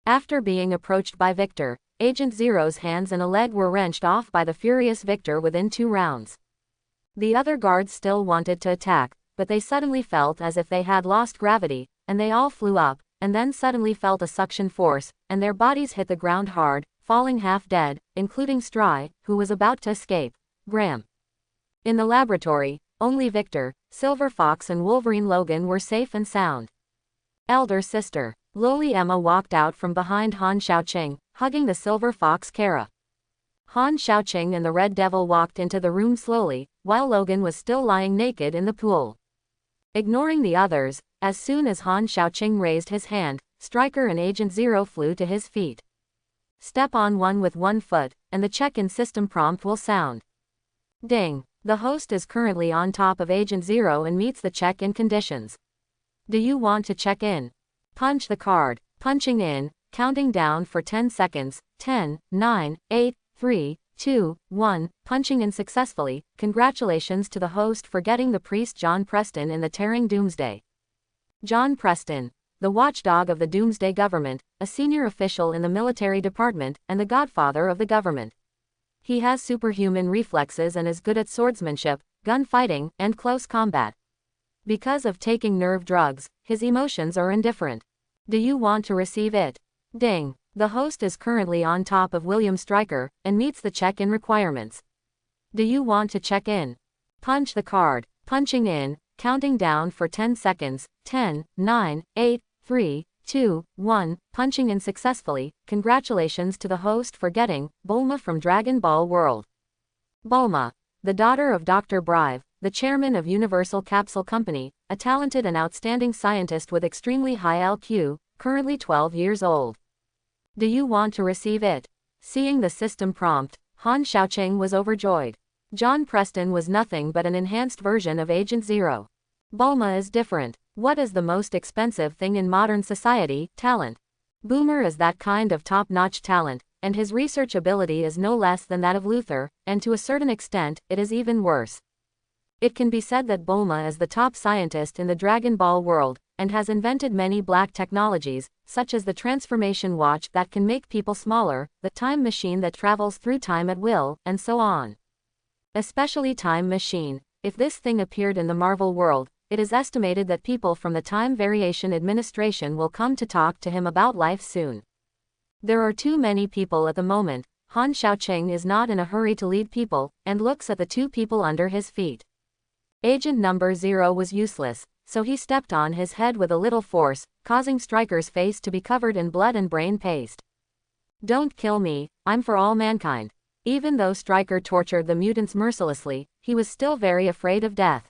After being approached by Victor, Agent Zero's hands and a leg were wrenched off by the furious Victor within 2 rounds. The other guards still wanted to attack, but they suddenly felt as if they had lost gravity, and they all flew up, and then suddenly felt a suction force, and their bodies hit the ground hard, falling half dead, including Stry, who was about to escape. Graham. In the laboratory, only Victor, Silver Fox and Wolverine Logan were safe and sound. Elder sister. Lowly Emma walked out from behind Han Xiaoqing, hugging the Silver Fox Kara. Han Xiaoqing and the Red Devil walked into the room slowly, while Logan was still lying naked in the pool. Ignoring the others, as soon as Han Xiaoqing raised his hand, Stryker and Agent Zero flew to his feet. Step on one with 1 foot, and the check-in system prompt will sound. Ding. The host is currently on top of Agent Zero and meets the check-in conditions. Do you want to check in? Punch the card. Punching in, counting down for 10 seconds, 10, 9, 8, 3, 2, 1, punching in successfully. Congratulations to the host for getting the priest John Preston in the Tearing Doomsday. John Preston, the watchdog of the Doomsday government, a senior official in the military department, and the godfather of the government. He has superhuman reflexes and is good at swordsmanship, gunfighting, and close combat. Because of taking nerve drugs, his emotions are indifferent. Do you want to receive it? Ding. The host is currently on top of William Stryker, and meets the check-in requirements. Do you want to check in? Punch the card. Punching in, counting down for 10 seconds, 10, 9, 8, 3, 2, 1, punching in successfully. Congratulations to the host for getting Bulma from Dragon Ball World. Bulma, the daughter of Dr. Brive, the chairman of Universal Capsule Company, a talented and outstanding scientist with extremely high IQ, currently 12 years old. Do you want to receive it? Seeing the system prompt, Han Xiaoqing was overjoyed. John Preston was nothing but an enhanced version of Agent Zero. Bulma is different. What is the most expensive thing in modern society? Talent. Boomer is that kind of top-notch talent, and his research ability is no less than that of Luther, and to a certain extent, it is even worse. It can be said that Bulma is the top scientist in the Dragon Ball world, and has invented many black technologies, such as the transformation watch that can make people smaller, the time machine that travels through time at will, and so on. Especially time machine. If this thing appeared in the Marvel world, it is estimated that people from the Time Variation Administration will come to talk to him about life soon. There are too many people at the moment. Han Xiaoqing is not in a hurry to lead people, and looks at the 2 people under his feet. Agent number 0 was useless, so he stepped on his head with a little force, causing Stryker's face to be covered in blood and brain paste. Don't kill me, I'm for all mankind. Even though Stryker tortured the mutants mercilessly, he was still very afraid of death.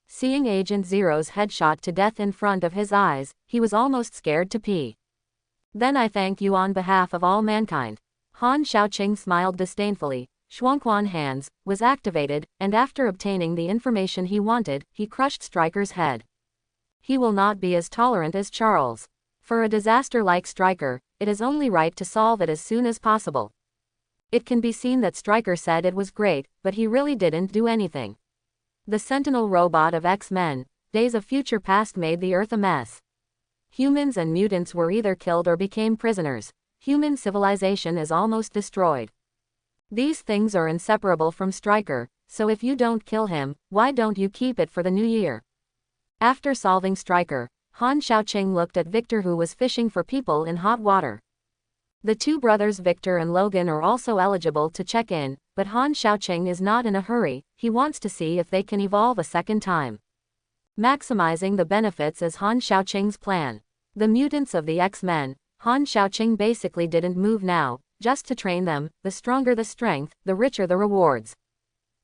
Seeing Agent Zero's headshot to death in front of his eyes, he was almost scared to pee. Then I thank you on behalf of all mankind. Han Xiaoqing smiled disdainfully. Xuanquan Hands was activated, and after obtaining the information he wanted, he crushed Stryker's head. He will not be as tolerant as Charles. For a disaster like Stryker, it is only right to solve it as soon as possible. It can be seen that Stryker said it was great, but he really didn't do anything. The Sentinel robot of X-Men, Days of Future Past made the Earth a mess. Humans and mutants were either killed or became prisoners. Human civilization is almost destroyed. These things are inseparable from Stryker, so if you don't kill him, why don't you keep it for the new year? After solving Stryker, Han Xiaoqing looked at Victor, who was fishing for people in hot water. The 2 brothers Victor and Logan are also eligible to check in, but Han Xiaoqing is not in a hurry. He wants to see if they can evolve a second time. Maximizing the benefits is Han Xiaoqing's plan. The mutants of the X-Men, Han Xiaoqing basically didn't move now, just to train them. The stronger the strength, the richer the rewards.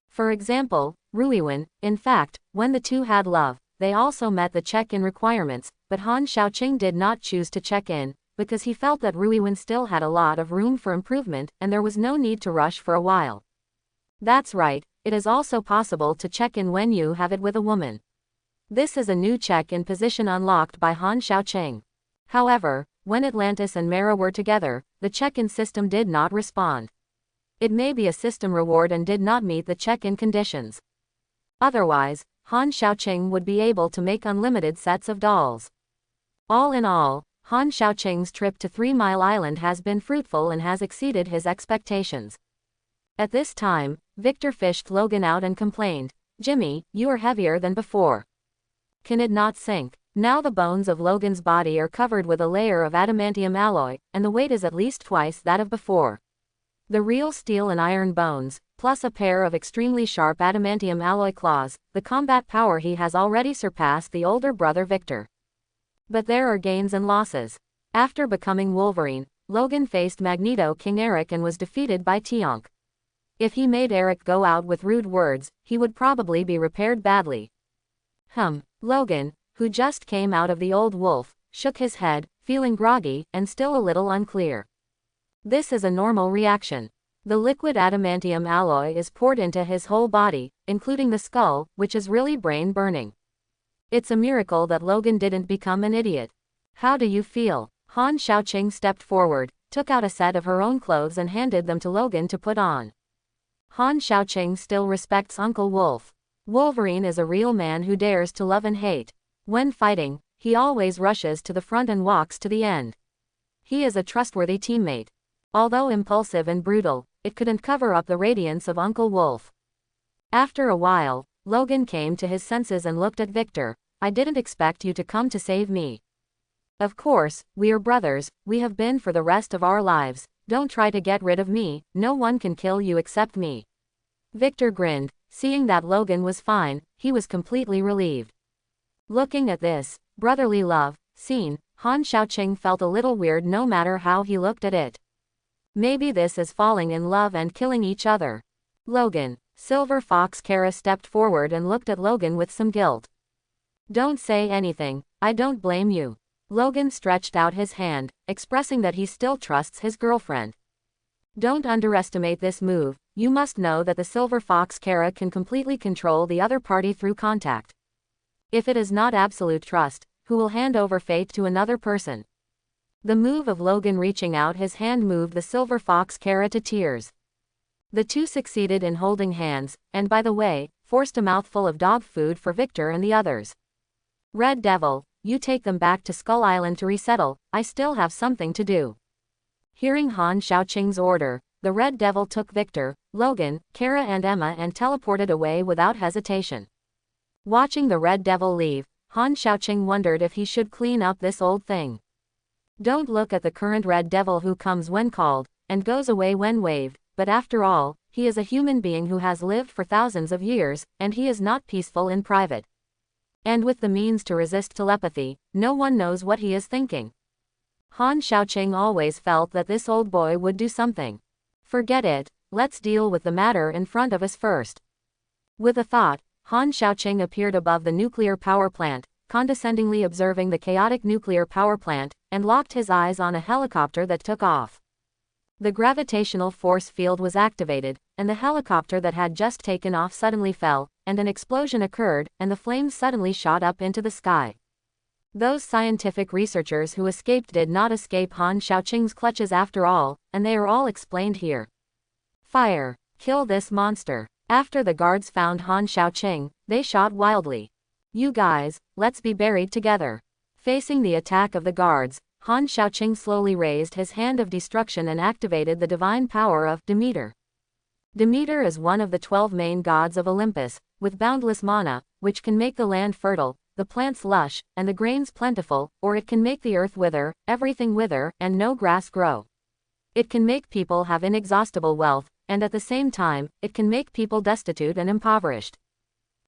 For example, Ruiwen. In fact, when the 2 had love, they also met the check-in requirements, but Han Xiaoqing did not choose to check in, because he felt that Ruiwen still had a lot of room for improvement, and there was no need to rush for a while. That's right, it is also possible to check in when you have it with a woman. This is a new check-in position unlocked by Han Xiaoqing. However, when Atlantis and Mara were together, the check-in system did not respond. It may be a system reward and did not meet the check-in conditions. Otherwise, Han Xiaoqing would be able to make unlimited sets of dolls. All in all, Han Xiaoqing's trip to 3 Mile Island has been fruitful and has exceeded his expectations. At this time, Victor fished Logan out and complained, "Jimmy, you are heavier than before. Can it not sink?" Now the bones of Logan's body are covered with a layer of adamantium alloy, and the weight is at least twice that of before. The real steel and iron bones, plus a pair of extremely sharp adamantium alloy claws, the combat power he has already surpassed the older brother Victor. But there are gains and losses. After becoming Wolverine, Logan faced Magneto King Eric and was defeated by Tionk. If he made Eric go out with rude words, he would probably be repaired badly. Logan, who just came out of the old wolf, shook his head, feeling groggy, and still a little unclear. This is a normal reaction. The liquid adamantium alloy is poured into his whole body, including the skull, which is really brain-burning. It's a miracle that Logan didn't become an idiot. How do you feel? Han Xiaoqing stepped forward, took out a set of her own clothes and handed them to Logan to put on. Han Xiaoqing still respects Uncle Wolf. Wolverine is a real man who dares to love and hate. When fighting, he always rushes to the front and walks to the end. He is a trustworthy teammate. Although impulsive and brutal, it couldn't cover up the radiance of Uncle Wolf. After a while, Logan came to his senses and looked at Victor. "I didn't expect you to come to save me. Of course, we are brothers, we have been for the rest of our lives. Don't try to get rid of me, no one can kill you except me." Victor grinned. Seeing that Logan was fine, he was completely relieved. Looking at this brotherly love scene, Han Xiaoqing felt a little weird no matter how he looked at it. Maybe this is falling in love and killing each other. Logan. Silver Fox Kara stepped forward and looked at Logan with some guilt. "Don't say anything, I don't blame you." Logan stretched out his hand, expressing that he still trusts his girlfriend. "Don't underestimate this move, you must know that the Silver Fox Kara can completely control the other party through contact. If it is not absolute trust, who will hand over fate to another person?" The move of Logan reaching out his hand moved the Silver Fox Kara to tears. The two succeeded in holding hands, and by the way, forced a mouthful of dog food for Victor and the others. "Red Devil, you take them back to Skull Island to resettle, I still have something to do." Hearing Han Xiaoqing's order, the Red Devil took Victor, Logan, Kara and Emma and teleported away without hesitation. Watching the Red Devil leave, Han Xiaoqing wondered if he should clean up this old thing. Don't look at the current Red Devil who comes when called, and goes away when waved, but after all, he is a human being who has lived for thousands of years, and he is not peaceful in private. And with the means to resist telepathy, no one knows what he is thinking. Han Xiaoqing always felt that this old boy would do something. Forget it, let's deal with the matter in front of us first. With a thought, Han Xiaoqing appeared above the nuclear power plant, condescendingly observing the chaotic nuclear power plant, and locked his eyes on a helicopter that took off. The gravitational force field was activated, and the helicopter that had just taken off suddenly fell, and an explosion occurred, and the flames suddenly shot up into the sky. Those scientific researchers who escaped did not escape Han Xiaoqing's clutches after all, and they are all explained here. Fire! Kill this monster! After the guards found Han Xiaoqing, they shot wildly. You guys, let's be buried together. Facing the attack of the guards, Han Xiaoqing slowly raised his hand of destruction and activated the divine power of Demeter. Demeter is one of the 12 main gods of Olympus, with boundless mana, which can make the land fertile, the plants lush, and the grains plentiful, or it can make the earth wither, everything wither, and no grass grow. It can make people have inexhaustible wealth, and at the same time, it can make people destitute and impoverished.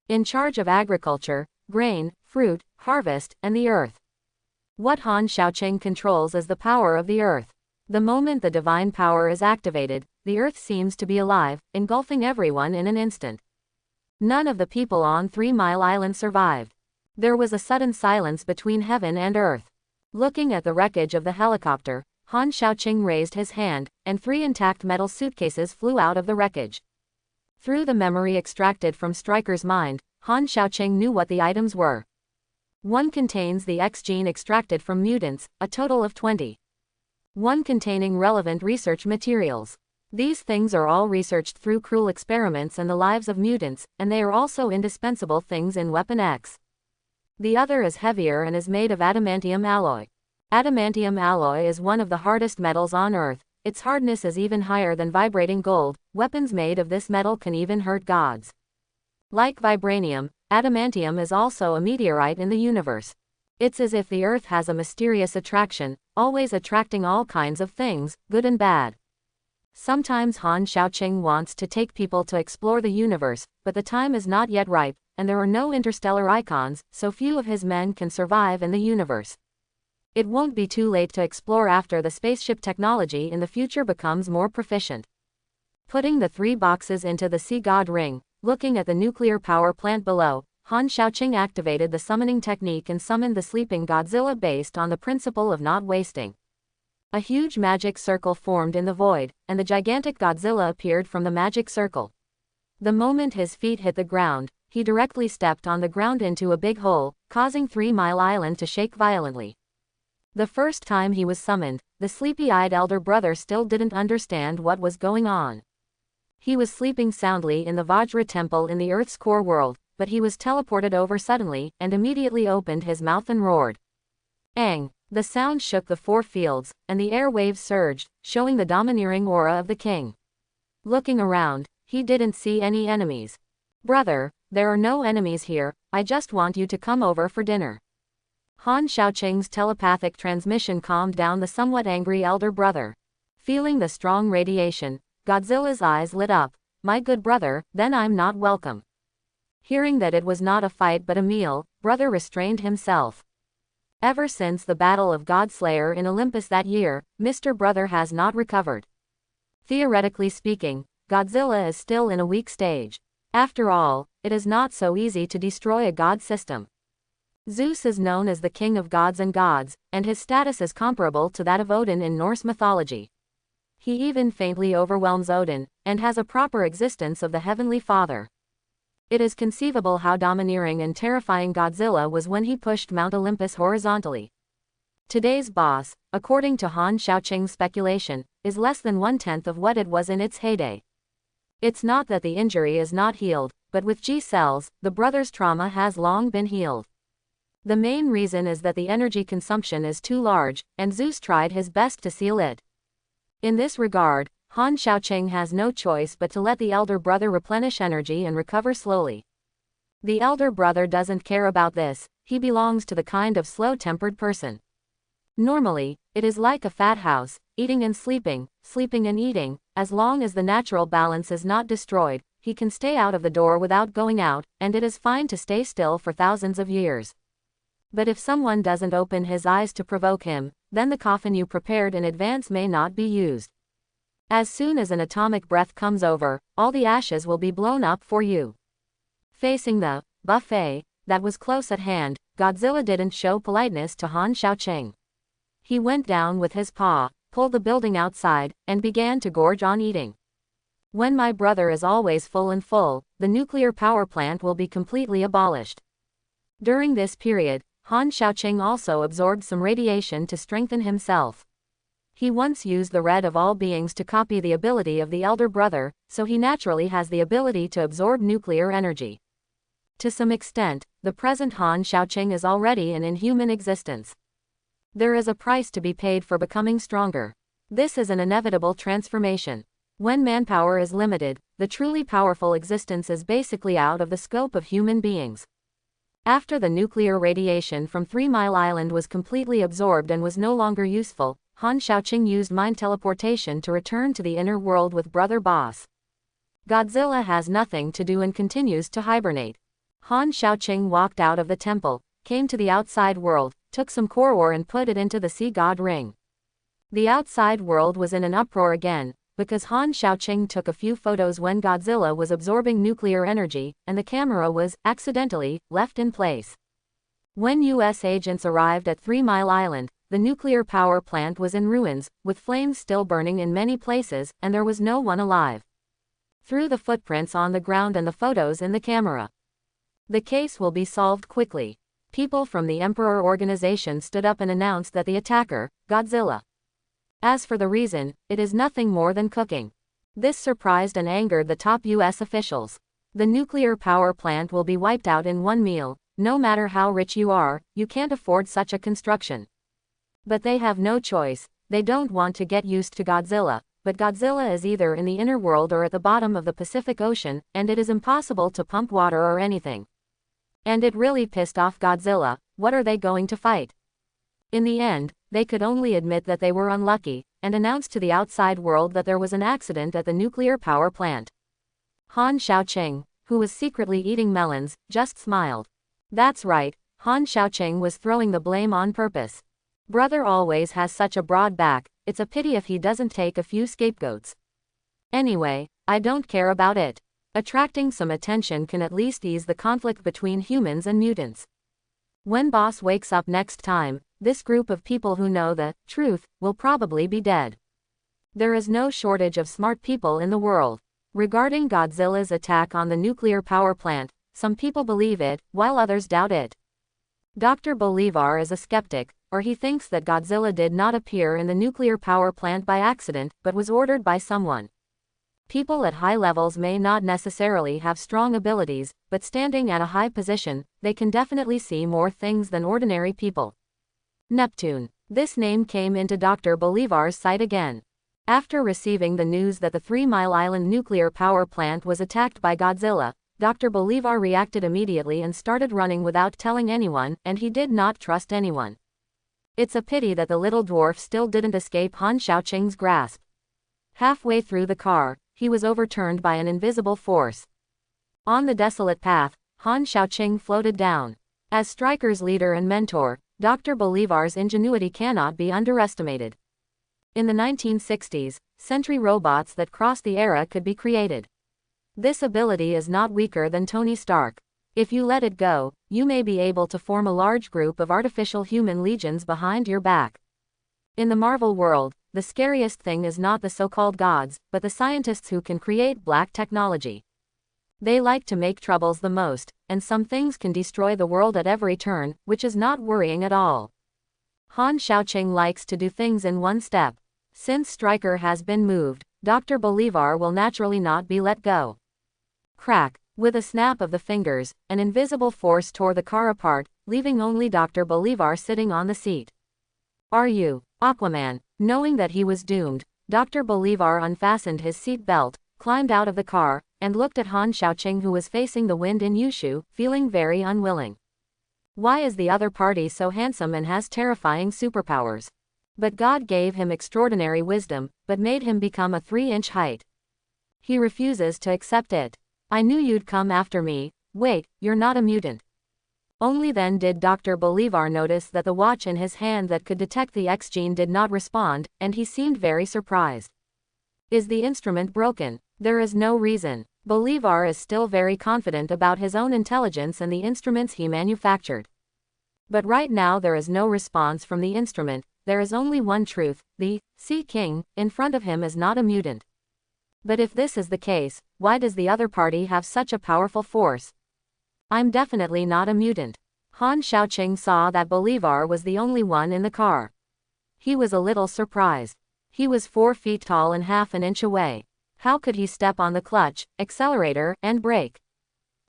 In charge of agriculture, grain, fruit, harvest, and the earth. What Han Xiaoqing controls is the power of the earth. The moment the divine power is activated, the earth seems to be alive, engulfing everyone in an instant. None of the people on 3 Mile Island survived. There was a sudden silence between heaven and earth. Looking at the wreckage of the helicopter, Han Xiaoqing raised his hand, and 3 intact metal suitcases flew out of the wreckage. Through the memory extracted from Stryker's mind, Han Xiaoqing knew what the items were. One contains the X gene extracted from mutants, a total of 20. One containing relevant research materials. These things are all researched through cruel experiments and the lives of mutants, and they are also indispensable things in Weapon X. The other is heavier and is made of adamantium alloy. Adamantium alloy is one of the hardest metals on Earth. Its hardness is even higher than vibrating gold. Weapons made of this metal can even hurt gods. Like vibranium, adamantium is also a meteorite in the universe. It's as if the Earth has a mysterious attraction, always attracting all kinds of things, good and bad. Sometimes Han Xiaoqing wants to take people to explore the universe, but the time is not yet ripe, and there are no interstellar icons, so few of his men can survive in the universe. It won't be too late to explore after the spaceship technology in the future becomes more proficient. Putting the 3 boxes into the Sea God Ring, looking at the nuclear power plant below, Han Xiaoqing activated the summoning technique and summoned the sleeping Godzilla based on the principle of not wasting. A huge magic circle formed in the void, and the gigantic Godzilla appeared from the magic circle. The moment his feet hit the ground, he directly stepped on the ground into a big hole, causing 3 Mile Island to shake violently. The first time he was summoned, the sleepy-eyed elder brother still didn't understand what was going on. He was sleeping soundly in the Vajra temple in the Earth's core world, but he was teleported over suddenly, and immediately opened his mouth and roared. Ang! The sound shook the 4 fields, and the air waves surged, showing the domineering aura of the king. Looking around, he didn't see any enemies. Brother, there are no enemies here, I just want you to come over for dinner. Han Xiaoqing's telepathic transmission calmed down the somewhat angry elder brother. Feeling the strong radiation, Godzilla's eyes lit up. My good brother, then I'm not welcome. Hearing that it was not a fight but a meal, brother restrained himself. Ever since the Battle of Godslayer in Olympus that year, Mr. Brother has not recovered. Theoretically speaking, Godzilla is still in a weak stage. After all, it is not so easy to destroy a god system. Zeus is known as the king of gods, and his status is comparable to that of Odin in Norse mythology. He even faintly overwhelms Odin, and has a proper existence of the Heavenly Father. It is conceivable how domineering and terrifying Godzilla was when he pushed Mount Olympus horizontally. Today's boss, according to Han Xiaoqing's speculation, is less than 1/10 of what it was in its heyday. It's not that the injury is not healed, but with G cells, the brother's trauma has long been healed. The main reason is that the energy consumption is too large, and Zeus tried his best to seal it. In this regard, Han Xiaoqing has no choice but to let the elder brother replenish energy and recover slowly. The elder brother doesn't care about this, he belongs to the kind of slow-tempered person. Normally, it is like a fat house, eating and sleeping and eating. As long as the natural balance is not destroyed, he can stay out of the door without going out, and it is fine to stay still for thousands of years. But if someone doesn't open his eyes to provoke him, then the coffin you prepared in advance may not be used. As soon as an atomic breath comes over, all the ashes will be blown up for you. Facing the buffet that was close at hand, Godzilla didn't show politeness to Han Xiaoqing. He went down with his paw, pulled the building outside, and began to gorge on eating. When my brother is always full, the nuclear power plant will be completely abolished. During this period, Han Xiaoqing also absorbed some radiation to strengthen himself. He once used the red of all beings to copy the ability of the elder brother, so he naturally has the ability to absorb nuclear energy. To some extent, the present Han Xiaoqing is already an inhuman existence. There is a price to be paid for becoming stronger. This is an inevitable transformation. When manpower is limited, the truly powerful existence is basically out of the scope of human beings. After the nuclear radiation from 3 Mile Island was completely absorbed and was no longer useful, Han Xiaoqing used mind teleportation to return to the inner world with Brother Boss. Godzilla has nothing to do and continues to hibernate. Han Xiaoqing walked out of the temple, came to the outside world, took some core ore and put it into the Sea God Ring. The outside world was in an uproar again, because Han Xiaoqing took a few photos when Godzilla was absorbing nuclear energy, and the camera was, accidentally, left in place. When US agents arrived at 3 Mile Island, the nuclear power plant was in ruins, with flames still burning in many places, and there was no one alive. Through the footprints on the ground and the photos in the camera, the case will be solved quickly. People from the Emperor organization stood up and announced that the attacker, Godzilla. As for the reason, it is nothing more than cooking. This surprised and angered the top US officials. The nuclear power plant will be wiped out in one meal. No matter how rich you are, you can't afford such a construction. But they have no choice. They don't want to get used to Godzilla, but Godzilla is either in the inner world or at the bottom of the Pacific Ocean, and it is impossible to pump water or anything. And it really pissed off Godzilla. What are they going to fight? In the end, they could only admit that they were unlucky, and announced to the outside world that there was an accident at the nuclear power plant. Han Xiaoqing, who was secretly eating melons, just smiled. That's right, Han Xiaoqing was throwing the blame on purpose. Brother always has such a broad back, it's a pity if he doesn't take a few scapegoats. Anyway, I don't care about it. Attracting some attention can at least ease the conflict between humans and mutants. When boss wakes up next time, this group of people who know the truth will probably be dead. There is no shortage of smart people in the world. Regarding Godzilla's attack on the nuclear power plant, some people believe it, while others doubt it. Dr. Bolivar is a skeptic, or he thinks that Godzilla did not appear in the nuclear power plant by accident, but was ordered by someone. People at high levels may not necessarily have strong abilities, but standing at a high position, they can definitely see more things than ordinary people. Neptune. This name came into Dr. Bolivar's sight again. After receiving the news that the 3 Mile Island nuclear power plant was attacked by Godzilla, Dr. Bolivar reacted immediately and started running without telling anyone, and he did not trust anyone. It's a pity that the little dwarf still didn't escape Han Xiaoqing's grasp. Halfway through the car, he was overturned by an invisible force. On the desolate path, Han Xiaoqing floated down. As Stryker's leader and mentor, Dr. Bolivar's ingenuity cannot be underestimated. In the 1960s, sentry robots that crossed the era could be created. This ability is not weaker than Tony Stark. If you let it go, you may be able to form a large group of artificial human legions behind your back. In the Marvel world, the scariest thing is not the so-called gods, but the scientists who can create black technology. They like to make troubles the most, and some things can destroy the world at every turn, which is not worrying at all. Han Xiaoqing likes to do things in one step. Since Stryker has been moved, Dr. Bolivar will naturally not be let go. Crack. With a snap of the fingers, an invisible force tore the car apart, leaving only Dr. Bolivar sitting on the seat. Are you Aquaman? Knowing that he was doomed, Dr. Bolivar unfastened his seat belt, climbed out of the car, and looked at Han Xiaoqing, who was facing the wind in Yushu, feeling very unwilling. Why is the other party so handsome and has terrifying superpowers? But God gave him extraordinary wisdom, but made him become a 3-inch height. He refuses to accept it. I knew you'd come after me. Wait, you're not a mutant. Only then did Dr. Bolivar notice that the watch in his hand that could detect the X gene did not respond, and he seemed very surprised. Is the instrument broken? There is no reason. Bolivar is still very confident about his own intelligence and the instruments he manufactured. But right now there is no response from the instrument. There is only one truth: the Sea King in front of him is not a mutant. But if this is the case, why does the other party have such a powerful force? I'm definitely not a mutant. Han Xiaoqing saw that Bolivar was the only one in the car. He was a little surprised. He was 4 feet tall and half an inch away. How could he step on the clutch, accelerator, and brake?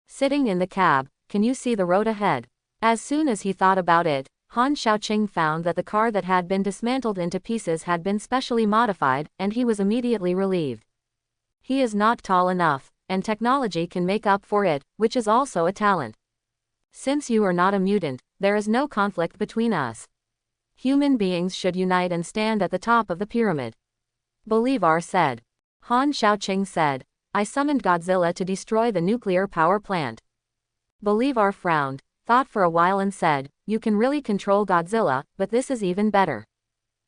Sitting in the cab, can you see the road ahead? As soon as he thought about it, Han Xiaoqing found that the car that had been dismantled into pieces had been specially modified, and he was immediately relieved. He is not tall enough, and technology can make up for it, which is also a talent. Since you are not a mutant, there is no conflict between us. Human beings should unite and stand at the top of the pyramid. Bolivar said. Han Xiaoqing said, I summoned Godzilla to destroy the nuclear power plant. Bolivar frowned, thought for a while and said, you can really control Godzilla, but this is even better.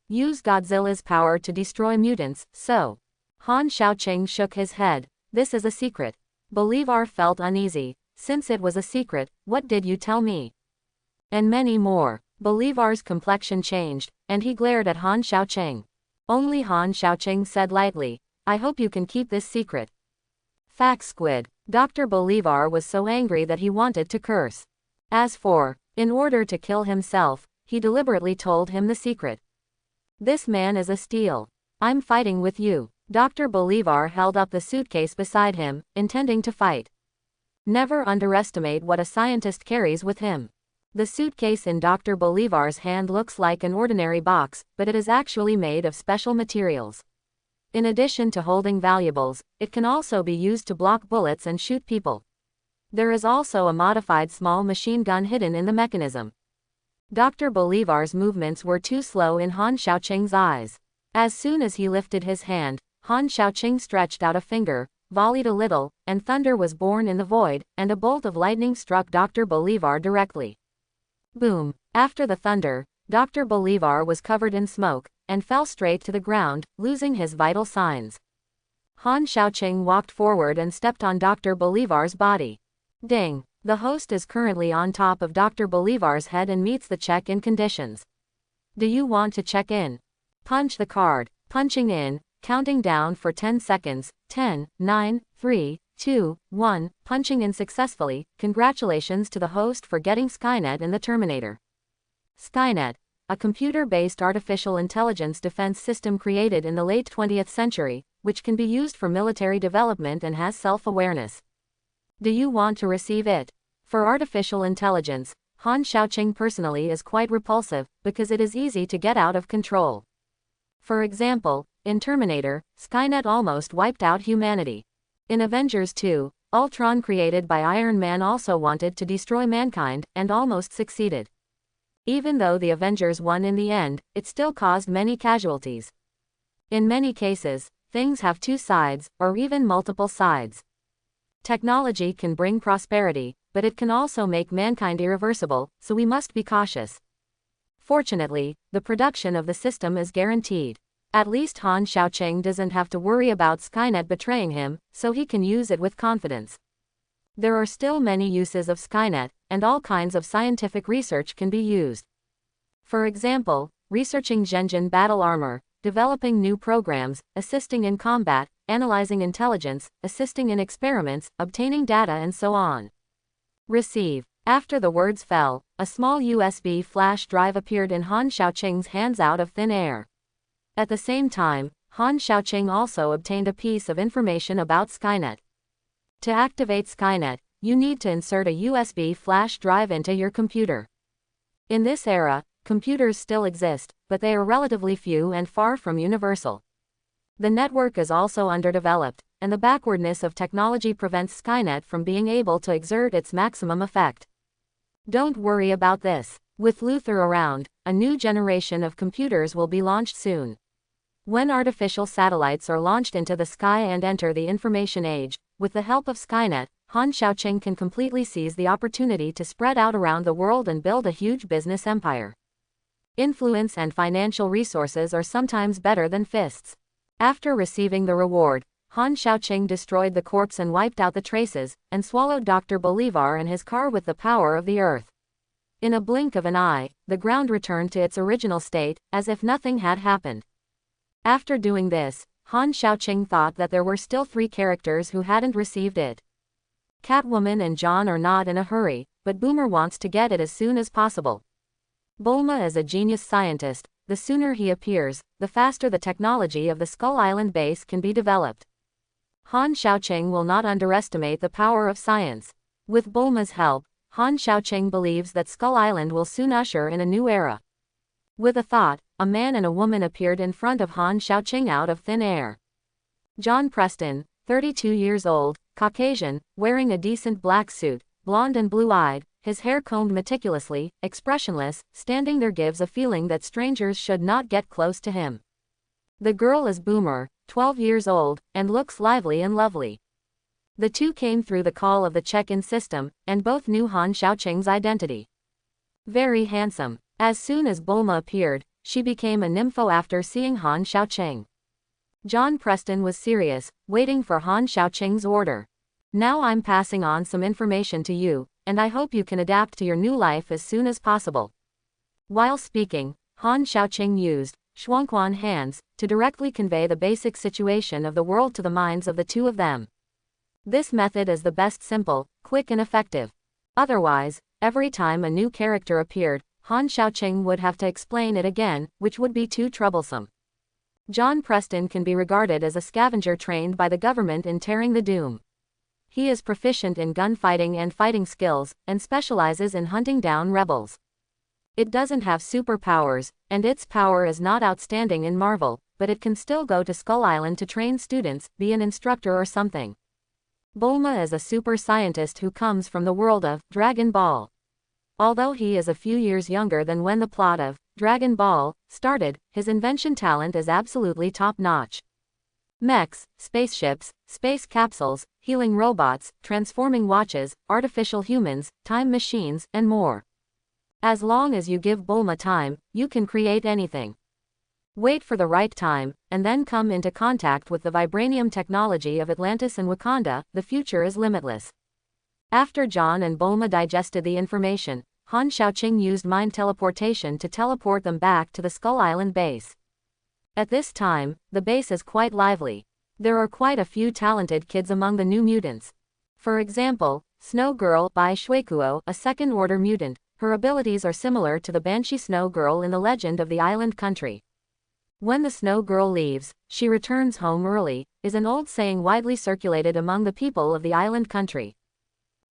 Use Godzilla's power to destroy mutants, so. Han Xiaoqing shook his head. This is a secret. Bolivar felt uneasy. Since it was a secret, what did you tell me? And many more. Bolivar's complexion changed, and he glared at Han Xiaoqing. Only Han Xiaoqing said lightly, I hope you can keep this secret. Fact squid. Dr. Bolivar was so angry that he wanted to curse. As for In order to kill himself, he deliberately told him the secret. This man is a steal. I'm fighting with you. Dr. Bolivar held up the suitcase beside him, intending to fight. Never underestimate what a scientist carries with him. The suitcase in Dr. Bolivar's hand looks like an ordinary box, but it is actually made of special materials. In addition to holding valuables, it can also be used to block bullets and shoot people. There is also a modified small machine gun hidden in the mechanism. Dr. Bolivar's movements were too slow in Han Xiaoqing's eyes. As soon as he lifted his hand, Han Xiaoqing stretched out a finger, volleyed a little, and thunder was born in the void, and a bolt of lightning struck Dr. Bolivar directly. Boom! After the thunder, Dr. Bolivar was covered in smoke, and fell straight to the ground, losing his vital signs. Han Xiaoqing walked forward and stepped on Dr. Bolivar's body. Ding! The host is currently on top of Dr. Bolivar's head and meets the check-in conditions. Do you want to check in? Punch the card. Punching in, counting down for 10 seconds, 10, 9, 3, 2, 1, punching in successfully. Congratulations to the host for getting Skynet in the Terminator. Skynet, a computer-based artificial intelligence defense system created in the late 20th century, which can be used for military development and has self-awareness. Do you want to receive it? For artificial intelligence, Han Xiaoqing personally is quite repulsive, because it is easy to get out of control. For example, in Terminator, Skynet almost wiped out humanity. In Avengers 2, Ultron created by Iron Man also wanted to destroy mankind, and almost succeeded. Even though the Avengers won in the end, it still caused many casualties. In many cases, things have two sides, or even multiple sides. Technology can bring prosperity, but it can also make mankind irreversible, so we must be cautious. Fortunately, the production of the system is guaranteed. At least Han Xiaoqing doesn't have to worry about Skynet betraying him, so he can use it with confidence. There are still many uses of Skynet, and all kinds of scientific research can be used. For example, researching Zhenjin battle armor, developing new programs, assisting in combat, analyzing intelligence, assisting in experiments, obtaining data and so on. Receive. After the words fell, a small USB flash drive appeared in Han Xiaoqing's hands out of thin air. At the same time, Han Xiaoqing also obtained a piece of information about Skynet. To activate Skynet, you need to insert a USB flash drive into your computer. In this era, computers still exist, but they are relatively few and far from universal. The network is also underdeveloped, and the backwardness of technology prevents Skynet from being able to exert its maximum effect. Don't worry about this. With Luther around, a new generation of computers will be launched soon. When artificial satellites are launched into the sky and enter the information age, with the help of Skynet, Han Xiaoqing can completely seize the opportunity to spread out around the world and build a huge business empire. Influence and financial resources are sometimes better than fists. After receiving the reward, Han Xiaoqing destroyed the corpse and wiped out the traces, and swallowed Dr. Bolivar and his car with the power of the earth. In a blink of an eye, the ground returned to its original state, as if nothing had happened. After doing this, Han Xiaoqing thought that there were still 3 characters who hadn't received it. Catwoman and John are not in a hurry, but Boomer wants to get it as soon as possible. Bulma is a genius scientist. The sooner he appears, the faster the technology of the Skull Island base can be developed. Han Xiaoqing will not underestimate the power of science. With Bulma's help, Han Xiaoqing believes that Skull Island will soon usher in a new era. With a thought, a man and a woman appeared in front of Han Xiaoqing out of thin air. John Preston, 32 years old, Caucasian, wearing a decent black suit, blonde and blue-eyed, his hair combed meticulously, expressionless, standing there gives a feeling that strangers should not get close to him. The girl is Boomer, 12 years old, and looks lively and lovely. The two came through the call of the check-in system, and both knew Han Xiaoqing's identity. Very handsome. As soon as Bulma appeared, she became a nympho after seeing Han Xiaoqing. John Preston was serious, waiting for Han Xiaoqing's order. Now I'm passing on some information to you, and I hope you can adapt to your new life as soon as possible. While speaking, Han Xiaoqing used Shuangquan hands to directly convey the basic situation of the world to the minds of the two of them. This method is the best, simple, quick and effective. Otherwise, every time a new character appeared, Han Xiaoqing would have to explain it again, which would be too troublesome. John Preston can be regarded as a scavenger trained by the government in tearing the doom. He is proficient in gunfighting and fighting skills, and specializes in hunting down rebels. It doesn't have superpowers, and its power is not outstanding in Marvel, but it can still go to Skull Island to train students, be an instructor or something. Bulma is a super scientist who comes from the world of Dragon Ball. Although he is a few years younger than when the plot of Dragon Ball started, his invention talent is absolutely top-notch. Mechs, spaceships, space capsules, healing robots, transforming watches, artificial humans, time machines, and more. As long as you give Bulma time, you can create anything. Wait for the right time, and then come into contact with the vibranium technology of Atlantis and Wakanda, the future is limitless. After John and Bulma digested the information, Han Xiaoqing used mind teleportation to teleport them back to the Skull Island base. At this time, the base is quite lively. There are quite a few talented kids among the new mutants. For example, Snow Girl Bai Shuikuo, a second-order mutant. Her abilities are similar to the Banshee Snow Girl in the Legend of the Island Country. When the Snow Girl leaves, she returns home early, is an old saying widely circulated among the people of the Island Country.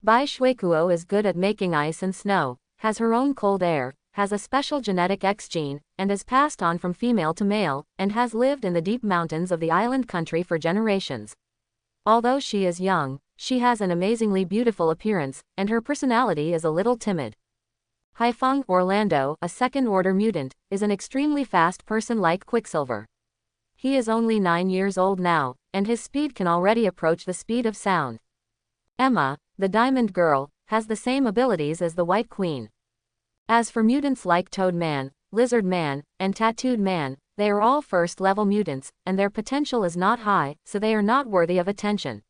Bai Shuikuo is good at making ice and snow, has her own cold air, has a special genetic X gene, and is passed on from female to male, and has lived in the deep mountains of the Island Country for generations. Although she is young, she has an amazingly beautiful appearance, and her personality is a little timid. Haifeng Orlando, a second-order mutant, is an extremely fast person like Quicksilver. He is only 9 years old now, and his speed can already approach the speed of sound. Emma, the Diamond Girl, has the same abilities as the White Queen. As for mutants like Toad Man, Lizard Man, and Tattooed Man, they are all first-level mutants, and their potential is not high, so they are not worthy of attention.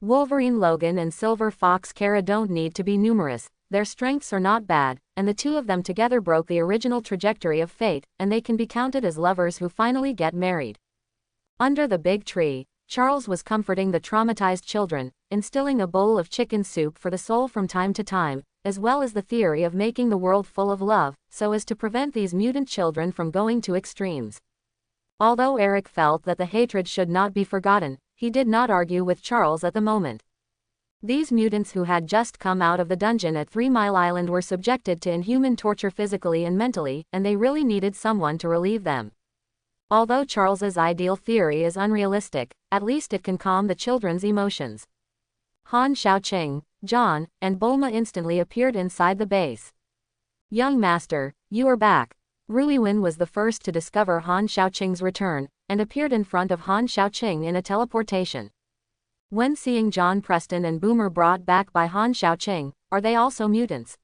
Wolverine Logan and Silver Fox Kara don't need to be numerous, their strengths are not bad, and the two of them together broke the original trajectory of fate, and they can be counted as lovers who finally get married. Under the big tree, Charles was comforting the traumatized children, instilling a bowl of chicken soup for the soul from time to time, as well as the theory of making the world full of love, so as to prevent these mutant children from going to extremes. Although Eric felt that the hatred should not be forgotten, he did not argue with Charles at the moment. These mutants who had just come out of the dungeon at 3 Mile Island were subjected to inhuman torture physically and mentally, and they really needed someone to relieve them. Although Charles's ideal theory is unrealistic, at least it can calm the children's emotions. Han Xiaoqing, John, and Bulma instantly appeared inside the base. Young Master, you are back. Ruiwen was the first to discover Han Xiaoqing's return, and appeared in front of Han Xiaoqing in a teleportation. When seeing John Preston and Boomer brought back by Han Xiaoqing, are they also mutants?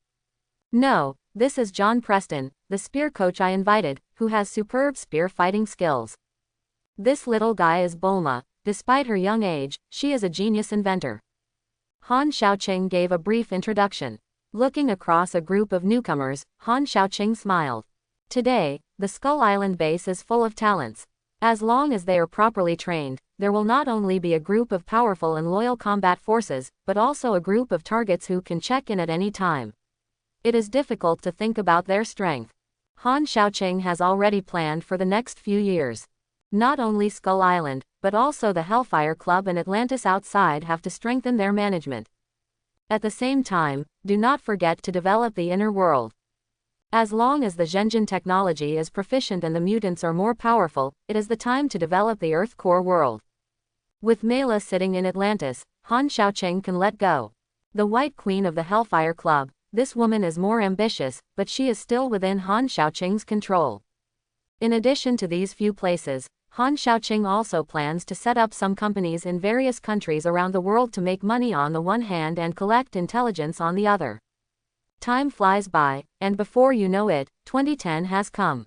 No, this is John Preston, the spear coach I invited, who has superb spear fighting skills. This little guy is Bulma. Despite her young age, she is a genius inventor. Han Xiaoqing gave a brief introduction. Looking across a group of newcomers, Han Xiaoqing smiled. Today, the Skull Island base is full of talents. As long as they are properly trained, there will not only be a group of powerful and loyal combat forces, but also a group of targets who can check in at any time. It is difficult to think about their strength. Han Xiaoqing has already planned for the next few years. Not only Skull Island, but also the Hellfire Club and Atlantis outside have to strengthen their management. At the same time, do not forget to develop the inner world. As long as the Zhenjin technology is proficient and the mutants are more powerful, it is the time to develop the Earth core world. With Mela sitting in Atlantis, Han Xiaoqing can let go. The White Queen of the Hellfire Club, this woman is more ambitious, but she is still within Han Xiaoqing's control. In addition to these few places, Han Xiaoqing also plans to set up some companies in various countries around the world to make money on the one hand and collect intelligence on the other. Time flies by, and before you know it, 2010 has come.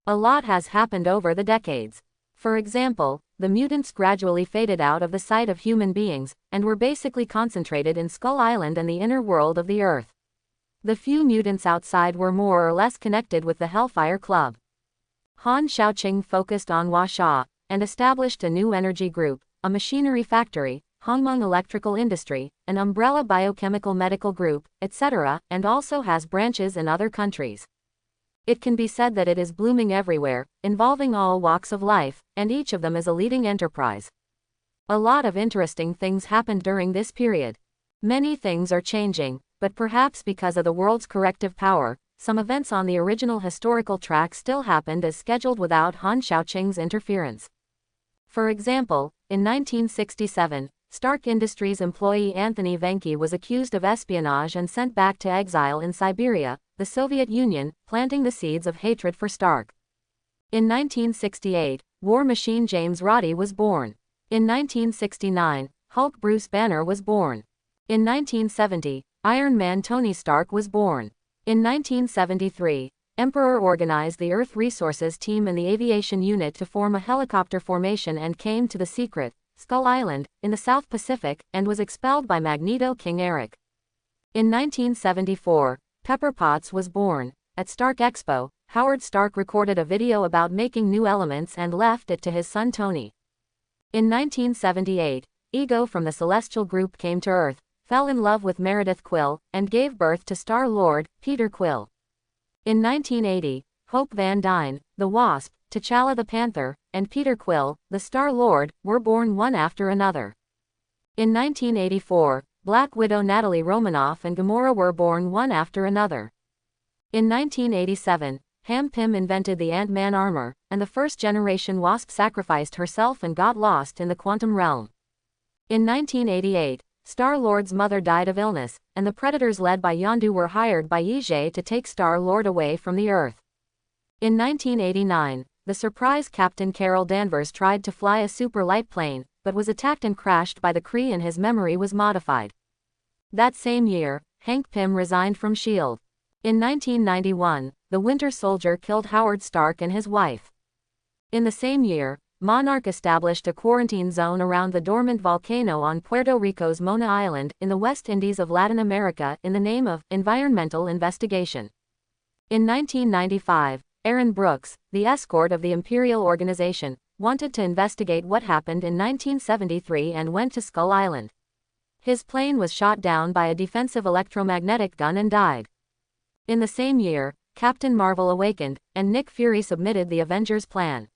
A lot has happened over the decades. For example, the mutants gradually faded out of the sight of human beings, and were basically concentrated in Skull Island and the inner world of the Earth. The few mutants outside were more or less connected with the Hellfire Club. Han Xiaoqing focused on Huasha, and established a new energy group, a machinery factory. Hongmeng Electrical Industry, an umbrella biochemical medical group, etc., and also has branches in other countries. It can be said that it is blooming everywhere, involving all walks of life, and each of them is a leading enterprise. A lot of interesting things happened during this period. Many things are changing, but perhaps because of the world's corrective power, some events on the original historical track still happened as scheduled without Han Xiaoqing's interference. For example, in 1967, Stark Industries employee Anthony Venke was accused of espionage and sent back to exile in Siberia, the Soviet Union, planting the seeds of hatred for Stark. In 1968, War Machine James Roddy was born. In 1969, Hulk Bruce Banner was born. In 1970, Iron Man Tony Stark was born. In 1973, Emperor organized the Earth Resources Team and the Aviation Unit to form a helicopter formation and came to the secret Skull Island, in the South Pacific, and was expelled by Magneto King Eric. In 1974, Pepper Potts was born. At Stark Expo, Howard Stark recorded a video about making new elements and left it to his son Tony. In 1978, Ego from the Celestial Group came to Earth, fell in love with Meredith Quill, and gave birth to Star-Lord, Peter Quill. In 1980, Hope Van Dyne, the Wasp, T'Challa the Panther, and Peter Quill, the Star-Lord, were born one after another. In 1984, Black Widow Natalie Romanoff and Gamora were born one after another. In 1987, Ham Pym invented the Ant-Man armor, and the first-generation Wasp sacrificed herself and got lost in the quantum realm. In 1988, Star-Lord's mother died of illness, and the Predators led by Yondu were hired by Yijie to take Star-Lord away from the Earth. In 1989, the surprise Captain Carol Danvers tried to fly a super light plane, but was attacked and crashed by the Kree and his memory was modified. That same year, Hank Pym resigned from S.H.I.E.L.D. In 1991, the Winter Soldier killed Howard Stark and his wife. In the same year, Monarch established a quarantine zone around the dormant volcano on Puerto Rico's Mona Island, in the West Indies of Latin America, in the name of environmental investigation. In 1995, Aaron Brooks, the escort of the Imperial Organization, wanted to investigate what happened in 1973 and went to Skull Island. His plane was shot down by a defensive electromagnetic gun and died. In the same year, Captain Marvel awakened, and Nick Fury submitted the Avengers plan.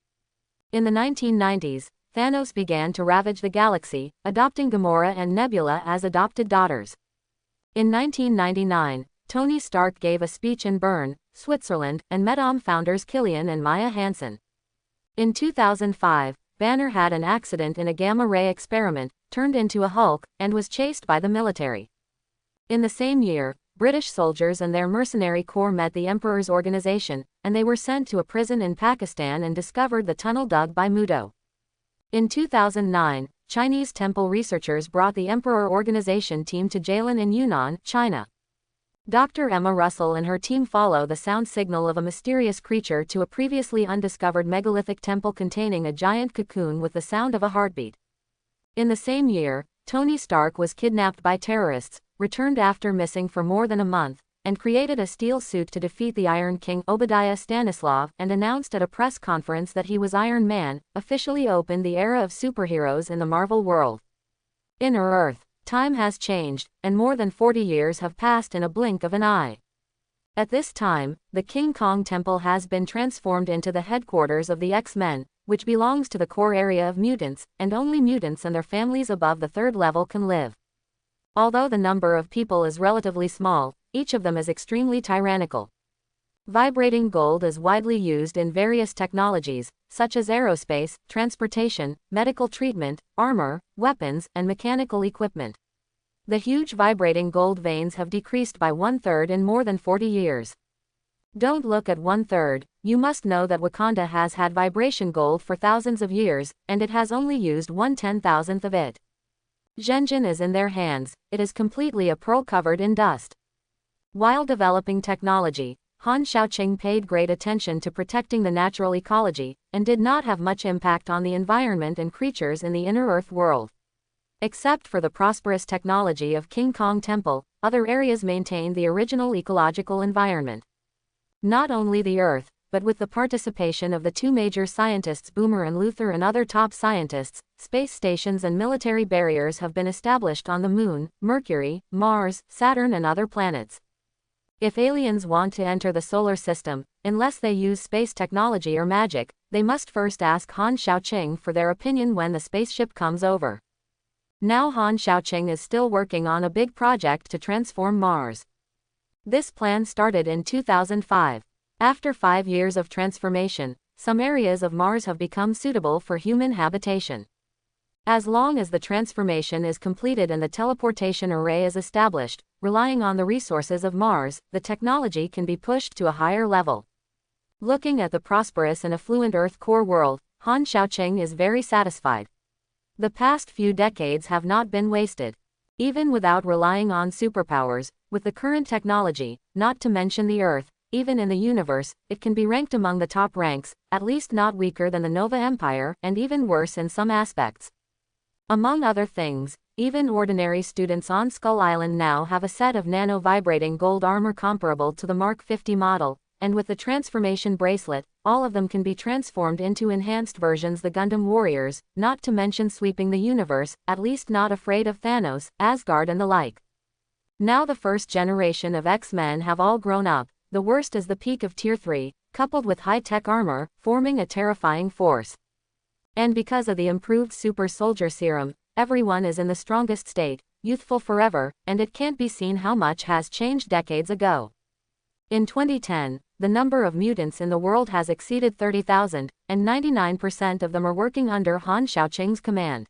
In the 1990s, Thanos began to ravage the galaxy, adopting Gamora and Nebula as adopted daughters. In 1999, Tony Stark gave a speech in Bern, Switzerland, and met founders Killian and Maya Hansen. In 2005, Banner had an accident in a gamma-ray experiment, turned into a Hulk, and was chased by the military. In the same year, British soldiers and their mercenary corps met the Emperor's organization, and they were sent to a prison in Pakistan and discovered the tunnel dug by Mudo. In 2009, Chinese temple researchers brought the Emperor organization team to Jilin in Yunnan, China. Dr. Emma Russell and her team follow the sound signal of a mysterious creature to a previously undiscovered megalithic temple containing a giant cocoon with the sound of a heartbeat. In the same year, Tony Stark was kidnapped by terrorists, returned after missing for more than a month, and created a steel suit to defeat the Iron King Obadiah Stanislav and announced at a press conference that he was Iron Man, officially opened the era of superheroes in the Marvel world. Inner Earth. Time has changed, and more than 40 years have passed in a blink of an eye. At this time, the King Kong Temple has been transformed into the headquarters of the X-Men, which belongs to the core area of mutants, and only mutants and their families above the third level can live. Although the number of people is relatively small, each of them is extremely tyrannical. Vibrating gold is widely used in various technologies, such as aerospace, transportation, medical treatment, armor, weapons, and mechanical equipment. The huge vibrating gold veins have decreased by 1/3 in more than 40 years. Don't look at 1/3, you must know that Wakanda has had vibration gold for thousands of years, and it has only used 1/10,000th of it. Shenzhen is in their hands, it is completely a pearl covered in dust. While developing technology, Han Xiaoqing paid great attention to protecting the natural ecology, and did not have much impact on the environment and creatures in the inner Earth world. Except for the prosperous technology of King Kong Temple, other areas maintained the original ecological environment. Not only the Earth, but with the participation of the two major scientists Boomer and Luther and other top scientists, space stations and military barriers have been established on the Moon, Mercury, Mars, Saturn and other planets. If aliens want to enter the solar system, unless they use space technology or magic, they must first ask Han Xiaoqing for their opinion when the spaceship comes over. Now Han Xiaoqing is still working on a big project to transform Mars. This plan started in 2005. After 5 years of transformation, some areas of Mars have become suitable for human habitation. As long as the transformation is completed and the teleportation array is established, relying on the resources of Mars, the technology can be pushed to a higher level. Looking at the prosperous and affluent Earth core world, Han Xiaoqing is very satisfied. The past few decades have not been wasted. Even without relying on superpowers, with the current technology, not to mention the Earth, even in the universe, it can be ranked among the top ranks, at least not weaker than the Nova Empire, and even worse in some aspects. Among other things, even ordinary students on Skull Island now have a set of nano-vibrating gold armor comparable to the Mark 50 model, and with the transformation bracelet, all of them can be transformed into enhanced versions the Gundam warriors, not to mention sweeping the universe, at least not afraid of Thanos, Asgard and the like. Now the first generation of X-Men have all grown up, the worst is the peak of Tier 3, coupled with high-tech armor, forming a terrifying force. And because of the improved super soldier serum, everyone is in the strongest state, youthful forever, and it can't be seen how much has changed decades ago. In 2010, the number of mutants in the world has exceeded 30,000, and 99% of them are working under Han Xiaoqing's command.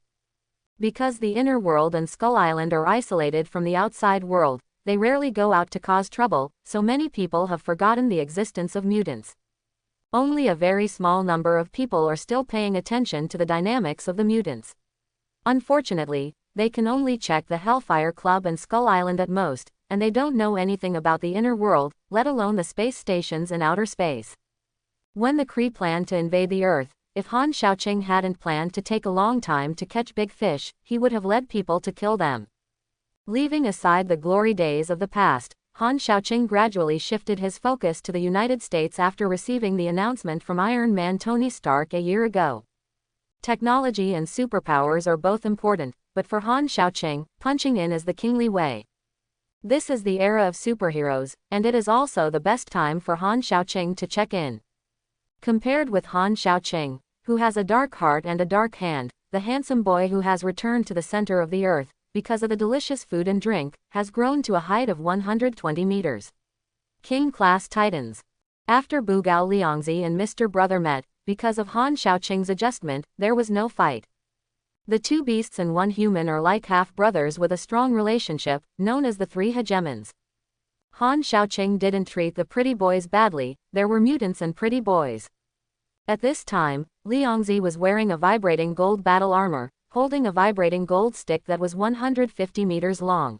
Because the inner world and Skull Island are isolated from the outside world, they rarely go out to cause trouble, so many people have forgotten the existence of mutants. Only a very small number of people are still paying attention to the dynamics of the mutants. Unfortunately, they can only check the Hellfire Club and Skull Island at most, and they don't know anything about the inner world, let alone the space stations in outer space. When the Kree planned to invade the Earth, if Han Xiaoqing hadn't planned to take a long time to catch big fish, he would have led people to kill them. Leaving aside the glory days of the past, Han Xiaoqing gradually shifted his focus to the United States after receiving the announcement from Iron Man Tony Stark a year ago. Technology and superpowers are both important, but for Han Xiaoqing, punching in is the kingly way. This is the era of superheroes, and it is also the best time for Han Xiaoqing to check in. Compared with Han Xiaoqing, who has a dark heart and a dark hand, the handsome boy who has returned to the center of the Earth, because of the delicious food and drink, has grown to a height of 120 meters. King-class titans. After Bugao Liangzi and Mr. Brother met, because of Han Xiaoqing's adjustment, there was no fight. The two beasts and one human are like half-brothers with a strong relationship, known as the three hegemons. Han Xiaoqing didn't treat the pretty boys badly, there were mutants and pretty boys. At this time, Liangzi was wearing a vibrating gold battle armor, holding a vibrating gold stick that was 150 meters long.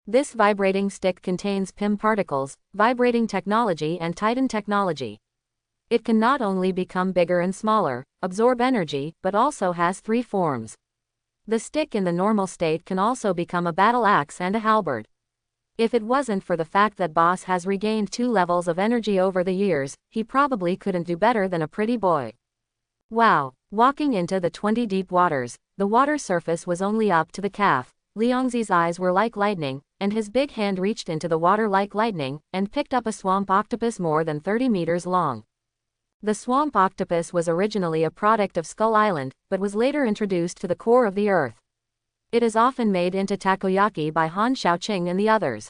This vibrating stick contains PIM particles, vibrating technology and Titan technology. It can not only become bigger and smaller, absorb energy, but also has 3 forms. The stick in the normal state can also become a battle axe and a halberd. If it wasn't for the fact that Boss has regained 2 levels of energy over the years, he probably couldn't do better than a pretty boy. Wow! Walking into the 20 deep waters, the water surface was only up to the calf. Liangzi's eyes were like lightning, and his big hand reached into the water like lightning, and picked up a swamp octopus more than 30 meters long. The swamp octopus was originally a product of Skull Island, but was later introduced to the core of the Earth. It is often made into takoyaki by Han Xiaoqing and the others.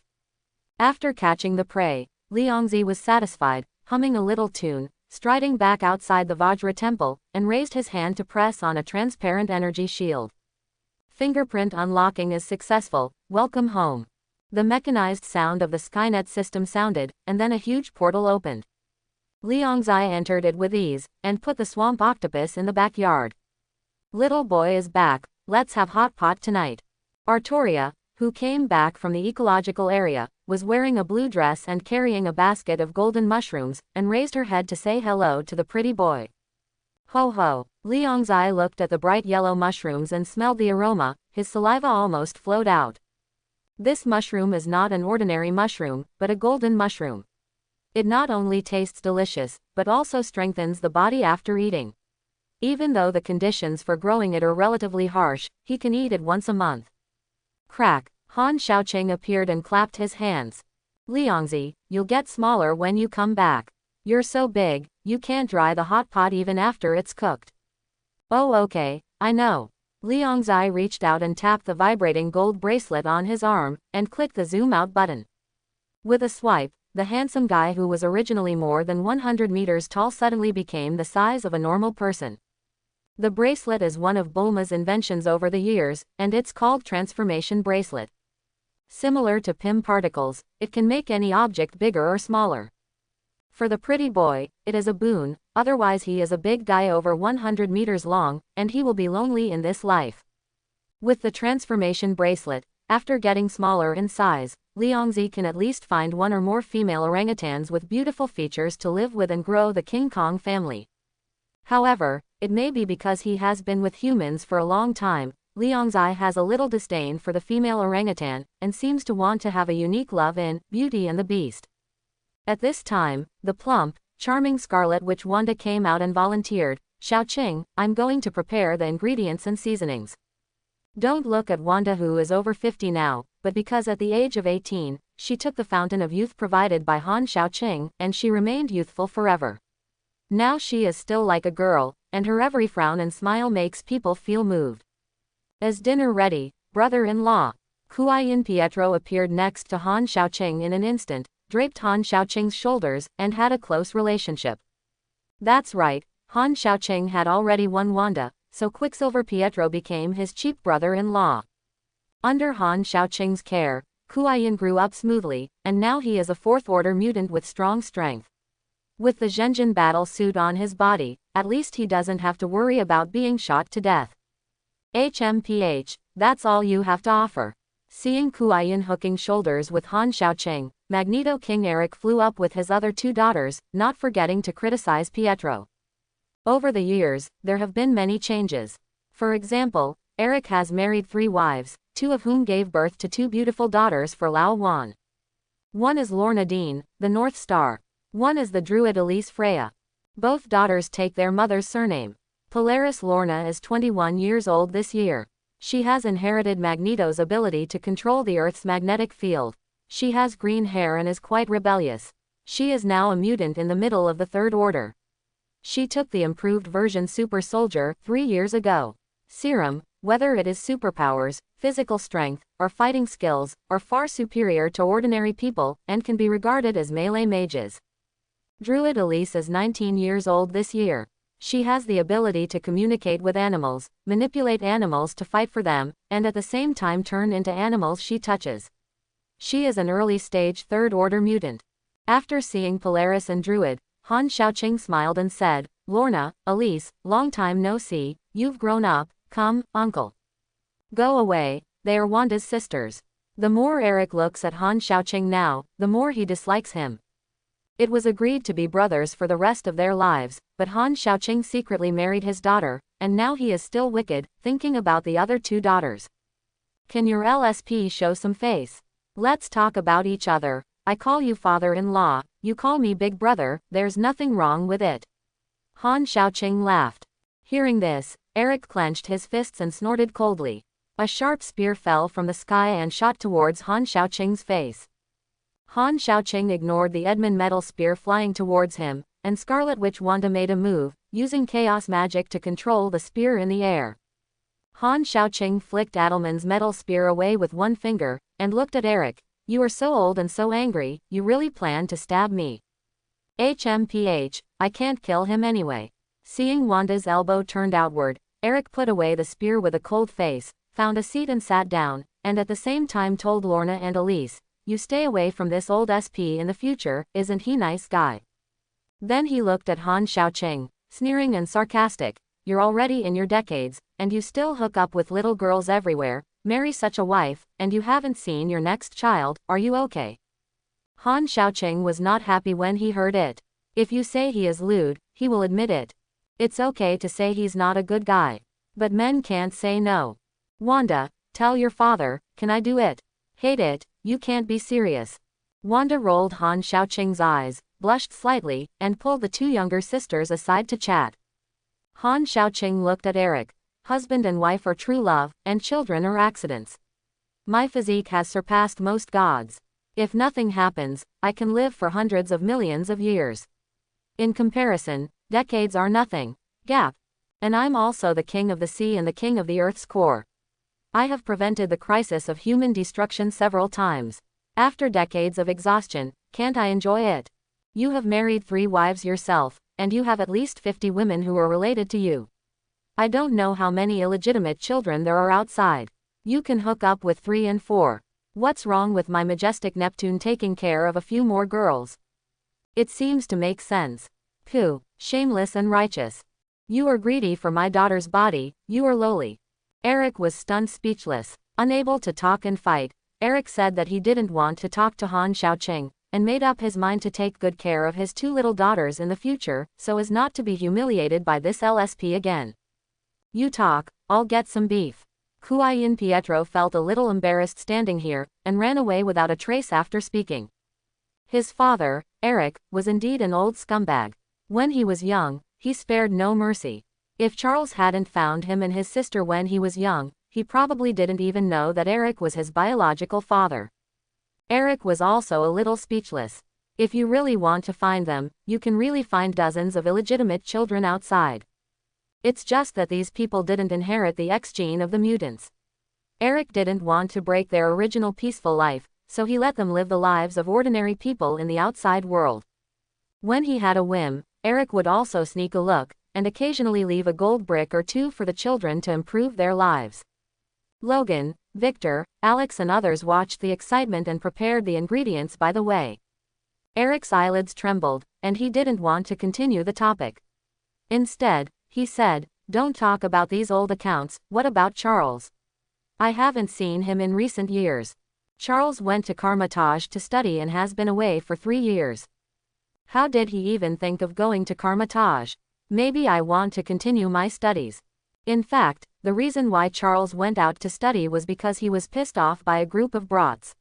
After catching the prey, Liangzi was satisfied, humming a little tune, striding back outside the Vajra temple, and raised his hand to press on a transparent energy shield. Fingerprint unlocking is successful, welcome home. The mechanized sound of the Skynet system sounded, and then a huge portal opened. Liangzi entered it with ease, and put the swamp octopus in the backyard. Little boy is back, let's have hot pot tonight. Artoria, who came back from the ecological area, was wearing a blue dress and carrying a basket of golden mushrooms, and raised her head to say hello to the pretty boy. Ho ho! Liangzi looked at the bright yellow mushrooms and smelled the aroma, his saliva almost flowed out. This mushroom is not an ordinary mushroom, but a golden mushroom. It not only tastes delicious, but also strengthens the body after eating. Even though the conditions for growing it are relatively harsh, he can eat it once a month. Crack, Han Xiaoqing appeared and clapped his hands. Liangzi, you'll get smaller when you come back. You're so big, you can't dry the hot pot even after it's cooked. Oh okay, I know. Liangzi reached out and tapped the vibrating gold bracelet on his arm, and clicked the zoom out button. With a swipe, the handsome guy who was originally more than 100 meters tall suddenly became the size of a normal person. The bracelet is one of Bulma's inventions over the years, and it's called Transformation Bracelet. Similar to PIM particles, it can make any object bigger or smaller. For the pretty boy, it is a boon, otherwise he is a big guy over 100 meters long, and he will be lonely in this life. With the Transformation Bracelet, after getting smaller in size, Liangzi can at least find one or more female orangutans with beautiful features to live with and grow the King Kong family. However, it may be because he has been with humans for a long time, Liangzi has a little disdain for the female orangutan, and seems to want to have a unique love in Beauty and the Beast. At this time, the plump, charming Scarlet Witch Wanda came out and volunteered, "Xiaoqing, I'm going to prepare the ingredients and seasonings." Don't look at Wanda, who is over 50 now, but because at the age of 18, she took the fountain of youth provided by Han Xiaoqing, and she remained youthful forever. Now she is still like a girl, and her every frown and smile makes people feel moved. As dinner ready, brother-in-law Kuai-in Pietro appeared next to Han Xiaoqing in an instant, draped Han Xiaoqing's shoulders, and had a close relationship. That's right, Han Xiaoqing had already won Wanda, so Quicksilver Pietro became his cheap brother-in-law. Under Han Xiaoqing's care, Kuai-in grew up smoothly, and now he is a fourth-order mutant with strong strength. With the Zhenjin battle suit on his body, at least he doesn't have to worry about being shot to death. HMPH, that's all you have to offer. Seeing Kuai-in hooking shoulders with Han Xiaoqing, Magneto King Eric flew up with his other two daughters, not forgetting to criticize Pietro. Over the years, there have been many changes. For example, Eric has married 3 wives, 2 of whom gave birth to 2 beautiful daughters for Lao Wan. One is Lorna Dean, the North Star. One is the druid Elise Freya. Both daughters take their mother's surname. Polaris Lorna is 21 years old this year. She has inherited Magneto's ability to control the Earth's magnetic field. She has green hair and is quite rebellious. She is now a mutant in the middle of the Third Order. She took the improved version Super Soldier 3 years ago. Serum, whether it is superpowers, physical strength, or fighting skills, are far superior to ordinary people, and can be regarded as melee mages. Druid Elise is 19 years old this year. She has the ability to communicate with animals, manipulate animals to fight for them, and at the same time turn into animals she touches. She is an early-stage third-order mutant. After seeing Polaris and Druid, Han Xiaoqing smiled and said, "Lorna, Elise, long time no see, you've grown up, come, uncle. Go away, they are Wanda's sisters." The more Eric looks at Han Xiaoqing now, the more he dislikes him. It was agreed to be brothers for the rest of their lives, but Han Xiaoqing secretly married his daughter, and now he is still wicked, thinking about the other 2 daughters. Can your LSP show some face? Let's talk about each other. I call you father-in-law, you call me big brother, there's nothing wrong with it. Han Xiaoqing laughed. Hearing this, Eric clenched his fists and snorted coldly. A sharp spear fell from the sky and shot towards Han Xiaoqing's face. Han Xiaoqing ignored the Edmund metal spear flying towards him, and Scarlet Witch Wanda made a move, using chaos magic to control the spear in the air. Han Xiaoqing flicked Adelman's metal spear away with one finger, and looked at Eric. "You are so old and so angry, you really plan to stab me." HMPH, I can't kill him anyway. Seeing Wanda's elbow turned outward, Eric put away the spear with a cold face, found a seat and sat down, and at the same time told Lorna and Elise, "You stay away from this old SP in the future, isn't he nice guy?" Then he looked at Han Xiaoqing, sneering and sarcastic, "You're already in your decades, and you still hook up with little girls everywhere, marry such a wife, and you haven't seen your next child, are you okay?" Han Xiaoqing was not happy when he heard it. If you say he is lewd, he will admit it. It's okay to say he's not a good guy. But men can't say no. "Wanda, tell your father, can I do it?" "Hate it, you can't be serious." Wanda rolled Han Xiaoqing's eyes, blushed slightly, and pulled the two younger sisters aside to chat. Han Xiaoqing looked at Eric. Husband and wife are true love, and children are accidents. My physique has surpassed most gods. If nothing happens, I can live for hundreds of millions of years. In comparison, decades are nothing. Gap. And I'm also the king of the sea and the king of the earth's core. I have prevented the crisis of human destruction several times. After decades of exhaustion, can't I enjoy it? You have married 3 wives yourself, and you have at least 50 women who are related to you. I don't know how many illegitimate children there are outside. You can hook up with 3 and 4. What's wrong with my majestic Neptune taking care of a few more girls? It seems to make sense. Pooh, shameless and righteous. You are greedy for my daughter's body, you are lowly. Eric was stunned speechless. Unable to talk and fight, Eric said that he didn't want to talk to Han Xiaoqing, and made up his mind to take good care of his 2 little daughters in the future, so as not to be humiliated by this LSP again. You talk, I'll get some beef. Huayin Pietro felt a little embarrassed standing here, and ran away without a trace after speaking. His father, Eric, was indeed an old scumbag. When he was young, he spared no mercy. If Charles hadn't found him and his sister when he was young, he probably didn't even know that Eric was his biological father. Eric was also a little speechless. If you really want to find them, you can really find dozens of illegitimate children outside. It's just that these people didn't inherit the X gene of the mutants. Eric didn't want to break their original peaceful life, so he let them live the lives of ordinary people in the outside world. When he had a whim, Eric would also sneak a look, and occasionally leave a gold brick or 2 for the children to improve their lives. Logan, Victor, Alex and others watched the excitement and prepared the ingredients by the way. Eric's eyelids trembled, and he didn't want to continue the topic. Instead, he said, "Don't talk about these old accounts, what about Charles? I haven't seen him in recent years. Charles went to Karmatage to study and has been away for 3 years. How did he even think of going to Karmatage? Maybe I want to continue my studies." In fact, the reason why Charles went out to study was because he was pissed off by a group of brats.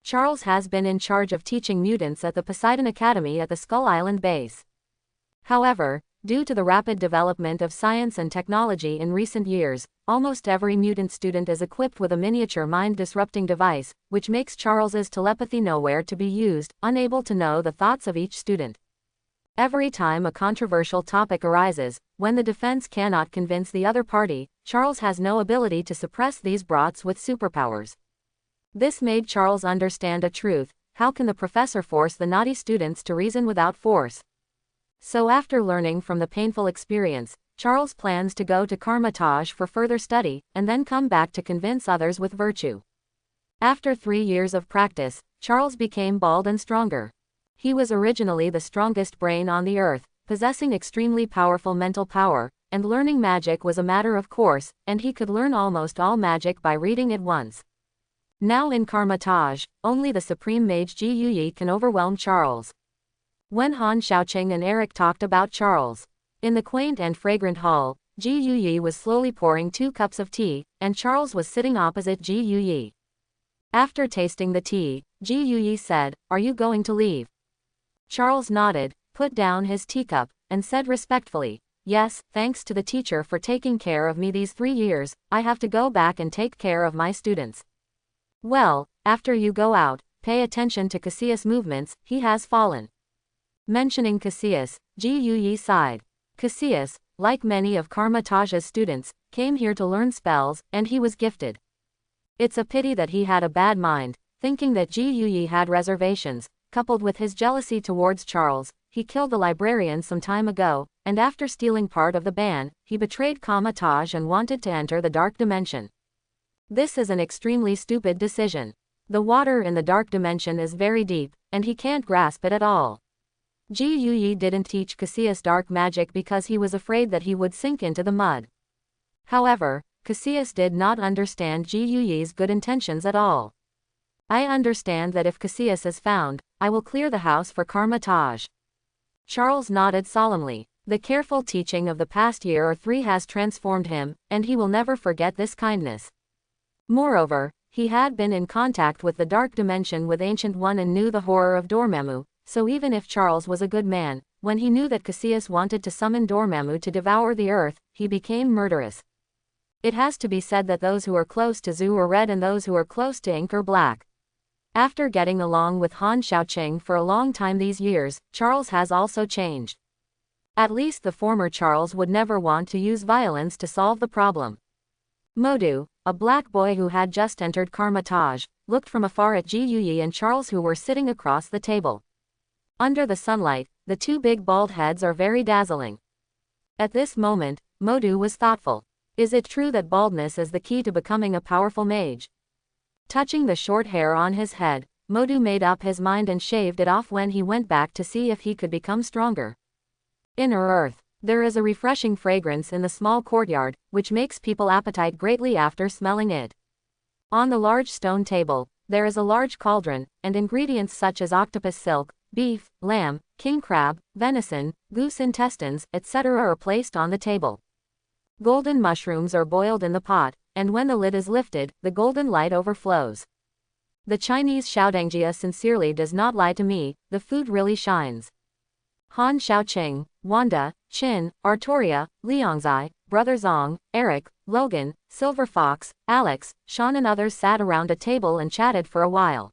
Charles has been in charge of teaching mutants at the Poseidon Academy at the Skull Island base. However, due to the rapid development of science and technology in recent years, almost every mutant student is equipped with a miniature mind-disrupting device, which makes Charles's telepathy nowhere to be used, unable to know the thoughts of each student. Every time a controversial topic arises, when the defense cannot convince the other party, Charles has no ability to suppress these brats with superpowers. This made Charles understand a truth: how can the professor force the naughty students to reason without force? So after learning from the painful experience, Charles plans to go to Karmatage for further study, and then come back to convince others with virtue. After 3 years of practice, Charles became bald and stronger. He was originally the strongest brain on the earth, possessing extremely powerful mental power, and learning magic was a matter of course, and he could learn almost all magic by reading it once. Now in Karmatage, only the supreme mage Ji Yuyi can overwhelm Charles. When Han Xiaoqing and Eric talked about Charles. In the quaint and fragrant hall, Ji Yuyi was slowly pouring 2 cups of tea, and Charles was sitting opposite Ji Yuyi. After tasting the tea, Ji Yuyi said, "Are you going to leave?" Charles nodded, put down his teacup, and said respectfully, "Yes, thanks to the teacher for taking care of me these 3 years, I have to go back and take care of my students." "Well, after you go out, pay attention to Cassius' movements, he has fallen." Mentioning Cassius, Ji Yuyi sighed. Cassius, like many of Karmatage's students, came here to learn spells, and he was gifted. It's a pity that he had a bad mind, thinking that Ji Yuyi had reservations, coupled with his jealousy towards Charles. He killed the librarian some time ago, and after stealing part of the ban, he betrayed Karmatage and wanted to enter the dark dimension. This is an extremely stupid decision. The water in the dark dimension is very deep, and he can't grasp it at all. Ji Yuyi didn't teach Cassius dark magic because he was afraid that he would sink into the mud. However, Cassius did not understand Ji Yuyi's good intentions at all. "I understand that if Cassius is found, I will clear the house for Karmatage." Charles nodded solemnly. The careful teaching of the past year or 3 has transformed him, and he will never forget this kindness. Moreover, he had been in contact with the dark dimension with Ancient One and knew the horror of Dormammu, So even if Charles was a good man, when he knew that Cassius wanted to summon Dormammu to devour the earth, he became murderous. It has to be said that those who are close to Zhu are red and those who are close to ink are black. After getting along with Han Xiaoqing for a long time these years, Charles has also changed. At least the former Charles would never want to use violence to solve the problem. Modu, a black boy who had just entered Karmatage, looked from afar at Ji Yuyi and Charles who were sitting across the table. Under the sunlight, the two big bald heads are very dazzling. At this moment, Modu was thoughtful. Is it true that baldness is the key to becoming a powerful mage? Touching the short hair on his head, Modu made up his mind and shaved it off when he went back to see if he could become stronger. Inner Earth. There is a refreshing fragrance in the small courtyard, which makes people appetite greatly after smelling it. On the large stone table, there is a large cauldron, and ingredients such as octopus silk, beef, lamb, king crab, venison, goose intestines, etc. are placed on the table. Golden mushrooms are boiled in the pot, and when the lid is lifted, the golden light overflows. The Chinese Xiaodangjia sincerely does not lie to me, the food really shines. Han Xiaoqing, Wanda, Qin, Artoria, Liangzai, Brother Zong, Eric, Logan, Silver Fox, Alex, Sean and others sat around a table and chatted for a while.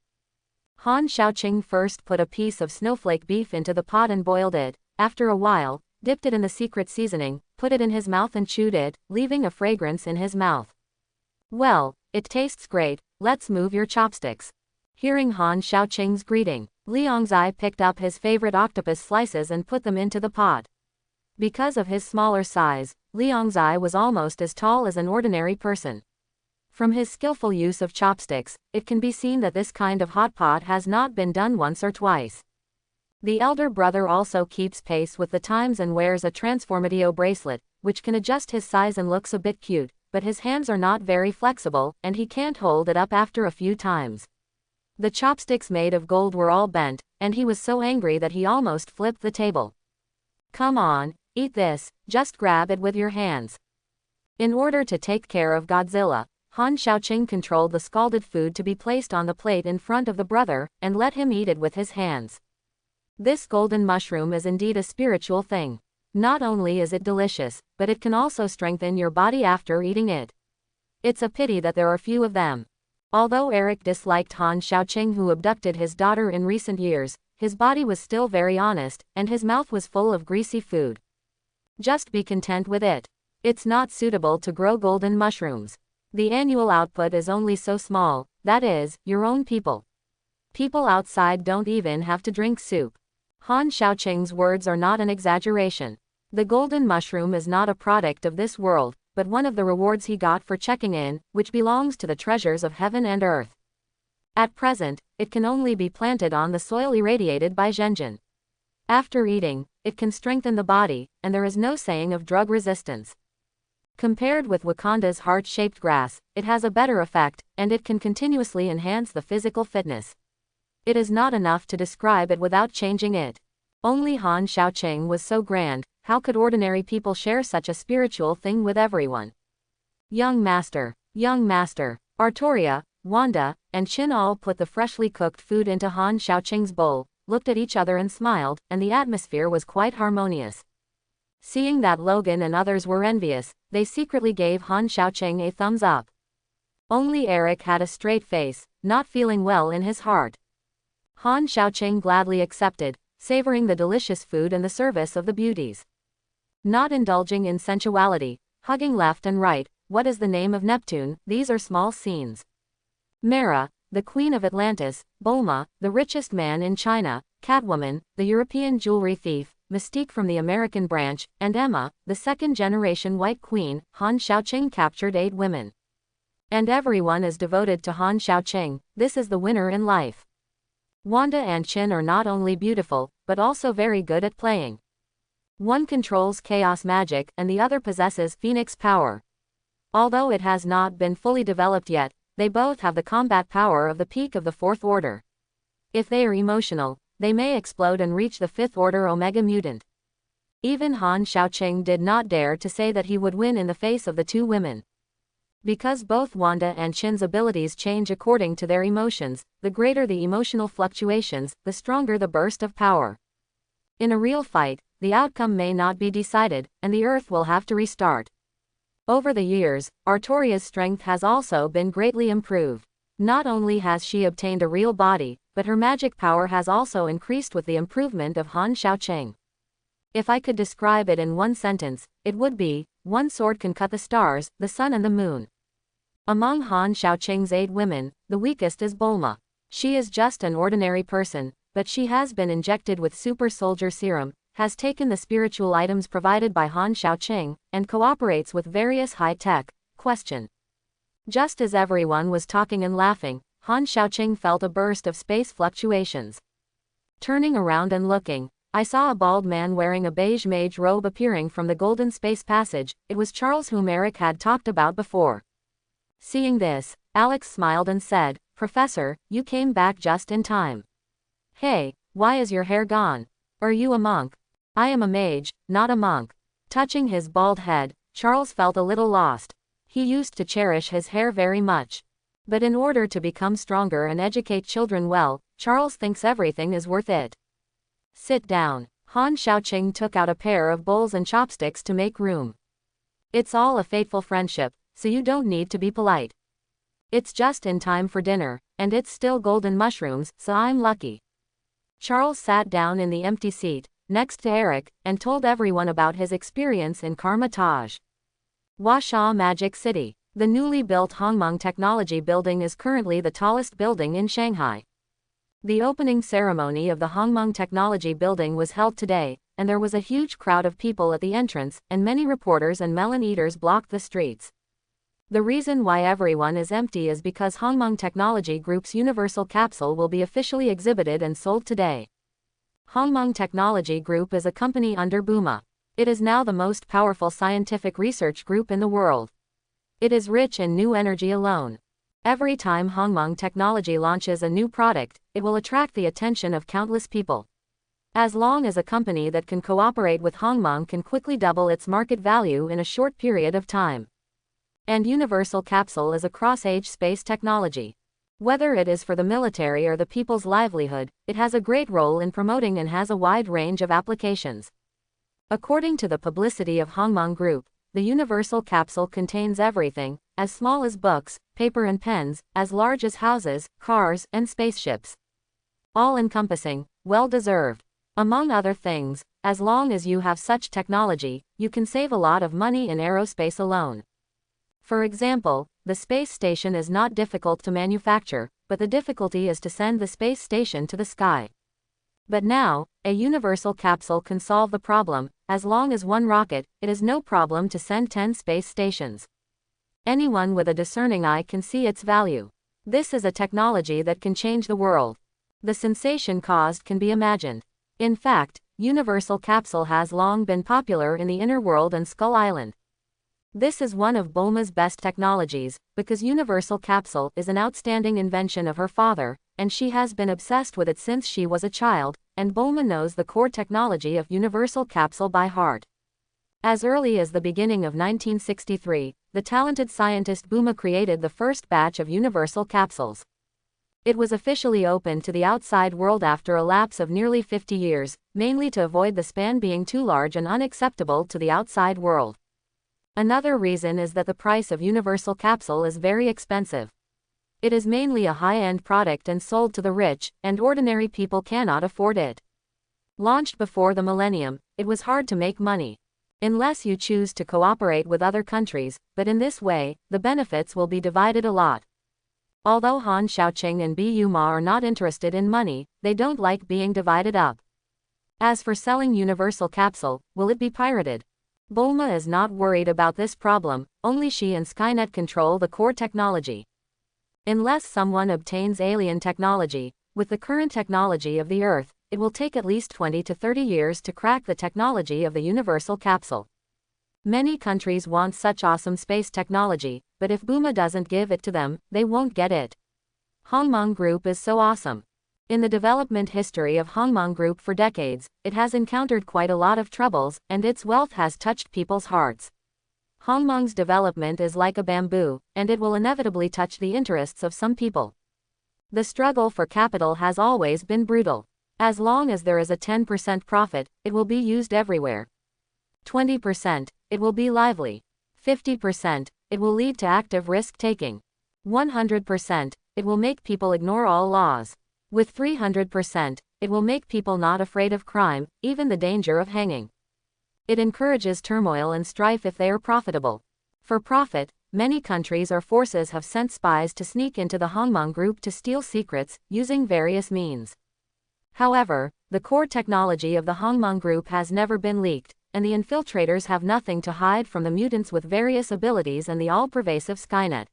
Han Xiaoqing first put a piece of snowflake beef into the pot and boiled it, after a while, dipped it in the secret seasoning, put it in his mouth and chewed it, leaving a fragrance in his mouth. Well, it tastes great, let's move your chopsticks. Hearing Han Xiaoqing's greeting, Liangzai picked up his favorite octopus slices and put them into the pot. Because of his smaller size, Liangzai was almost as tall as an ordinary person. From his skillful use of chopsticks, it can be seen that this kind of hot pot has not been done once or twice. The elder brother also keeps pace with the times and wears a transformatio bracelet, which can adjust his size and looks a bit cute, but his hands are not very flexible, and he can't hold it up after a few times. The chopsticks made of gold were all bent, and he was so angry that he almost flipped the table. Come on, eat this, just grab it with your hands. In order to take care of Godzilla, Han Xiaoqing controlled the scalded food to be placed on the plate in front of the brother, and let him eat it with his hands. This golden mushroom is indeed a spiritual thing. Not only is it delicious, but it can also strengthen your body after eating it. It's a pity that there are few of them. Although Eric disliked Han Xiaoqing who abducted his daughter in recent years, his body was still very honest, and his mouth was full of greasy food. Just be content with it. It's not suitable to grow golden mushrooms. The annual output is only so small, that is, your own people. People outside don't even have to drink soup. Han Xiaoqing's words are not an exaggeration. The golden mushroom is not a product of this world, but one of the rewards he got for checking in, which belongs to the treasures of heaven and earth. At present, it can only be planted on the soil irradiated by Zhenjin. After eating, it can strengthen the body, and there is no saying of drug resistance. Compared with Wakanda's heart-shaped grass, it has a better effect, and it can continuously enhance the physical fitness. It is not enough to describe it without changing it. Only Han Xiaoqing was so grand, how could ordinary people share such a spiritual thing with everyone? Young Master, Artoria, Wanda, and Qin all put the freshly cooked food into Han Xiaoqing's bowl, looked at each other and smiled, and the atmosphere was quite harmonious. Seeing that Logan and others were envious, they secretly gave Han Xiaoqing a thumbs up. Only Eric had a straight face, not feeling well in his heart. Han Xiaoqing gladly accepted, savoring the delicious food and the service of the beauties. Not indulging in sensuality, hugging left and right, what is the name of Neptune, these are small scenes. Mera, the Queen of Atlantis, Bulma, the richest man in China, Catwoman, the European jewelry thief, Mystique from the American branch, and Emma, the second-generation White Queen, Han Xiaoqing captured 8 women. And everyone is devoted to Han Xiaoqing, this is the winner in life. Wanda and Qin are not only beautiful, but also very good at playing. One controls chaos magic and the other possesses phoenix power. Although it has not been fully developed yet, they both have the combat power of the peak of the 4th order. If they are emotional, they may explode and reach the 5th order Omega Mutant. Even Han Xiaoqing did not dare to say that he would win in the face of the 2 women. Because both Wanda and Chin's abilities change according to their emotions, the greater the emotional fluctuations, the stronger the burst of power. In a real fight, the outcome may not be decided, and the Earth will have to restart. Over the years, Artoria's strength has also been greatly improved. Not only has she obtained a real body, but her magic power has also increased with the improvement of Han Xiaoqing. If I could describe it in one sentence, it would be, one sword can cut the stars, the sun and the moon. Among Han Xiaoqing's 8 women, the weakest is Bulma. She is just an ordinary person, but she has been injected with super soldier serum, has taken the spiritual items provided by Han Xiaoqing, and cooperates with various high-tech. Question. Just as everyone was talking and laughing, Han Xiaoqing felt a burst of space fluctuations. Turning around and looking, I saw a bald man wearing a beige mage robe appearing from the golden space passage. It was Charles, whom Eric had talked about before. Seeing this, Alex smiled and said, "Professor, you came back just in time. Hey, why is your hair gone? Are you a monk?" "I am a mage, not a monk." Touching his bald head, Charles felt a little lost. He used to cherish his hair very much. But in order to become stronger and educate children well, Charles thinks everything is worth it. "Sit down." Han Xiaoqing took out a pair of bowls and chopsticks to make room. "It's all a fateful friendship, so you don't need to be polite. It's just in time for dinner, and it's still golden mushrooms, so I'm lucky." Charles sat down in the empty seat, next to Eric, and told everyone about his experience in Karma Taj. Huasha Magic City. The newly built Hongmeng Technology Building is currently the tallest building in Shanghai. The opening ceremony of the Hongmeng Technology Building was held today, and there was a huge crowd of people at the entrance, and many reporters and melon eaters blocked the streets. The reason why everyone is empty is because Hongmeng Technology Group's Universal Capsule will be officially exhibited and sold today. Hongmeng Technology Group is a company under Buma. It is now the most powerful scientific research group in the world. It is rich in new energy alone. Every time Hongmeng Technology launches a new product, it will attract the attention of countless people. As long as a company that can cooperate with Hongmeng can quickly double its market value in a short period of time. And Universal Capsule is a cross-age space technology. Whether it is for the military or the people's livelihood, it has a great role in promoting and has a wide range of applications. According to the publicity of Hongmeng Group, the Universal Capsule contains everything, as small as books, paper and pens, as large as houses, cars, and spaceships. All-encompassing, well-deserved. Among other things, as long as you have such technology, you can save a lot of money in aerospace alone. For example, the space station is not difficult to manufacture, but the difficulty is to send the space station to the sky. But now, a universal capsule can solve the problem. As long as one rocket, it is no problem to send 10 space stations. Anyone with a discerning eye can see its value. This is a technology that can change the world. The sensation caused can be imagined. In fact, Universal Capsule has long been popular in the inner world and Skull Island. This is one of Bulma's best technologies, because Universal Capsule is an outstanding invention of her father, and she has been obsessed with it since she was a child, and Bulma knows the core technology of Universal Capsule by heart. As early as the beginning of 1963, the talented scientist Bulma created the first batch of Universal Capsules. It was officially opened to the outside world after a lapse of nearly 50 years, mainly to avoid the span being too large and unacceptable to the outside world. Another reason is that the price of Universal Capsule is very expensive. It is mainly a high-end product and sold to the rich, and ordinary people cannot afford it. Launched before the millennium, it was hard to make money. Unless you choose to cooperate with other countries, but in this way, the benefits will be divided a lot. Although Han Xiaoqing and Buma are not interested in money, they don't like being divided up. As for selling Universal Capsule, will it be pirated? Bulma is not worried about this problem, only she and Skynet control the core technology. Unless someone obtains alien technology, with the current technology of the Earth, it will take at least 20 to 30 years to crack the technology of the Universal Capsule. Many countries want such awesome space technology, but if Bulma doesn't give it to them, they won't get it. Hongmeng Group is so awesome. In the development history of Hongmeng Group for decades, it has encountered quite a lot of troubles, and its wealth has touched people's hearts. Hongmeng's development is like a bamboo, and it will inevitably touch the interests of some people. The struggle for capital has always been brutal. As long as there is a 10% profit, it will be used everywhere. 20%, it will be lively. 50%, it will lead to active risk-taking. 100%, it will make people ignore all laws. With 300%, it will make people not afraid of crime, even the danger of hanging. It encourages turmoil and strife if they are profitable. For profit, many countries or forces have sent spies to sneak into the Hongmeng Group to steal secrets, using various means. However, the core technology of the Hongmeng Group has never been leaked, and the infiltrators have nothing to hide from the mutants with various abilities and the all-pervasive Skynet.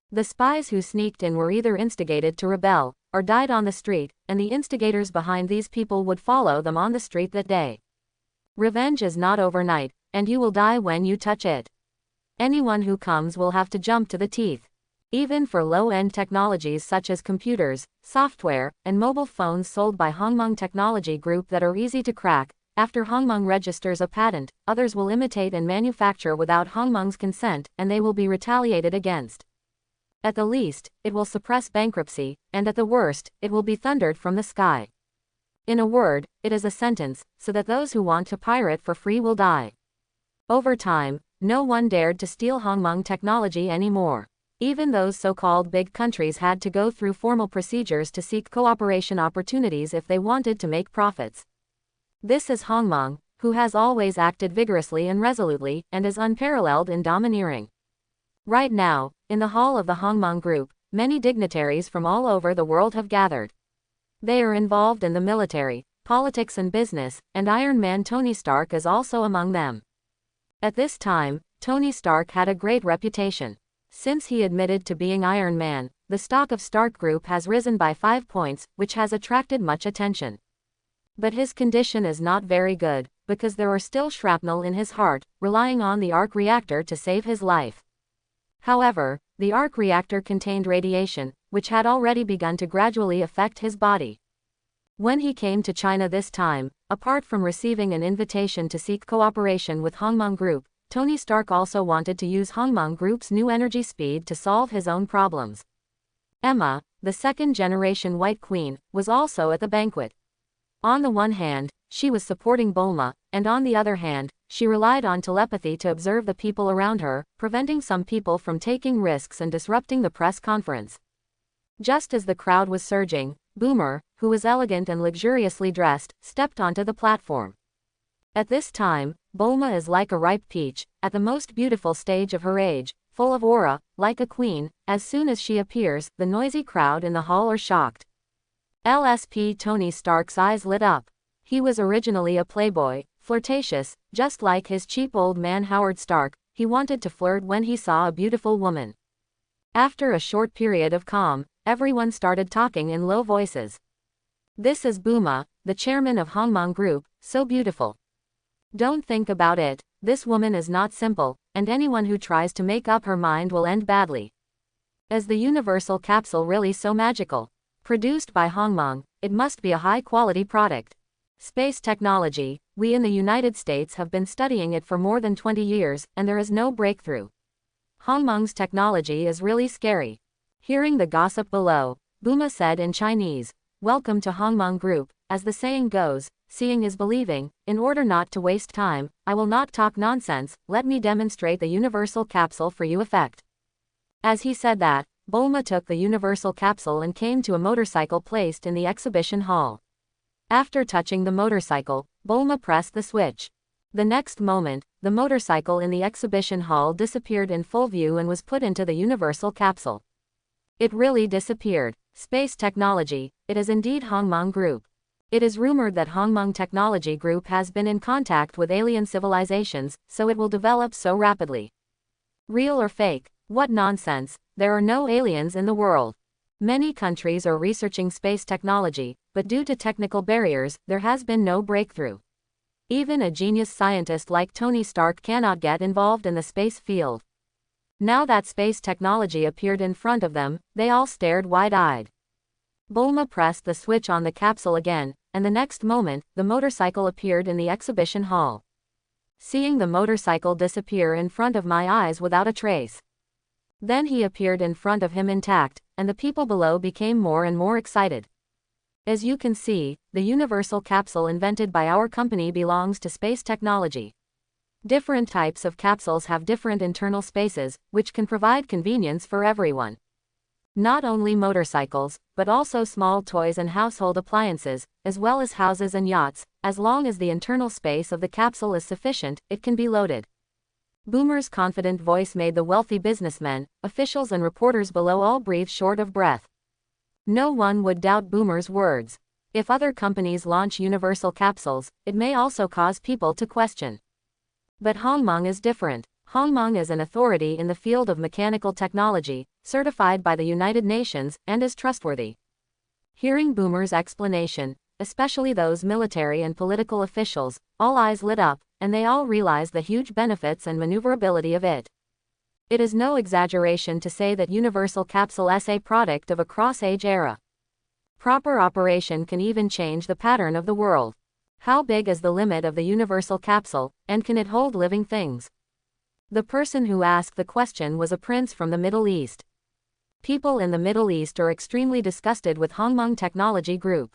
The spies who sneaked in were either instigated to rebel, or died on the street, and the instigators behind these people would follow them on the street that day. Revenge is not overnight, and you will die when you touch it. Anyone who comes will have to jump to the teeth. Even for low-end technologies such as computers, software, and mobile phones sold by Hongmeng Technology Group that are easy to crack, after Hongmeng registers a patent, others will imitate and manufacture without Hongmeng's consent, and they will be retaliated against. At the least, it will suppress bankruptcy, and at the worst, it will be thundered from the sky. In a word, it is a sentence, so that those who want to pirate for free will die. Over time, no one dared to steal Hongmeng technology anymore. Even those so-called big countries had to go through formal procedures to seek cooperation opportunities if they wanted to make profits. This is Hongmeng, who has always acted vigorously and resolutely, and is unparalleled in domineering. Right now, in the hall of the Hongmeng Group, many dignitaries from all over the world have gathered. They are involved in the military, politics and business, and Iron Man Tony Stark is also among them. At this time, Tony Stark had a great reputation. Since he admitted to being Iron Man, the stock of Stark Group has risen by 5 points, which has attracted much attention. But his condition is not very good, because there are still shrapnel in his heart, relying on the arc reactor to save his life. However, the arc reactor contained radiation, which had already begun to gradually affect his body. When he came to China this time, apart from receiving an invitation to seek cooperation with Hongmeng Group, Tony Stark also wanted to use Hongmeng Group's new energy speed to solve his own problems. Emma, the second-generation White Queen, was also at the banquet. On the one hand, she was supporting Bulma, and on the other hand, she relied on telepathy to observe the people around her, preventing some people from taking risks and disrupting the press conference. Just as the crowd was surging, Boomer, who was elegant and luxuriously dressed, stepped onto the platform. At this time, Bulma is like a ripe peach, at the most beautiful stage of her age, full of aura, like a queen. As soon as she appears, the noisy crowd in the hall are shocked. LSP Tony Stark's eyes lit up. He was originally a playboy, flirtatious, just like his cheap old man Howard Stark. He wanted to flirt when he saw a beautiful woman. After a short period of calm, everyone started talking in low voices. This is Bulma, the chairman of Hongmeng Group, so beautiful. Don't think about it, this woman is not simple, and anyone who tries to make up her mind will end badly. Is the universal capsule really so magical? Produced by Hongmeng, it must be a high-quality product. Space technology, we in the United States have been studying it for more than 20 years, and there is no breakthrough. Hongmeng's technology is really scary. Hearing the gossip below, Bulma said in Chinese, "Welcome to Hongmeng Group, as the saying goes, seeing is believing. In order not to waste time, I will not talk nonsense, let me demonstrate the universal capsule for you effect." As he said that, Bulma took the universal capsule and came to a motorcycle placed in the exhibition hall. After touching the motorcycle, Bulma pressed the switch. The next moment, the motorcycle in the exhibition hall disappeared in full view and was put into the universal capsule. It really disappeared. Space technology, it is indeed Hongmeng Group. It is rumored that Hongmeng Technology Group has been in contact with alien civilizations, so it will develop so rapidly. Real or fake? What nonsense, there are no aliens in the world. Many countries are researching space technology, but due to technical barriers, there has been no breakthrough. Even a genius scientist like Tony Stark cannot get involved in the space field. Now that space technology appeared in front of them, they all stared wide-eyed. Bulma pressed the switch on the capsule again, and the next moment, the motorcycle appeared in the exhibition hall. seeing the motorcycle disappear in front of my eyes without a trace. Then he appeared in front of him intact, and the people below became more and more excited. As you can see, the universal capsule invented by our company belongs to space technology. Different types of capsules have different internal spaces, which can provide convenience for everyone. Not only motorcycles, but also small toys and household appliances, as well as houses and yachts. As long as the internal space of the capsule is sufficient, it can be loaded. Boomer's confident voice made the wealthy businessmen, officials and reporters below all breathe short of breath. No one would doubt Boomer's words. If other companies launch universal capsules, it may also cause people to question. But Hongmeng is different. Hongmeng is an authority in the field of mechanical technology, certified by the United Nations, and is trustworthy. Hearing Boomer's explanation, especially those military and political officials, all eyes lit up, and they all realized the huge benefits and maneuverability of it. It is no exaggeration to say that Universal Capsule is a product of a cross-age era. Proper operation can even change the pattern of the world. How big is the limit of the Universal Capsule, and can it hold living things? The person who asked the question was a prince from the Middle East. People in the Middle East are extremely disgusted with Hongmeng Technology Group.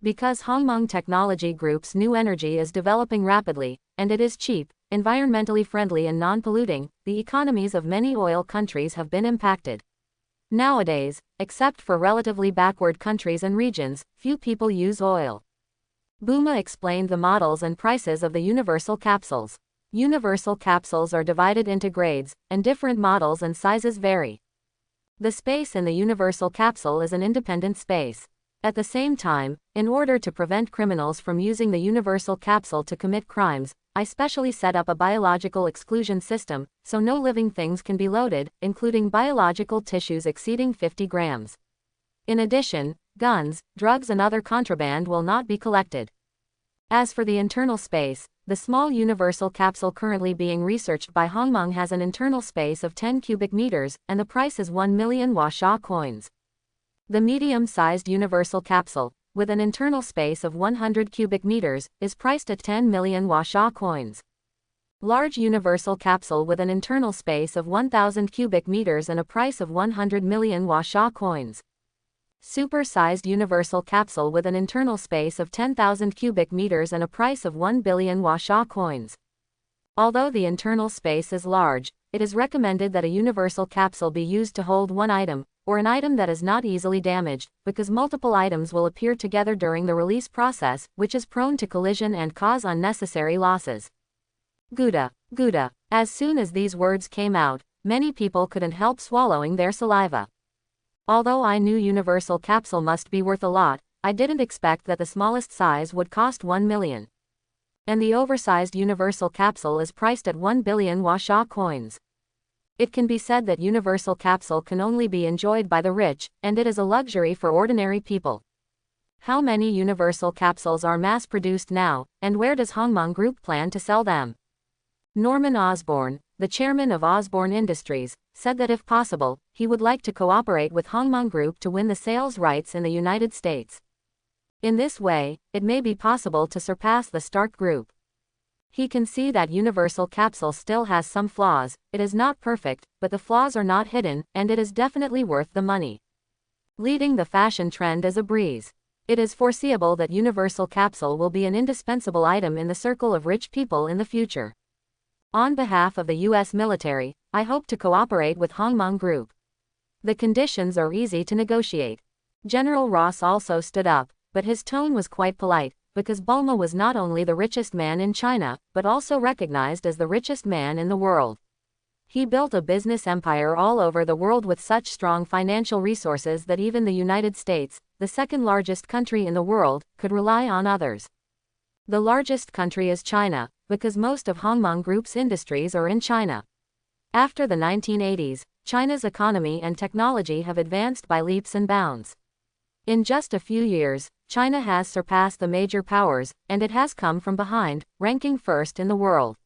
Because Hongmeng Technology Group's new energy is developing rapidly, and it is cheap, environmentally friendly and non-polluting, the economies of many oil countries have been impacted. Nowadays, except for relatively backward countries and regions, few people use oil. Booma explained the models and prices of the universal capsules. Universal capsules are divided into grades, and different models and sizes vary. The space in the universal capsule is an independent space. At the same time, in order to prevent criminals from using the universal capsule to commit crimes, I specially set up a biological exclusion system, so no living things can be loaded, including biological tissues exceeding 50 grams. In addition, guns, drugs and other contraband will not be collected. As for the internal space, the small universal capsule currently being researched by Hongmeng has an internal space of 10 cubic meters, and the price is 1 million Huasha coins. The medium-sized universal capsule, with an internal space of 100 cubic meters, is priced at 10 million Huasha coins. Large universal capsule with an internal space of 1,000 cubic meters and a price of 100 million Huasha coins. Super-sized universal capsule with an internal space of 10,000 cubic meters and a price of 1 billion Huasha coins. Although the internal space is large, it is recommended that a universal capsule be used to hold one item, or an item that is not easily damaged, because multiple items will appear together during the release process, which is prone to collision and cause unnecessary losses. Gouda, Gouda. As soon as these words came out, many people couldn't help swallowing their saliva. Although I knew universal capsule must be worth a lot, I didn't expect that the smallest size would cost 1 million. And the oversized universal capsule is priced at 1 billion Huasha coins. It can be said that universal capsule can only be enjoyed by the rich, and it is a luxury for ordinary people. How many universal capsules are mass-produced now, and where does Hongmeng Group plan to sell them? Norman Osborne, the chairman of Osborne Industries, said that if possible, he would like to cooperate with Hongmeng Group to win the sales rights in the United States. In this way, it may be possible to surpass the Stark Group. He can see that universal capsule still has some flaws. It is not perfect, but the flaws are not hidden, and it is definitely worth the money. Leading the fashion trend is a breeze. It is foreseeable that universal capsule will be an indispensable item in the circle of rich people in the future. On behalf of the U.S. military, I hope to cooperate with Hongmeng Group. The conditions are easy to negotiate. General Ross also stood up, but his tone was quite polite, because Bulma was not only the richest man in China, but also recognized as the richest man in the world. He built a business empire all over the world with such strong financial resources that even the United States, the second largest country in the world, could rely on others. The largest country is China, because most of Hongmeng Group's industries are in China. After the 1980s, China's economy and technology have advanced by leaps and bounds. In just a few years, China has surpassed the major powers, and it has come from behind, ranking first in the world.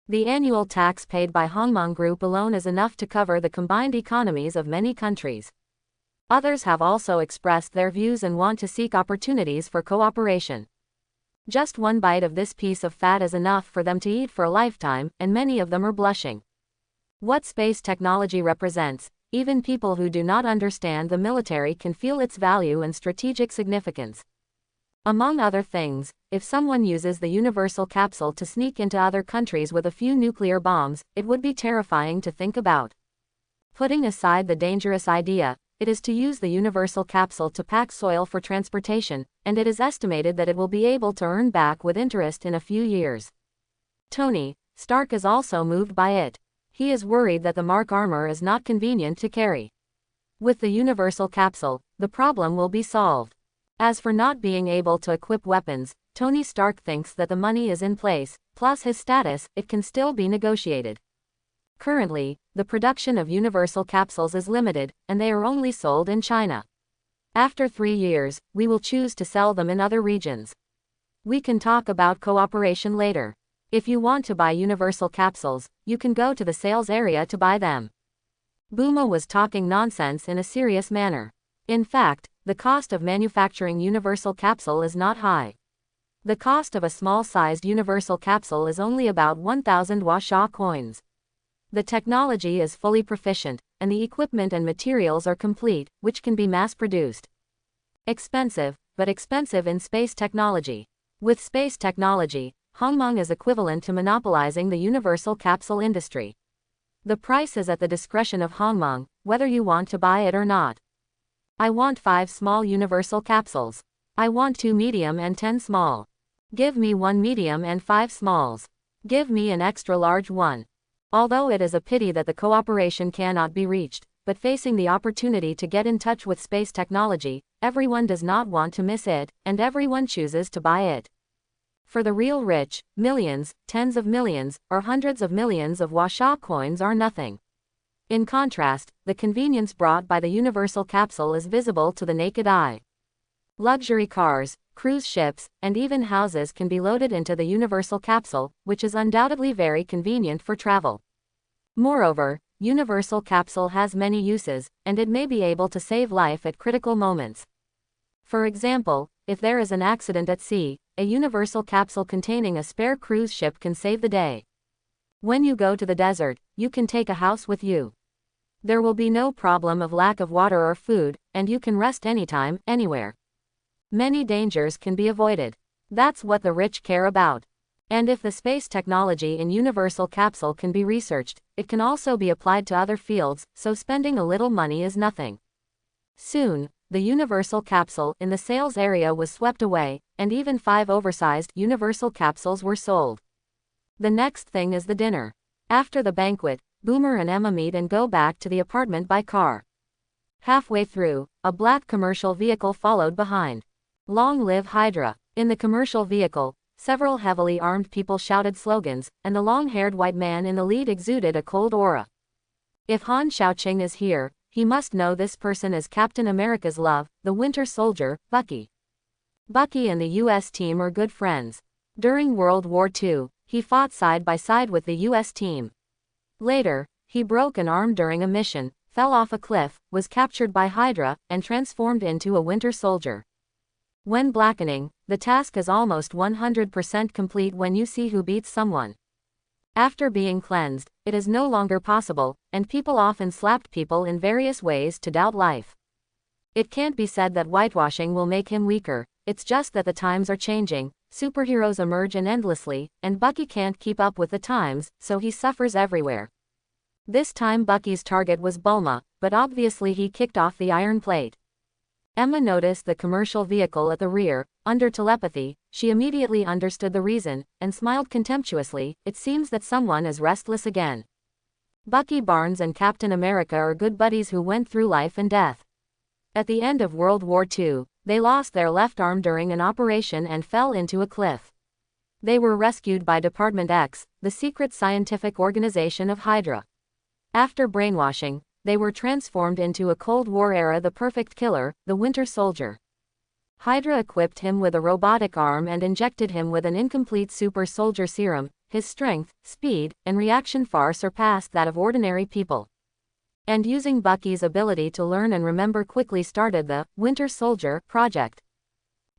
The annual tax paid by Hongmeng Group alone is enough to cover the combined economies of many countries. Others have also expressed their views and want to seek opportunities for cooperation. Just one bite of this piece of fat is enough for them to eat for a lifetime, and many of them are blushing. What space technology represents, even people who do not understand the military can feel its value and strategic significance. Among other things, if someone uses the universal capsule to sneak into other countries with a few nuclear bombs, it would be terrifying to think about. Putting aside the dangerous idea, it is to use the universal capsule to pack soil for transportation, and it is estimated that it will be able to earn back with interest in a few years. Tony Stark is also moved by it. He is worried that the Mark armor is not convenient to carry. With the universal capsule, the problem will be solved. As for not being able to equip weapons, Tony Stark thinks that the money is in place, plus his status, it can still be negotiated. Currently, the production of universal capsules is limited, and they are only sold in China. After 3 years, we will choose to sell them in other regions. We can talk about cooperation later. If you want to buy universal capsules, you can go to the sales area to buy them. Boomer was talking nonsense in a serious manner. In fact, the cost of manufacturing universal capsule is not high. The cost of a small-sized universal capsule is only about 1,000 Washa coins. The technology is fully proficient, and the equipment and materials are complete, which can be mass-produced. Expensive, but expensive in space technology. With space technology, Hongmeng is equivalent to monopolizing the universal capsule industry. The price is at the discretion of Hongmeng, whether you want to buy it or not. I want 5 small universal capsules. I want 2 medium and 10 small. Give me 1 medium and 5 smalls. Give me an extra large one. Although it is a pity that the cooperation cannot be reached, but facing the opportunity to get in touch with space technology, everyone does not want to miss it, and everyone chooses to buy it. For the real rich, millions, tens of millions, or hundreds of millions of Washa coins are nothing. In contrast, the convenience brought by the universal capsule is visible to the naked eye. Luxury cars, cruise ships, and even houses can be loaded into the universal capsule, which is undoubtedly very convenient for travel. Moreover, universal capsule has many uses, and it may be able to save life at critical moments. For example, if there is an accident at sea, a universal capsule containing a spare cruise ship can save the day. When you go to the desert, you can take a house with you. There will be no problem of lack of water or food, and you can rest anytime, anywhere. Many dangers can be avoided. That's what the rich care about. And if the space technology in universal capsule can be researched, it can also be applied to other fields, so spending a little money is nothing. Soon, the universal capsule in the sales area was swept away, and even 5 oversized universal capsules were sold. The next thing is the dinner. After the banquet, Boomer and Emma meet and go back to the apartment by car. Halfway through, a black commercial vehicle followed behind. Long live Hydra! In the commercial vehicle, several heavily armed people shouted slogans, and the long-haired white man in the lead exuded a cold aura. If Han Xiaoqing is here, he must know this person is Captain America's love, the Winter Soldier, Bucky. Bucky and the U.S. team are good friends. During World War II, he fought side by side with the U.S. team. Later, he broke an arm during a mission, fell off a cliff, was captured by Hydra, and transformed into a Winter Soldier. When blackening, the task is almost 100% complete when you see who beats someone. After being cleansed, it is no longer possible, and people often slapped people in various ways to doubt life. It can't be said that whitewashing will make him weaker, it's just that the times are changing, superheroes emerge endlessly, and Bucky can't keep up with the times, so he suffers everywhere. This time Bucky's target was Bulma, but obviously he kicked off the iron plate. Emma noticed the commercial vehicle at the rear. Under telepathy, she immediately understood the reason, and smiled contemptuously. It seems that someone is restless again. Bucky Barnes and Captain America are good buddies who went through life and death. At the end of World War II, they lost their left arm during an operation and fell into a cliff. They were rescued by Department X, the secret scientific organization of Hydra. After brainwashing, they were transformed into a Cold War era the perfect killer, the Winter Soldier. Hydra equipped him with a robotic arm and injected him with an incomplete super soldier serum. His strength, speed, and reaction far surpassed that of ordinary people. And using Bucky's ability to learn and remember quickly started the Winter Soldier project.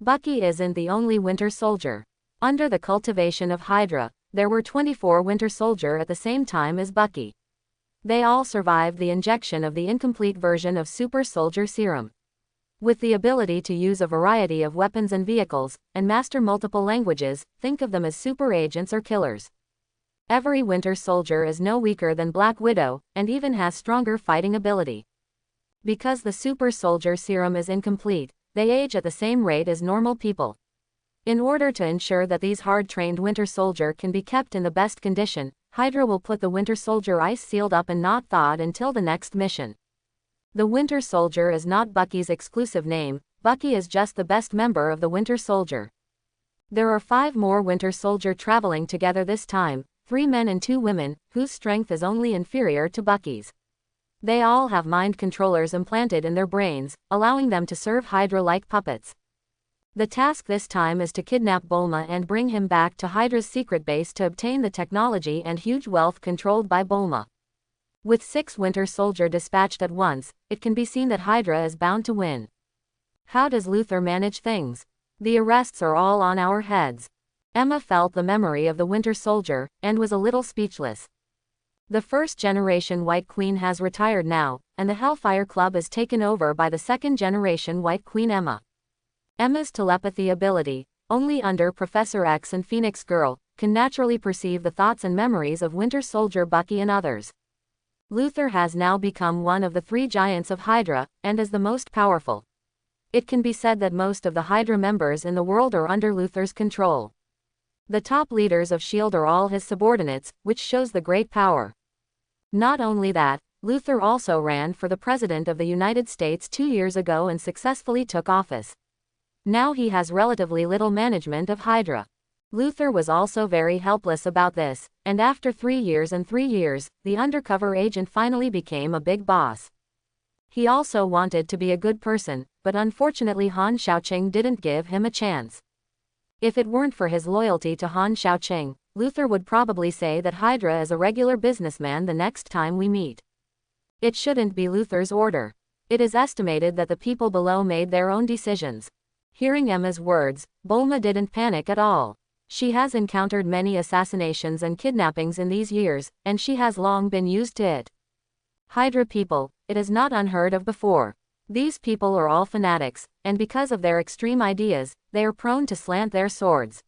Bucky isn't the only Winter Soldier. Under the cultivation of Hydra, there were 24 Winter Soldier at the same time as Bucky. They all survived the injection of the incomplete version of Super Soldier Serum. With the ability to use a variety of weapons and vehicles, and master multiple languages, think of them as super agents or killers. Every Winter Soldier is no weaker than Black Widow, and even has stronger fighting ability. Because the Super Soldier Serum is incomplete, they age at the same rate as normal people. In order to ensure that these hard-trained Winter Soldier can be kept in the best condition, Hydra will put the Winter Soldier ice-sealed up and not thawed until the next mission. The Winter Soldier is not Bucky's exclusive name, Bucky is just the best member of the Winter Soldier. There are 5 more Winter Soldier traveling together this time, 3 men and 2 women, whose strength is only inferior to Bucky's. They all have mind controllers implanted in their brains, allowing them to serve Hydra like puppets. The task this time is to kidnap Bulma and bring him back to Hydra's secret base to obtain the technology and huge wealth controlled by Bulma. With 6 Winter Soldier dispatched at once, it can be seen that Hydra is bound to win. How does Luthor manage things? The arrests are all on our heads. Emma felt the memory of the Winter Soldier, and was a little speechless. The first-generation White Queen has retired now, and the Hellfire Club is taken over by the second-generation White Queen Emma. Emma's telepathy ability, only under Professor X and Phoenix Girl, can naturally perceive the thoughts and memories of Winter Soldier Bucky and others. Luthor has now become one of the 3 giants of Hydra, and is the most powerful. It can be said that most of the Hydra members in the world are under Luthor's control. The top leaders of S.H.I.E.L.D. are all his subordinates, which shows the great power. Not only that, Luthor also ran for the President of the United States 2 years ago and successfully took office. Now he has relatively little management of Hydra. Luthor was also very helpless about this, and after 3 years and 3 years, the undercover agent finally became a big boss. He also wanted to be a good person, but unfortunately Han Xiaoqing didn't give him a chance. If it weren't for his loyalty to Han Xiaoqing, Luthor would probably say that Hydra is a regular businessman the next time we meet. It shouldn't be Luthor's order. It is estimated that the people below made their own decisions. Hearing Emma's words, Bulma didn't panic at all. She has encountered many assassinations and kidnappings in these years, and she has long been used to it. Hydra people, it is not unheard of before. These people are all fanatics, and because of their extreme ideas, they are prone to slant their swords.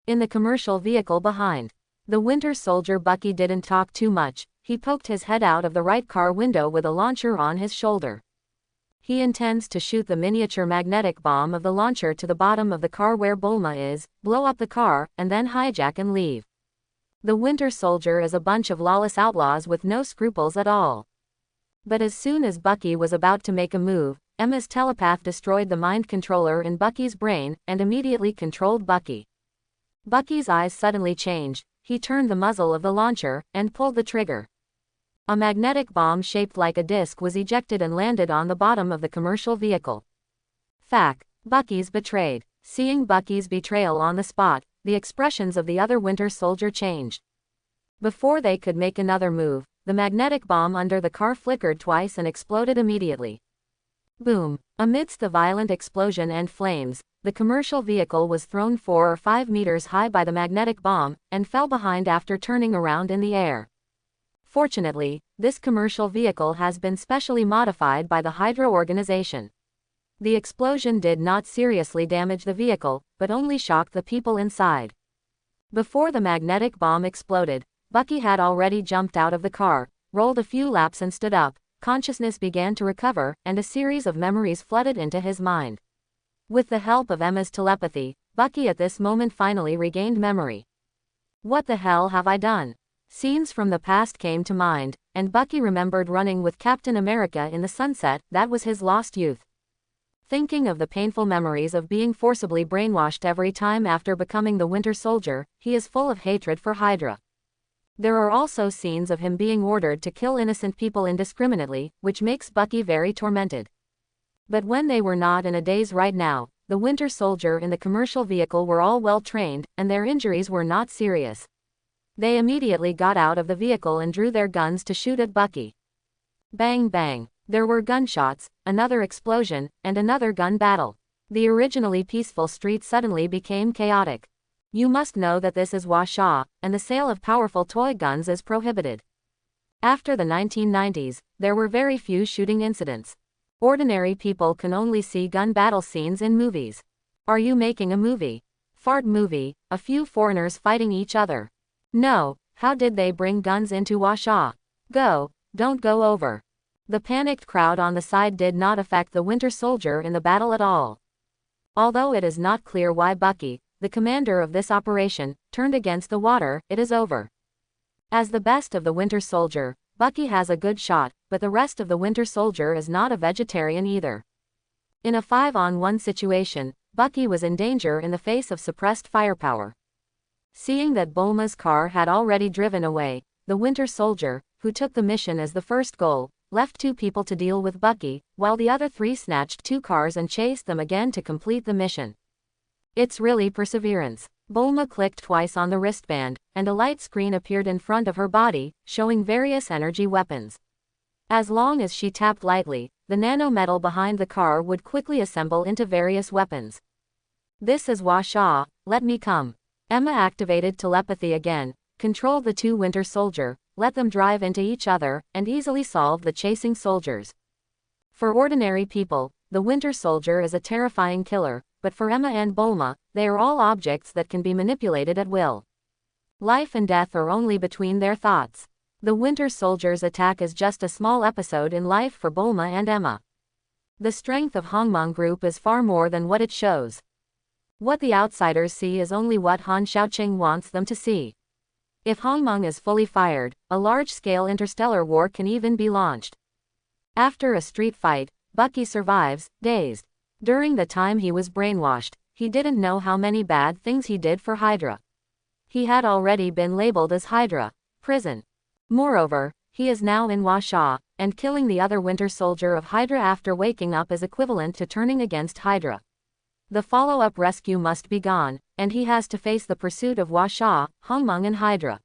In the commercial vehicle behind, the Winter Soldier Bucky didn't talk too much. He poked his head out of the right car window with a launcher on his shoulder. He intends to shoot the miniature magnetic bomb of the launcher to the bottom of the car where Bulma is, blow up the car, and then hijack and leave. The Winter Soldier is a bunch of lawless outlaws with no scruples at all. But as soon as Bucky was about to make a move, Emma's telepath destroyed the mind controller in Bucky's brain, and immediately controlled Bucky. Bucky's eyes suddenly changed, he turned the muzzle of the launcher, and pulled the trigger. A magnetic bomb shaped like a disc was ejected and landed on the bottom of the commercial vehicle. Fact: Bucky's betrayed. Seeing Bucky's betrayal on the spot, the expressions of the other Winter Soldier changed. Before they could make another move, the magnetic bomb under the car flickered twice and exploded immediately. Boom! Amidst the violent explosion and flames, the commercial vehicle was thrown 4 or 5 meters high by the magnetic bomb, and fell behind after turning around in the air. Fortunately, this commercial vehicle has been specially modified by the Hydra organization. The explosion did not seriously damage the vehicle, but only shocked the people inside. Before the magnetic bomb exploded, Bucky had already jumped out of the car, rolled a few laps and stood up. Consciousness began to recover, and a series of memories flooded into his mind. With the help of Emma's telepathy, Bucky at this moment finally regained memory. What the hell have I done? Scenes from the past came to mind, and Bucky remembered running with Captain America in the sunset. That was his lost youth. Thinking of the painful memories of being forcibly brainwashed every time after becoming the Winter Soldier, he is full of hatred for Hydra. There are also scenes of him being ordered to kill innocent people indiscriminately, which makes Bucky very tormented. But when they were not in a daze right now, the Winter Soldier in the commercial vehicle were all well trained, and their injuries were not serious. They immediately got out of the vehicle and drew their guns to shoot at Bucky. Bang bang. There were gunshots, another explosion, and another gun battle. The originally peaceful street suddenly became chaotic. You must know that this is Washa, and the sale of powerful toy guns is prohibited. After the 1990s, there were very few shooting incidents. Ordinary people can only see gun battle scenes in movies. Are you making a movie? Fart movie, a few foreigners fighting each other. No, how did they bring guns into Washa? Go, don't go over. The panicked crowd on the side did not affect the Winter Soldier in the battle at all. Although it is not clear why Bucky, the commander of this operation, turned against the water, it is over. As the best of the Winter Soldier, Bucky has a good shot, but the rest of the Winter Soldier is not a vegetarian either. In a 5-on-1 situation, Bucky was in danger in the face of suppressed firepower. Seeing that Bulma's car had already driven away, the Winter Soldier, who took the mission as the first goal, left 2 people to deal with Bucky, while the other 3 snatched 2 cars and chased them again to complete the mission. It's really perseverance. Bulma clicked twice on the wristband, and a light screen appeared in front of her body, showing various energy weapons. As long as she tapped lightly, the nano-metal behind the car would quickly assemble into various weapons. This is Washa, let me come. Emma activated telepathy again, controlled the 2 Winter Soldier, let them drive into each other, and easily solved the chasing soldiers. For ordinary people, the Winter Soldier is a terrifying killer, but for Emma and Bulma, they are all objects that can be manipulated at will. Life and death are only between their thoughts. The Winter Soldier's attack is just a small episode in life for Bulma and Emma. The strength of Hongmeng Group is far more than what it shows. What the outsiders see is only what Han Xiaoqing wants them to see. If Hongmeng is fully fired, a large-scale interstellar war can even be launched. After a street fight, Bucky survives, dazed. During the time he was brainwashed, he didn't know how many bad things he did for Hydra. He had already been labeled as Hydra, prison. Moreover, he is now in Washa, and killing the other Winter Soldier of Hydra after waking up is equivalent to turning against Hydra. The follow-up rescue must be gone, and he has to face the pursuit of Washa, Hongmeng and Hydra.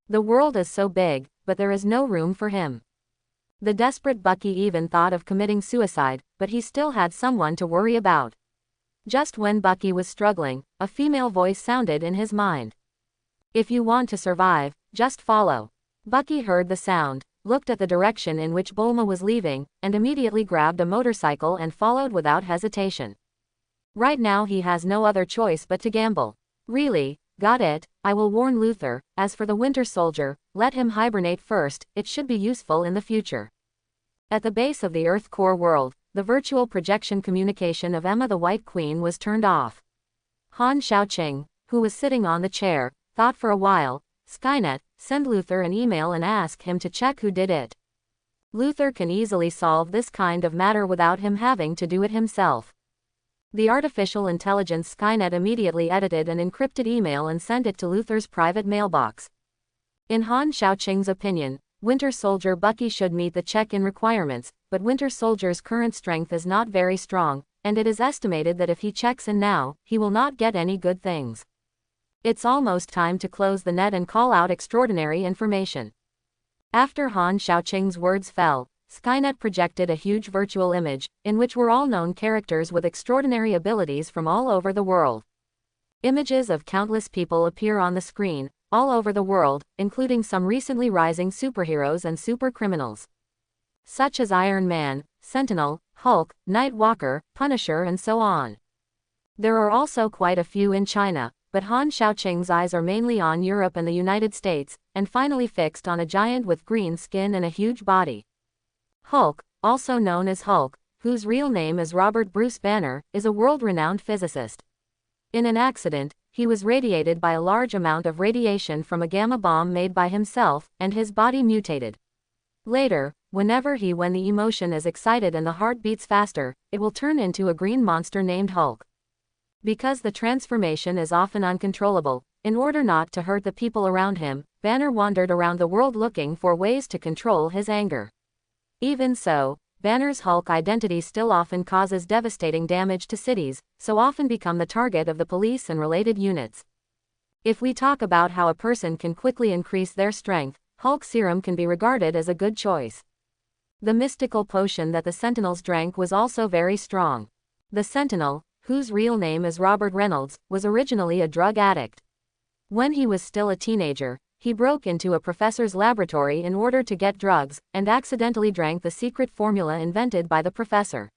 The world is so big, but there is no room for him. The desperate Bucky even thought of committing suicide, but he still had someone to worry about. Just when Bucky was struggling, a female voice sounded in his mind. If you want to survive, just follow. Bucky heard the sound, looked at the direction in which Bulma was leaving, and immediately grabbed a motorcycle and followed without hesitation. Right now he has no other choice but to gamble. Really, got it, I will warn Luther. As for the Winter Soldier, let him hibernate first, it should be useful in the future. At the base of the Earth core world, the virtual projection communication of Emma the White Queen was turned off. Han Xiaoqing, who was sitting on the chair, thought for a while. Skynet, send Luther an email and ask him to check who did it. Luther can easily solve this kind of matter without him having to do it himself. The artificial intelligence Skynet immediately edited an encrypted email and sent it to Luther's private mailbox. In Han Xiaoqing's opinion, Winter Soldier Bucky should meet the check-in requirements, but Winter Soldier's current strength is not very strong, and it is estimated that if he checks in now, he will not get any good things. It's almost time to close the net and call out extraordinary information. After Han Xiaoqing's words fell, Skynet projected a huge virtual image, in which were all known characters with extraordinary abilities from all over the world. Images of countless people appear on the screen, all over the world, including some recently rising superheroes and supercriminals. Such as Iron Man, Sentinel, Hulk, Nightwalker, Punisher and so on. There are also quite a few in China, but Han Xiaoqing's eyes are mainly on Europe and the United States, and finally fixed on a giant with green skin and a huge body. Hulk, also known as Hulk, whose real name is Robert Bruce Banner, is a world-renowned physicist. In an accident, he was radiated by a large amount of radiation from a gamma bomb made by himself, and his body mutated. Later, when the emotion is excited and the heart beats faster, it will turn into a green monster named Hulk. Because the transformation is often uncontrollable, in order not to hurt the people around him, Banner wandered around the world looking for ways to control his anger. Even so, Banner's Hulk identity still often causes devastating damage to cities, so often become the target of the police and related units. If we talk about how a person can quickly increase their strength, Hulk serum can be regarded as a good choice. The mystical potion that the Sentinels drank was also very strong. The Sentinel, whose real name is Robert Reynolds, was originally a drug addict. When he was still a teenager, he broke into a professor's laboratory in order to get drugs, and accidentally drank the secret formula invented by the professor.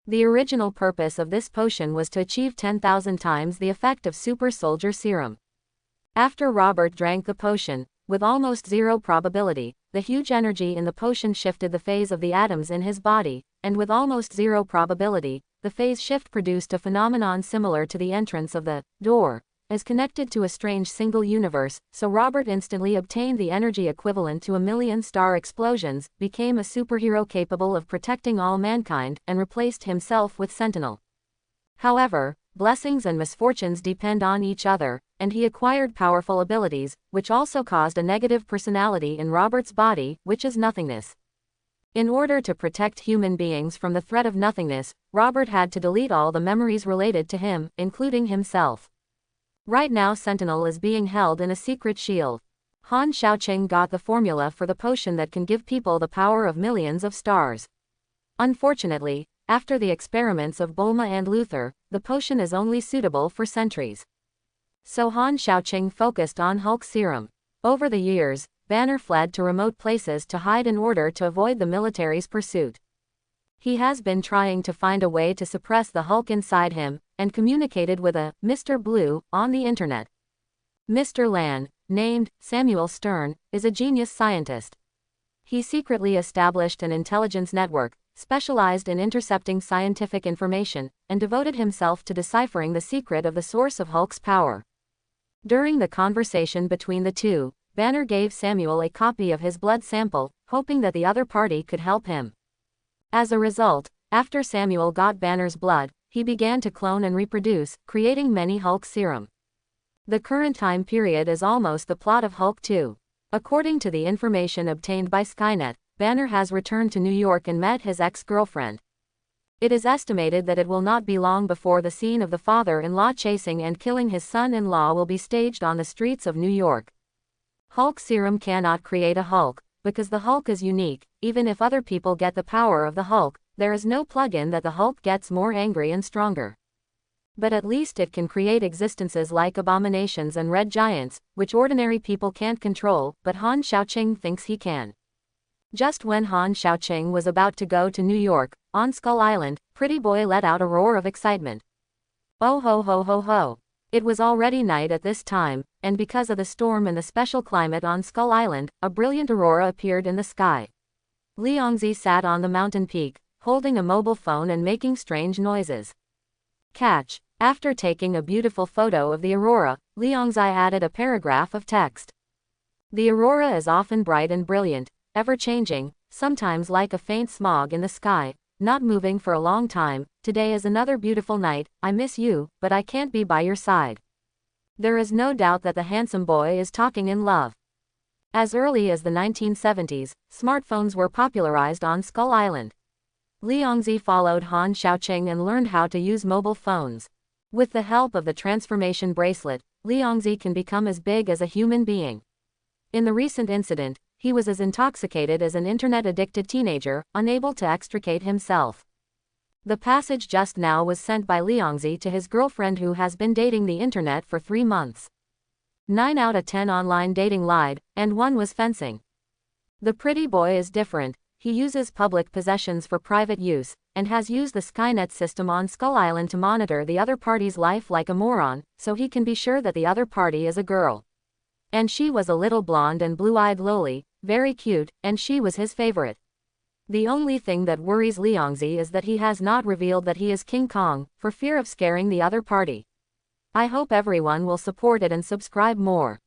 The original purpose of this potion was to achieve 10,000 times the effect of super soldier serum. After Robert drank the potion, with almost zero probability, the huge energy in the potion shifted the phase of the atoms in his body, and with almost zero probability, the phase shift produced a phenomenon similar to the entrance of the door, as connected to a strange single universe, so Robert instantly obtained the energy equivalent to 1,000,000 star explosions, became a superhero capable of protecting all mankind, and replaced himself with Sentinel. However, blessings and misfortunes depend on each other, and he acquired powerful abilities, which also caused a negative personality in Robert's body, which is nothingness. In order to protect human beings from the threat of nothingness, Robert had to delete all the memories related to him, including himself. Right now Sentinel is being held in a secret shield. Han Xiaoqing got the formula for the potion that can give people the power of millions of stars. Unfortunately, after the experiments of Bulma and Luther, the potion is only suitable for sentries. So Han Xiaoqing focused on Hulk serum. Over the years, Banner fled to remote places to hide in order to avoid the military's pursuit. He has been trying to find a way to suppress the Hulk inside him, and communicated with a Mr. Blue on the internet. Mr. Lan, named Samuel Stern, is a genius scientist. He secretly established an intelligence network, specialized in intercepting scientific information, and devoted himself to deciphering the secret of the source of Hulk's power. During the conversation between the two, Banner gave Samuel a copy of his blood sample, hoping that the other party could help him. As a result, after Samuel got Banner's blood, he began to clone and reproduce, creating many Hulk serum. The current time period is almost the plot of Hulk 2. According to the information obtained by Skynet, Banner has returned to New York and met his ex-girlfriend. It is estimated that it will not be long before the scene of the father-in-law chasing and killing his son-in-law will be staged on the streets of New York. Hulk serum cannot create a Hulk, because the Hulk is unique. Even if other people get the power of the Hulk, there is no plug-in that the Hulk gets more angry and stronger. But at least it can create existences like abominations and red giants, which ordinary people can't control, but Han Xiaoqing thinks he can. Just when Han Xiaoqing was about to go to New York, on Skull Island, Pretty Boy let out a roar of excitement. Oh ho ho ho ho! It was already night at this time, and because of the storm and the special climate on Skull Island, a brilliant aurora appeared in the sky. Liangzi sat on the mountain peak, holding a mobile phone and making strange noises. Catch. After taking a beautiful photo of the aurora, Liangzi added a paragraph of text. The aurora is often bright and brilliant, ever-changing, sometimes like a faint smog in the sky, not moving for a long time. Today is another beautiful night, I miss you, but I can't be by your side. There is no doubt that the handsome boy is talking in love. As early as the 1970s, smartphones were popularized on Skull Island. Liangzi followed Han Xiaoqing and learned how to use mobile phones. With the help of the transformation bracelet, Liangzi can become as big as a human being. In the recent incident, he was as intoxicated as an internet-addicted teenager, unable to extricate himself. The passage just now was sent by Liangzi to his girlfriend who has been dating the internet for 3 months. 9 out of 10 online dating lied, and 1 was fencing. The pretty boy is different. He uses public possessions for private use, and has used the Skynet system on Skull Island to monitor the other party's life like a moron, so he can be sure that the other party is a girl. And she was a little blonde and blue-eyed loli, very cute, and she was his favorite. The only thing that worries Liangzi is that he has not revealed that he is King Kong, for fear of scaring the other party. I hope everyone will support it and subscribe more.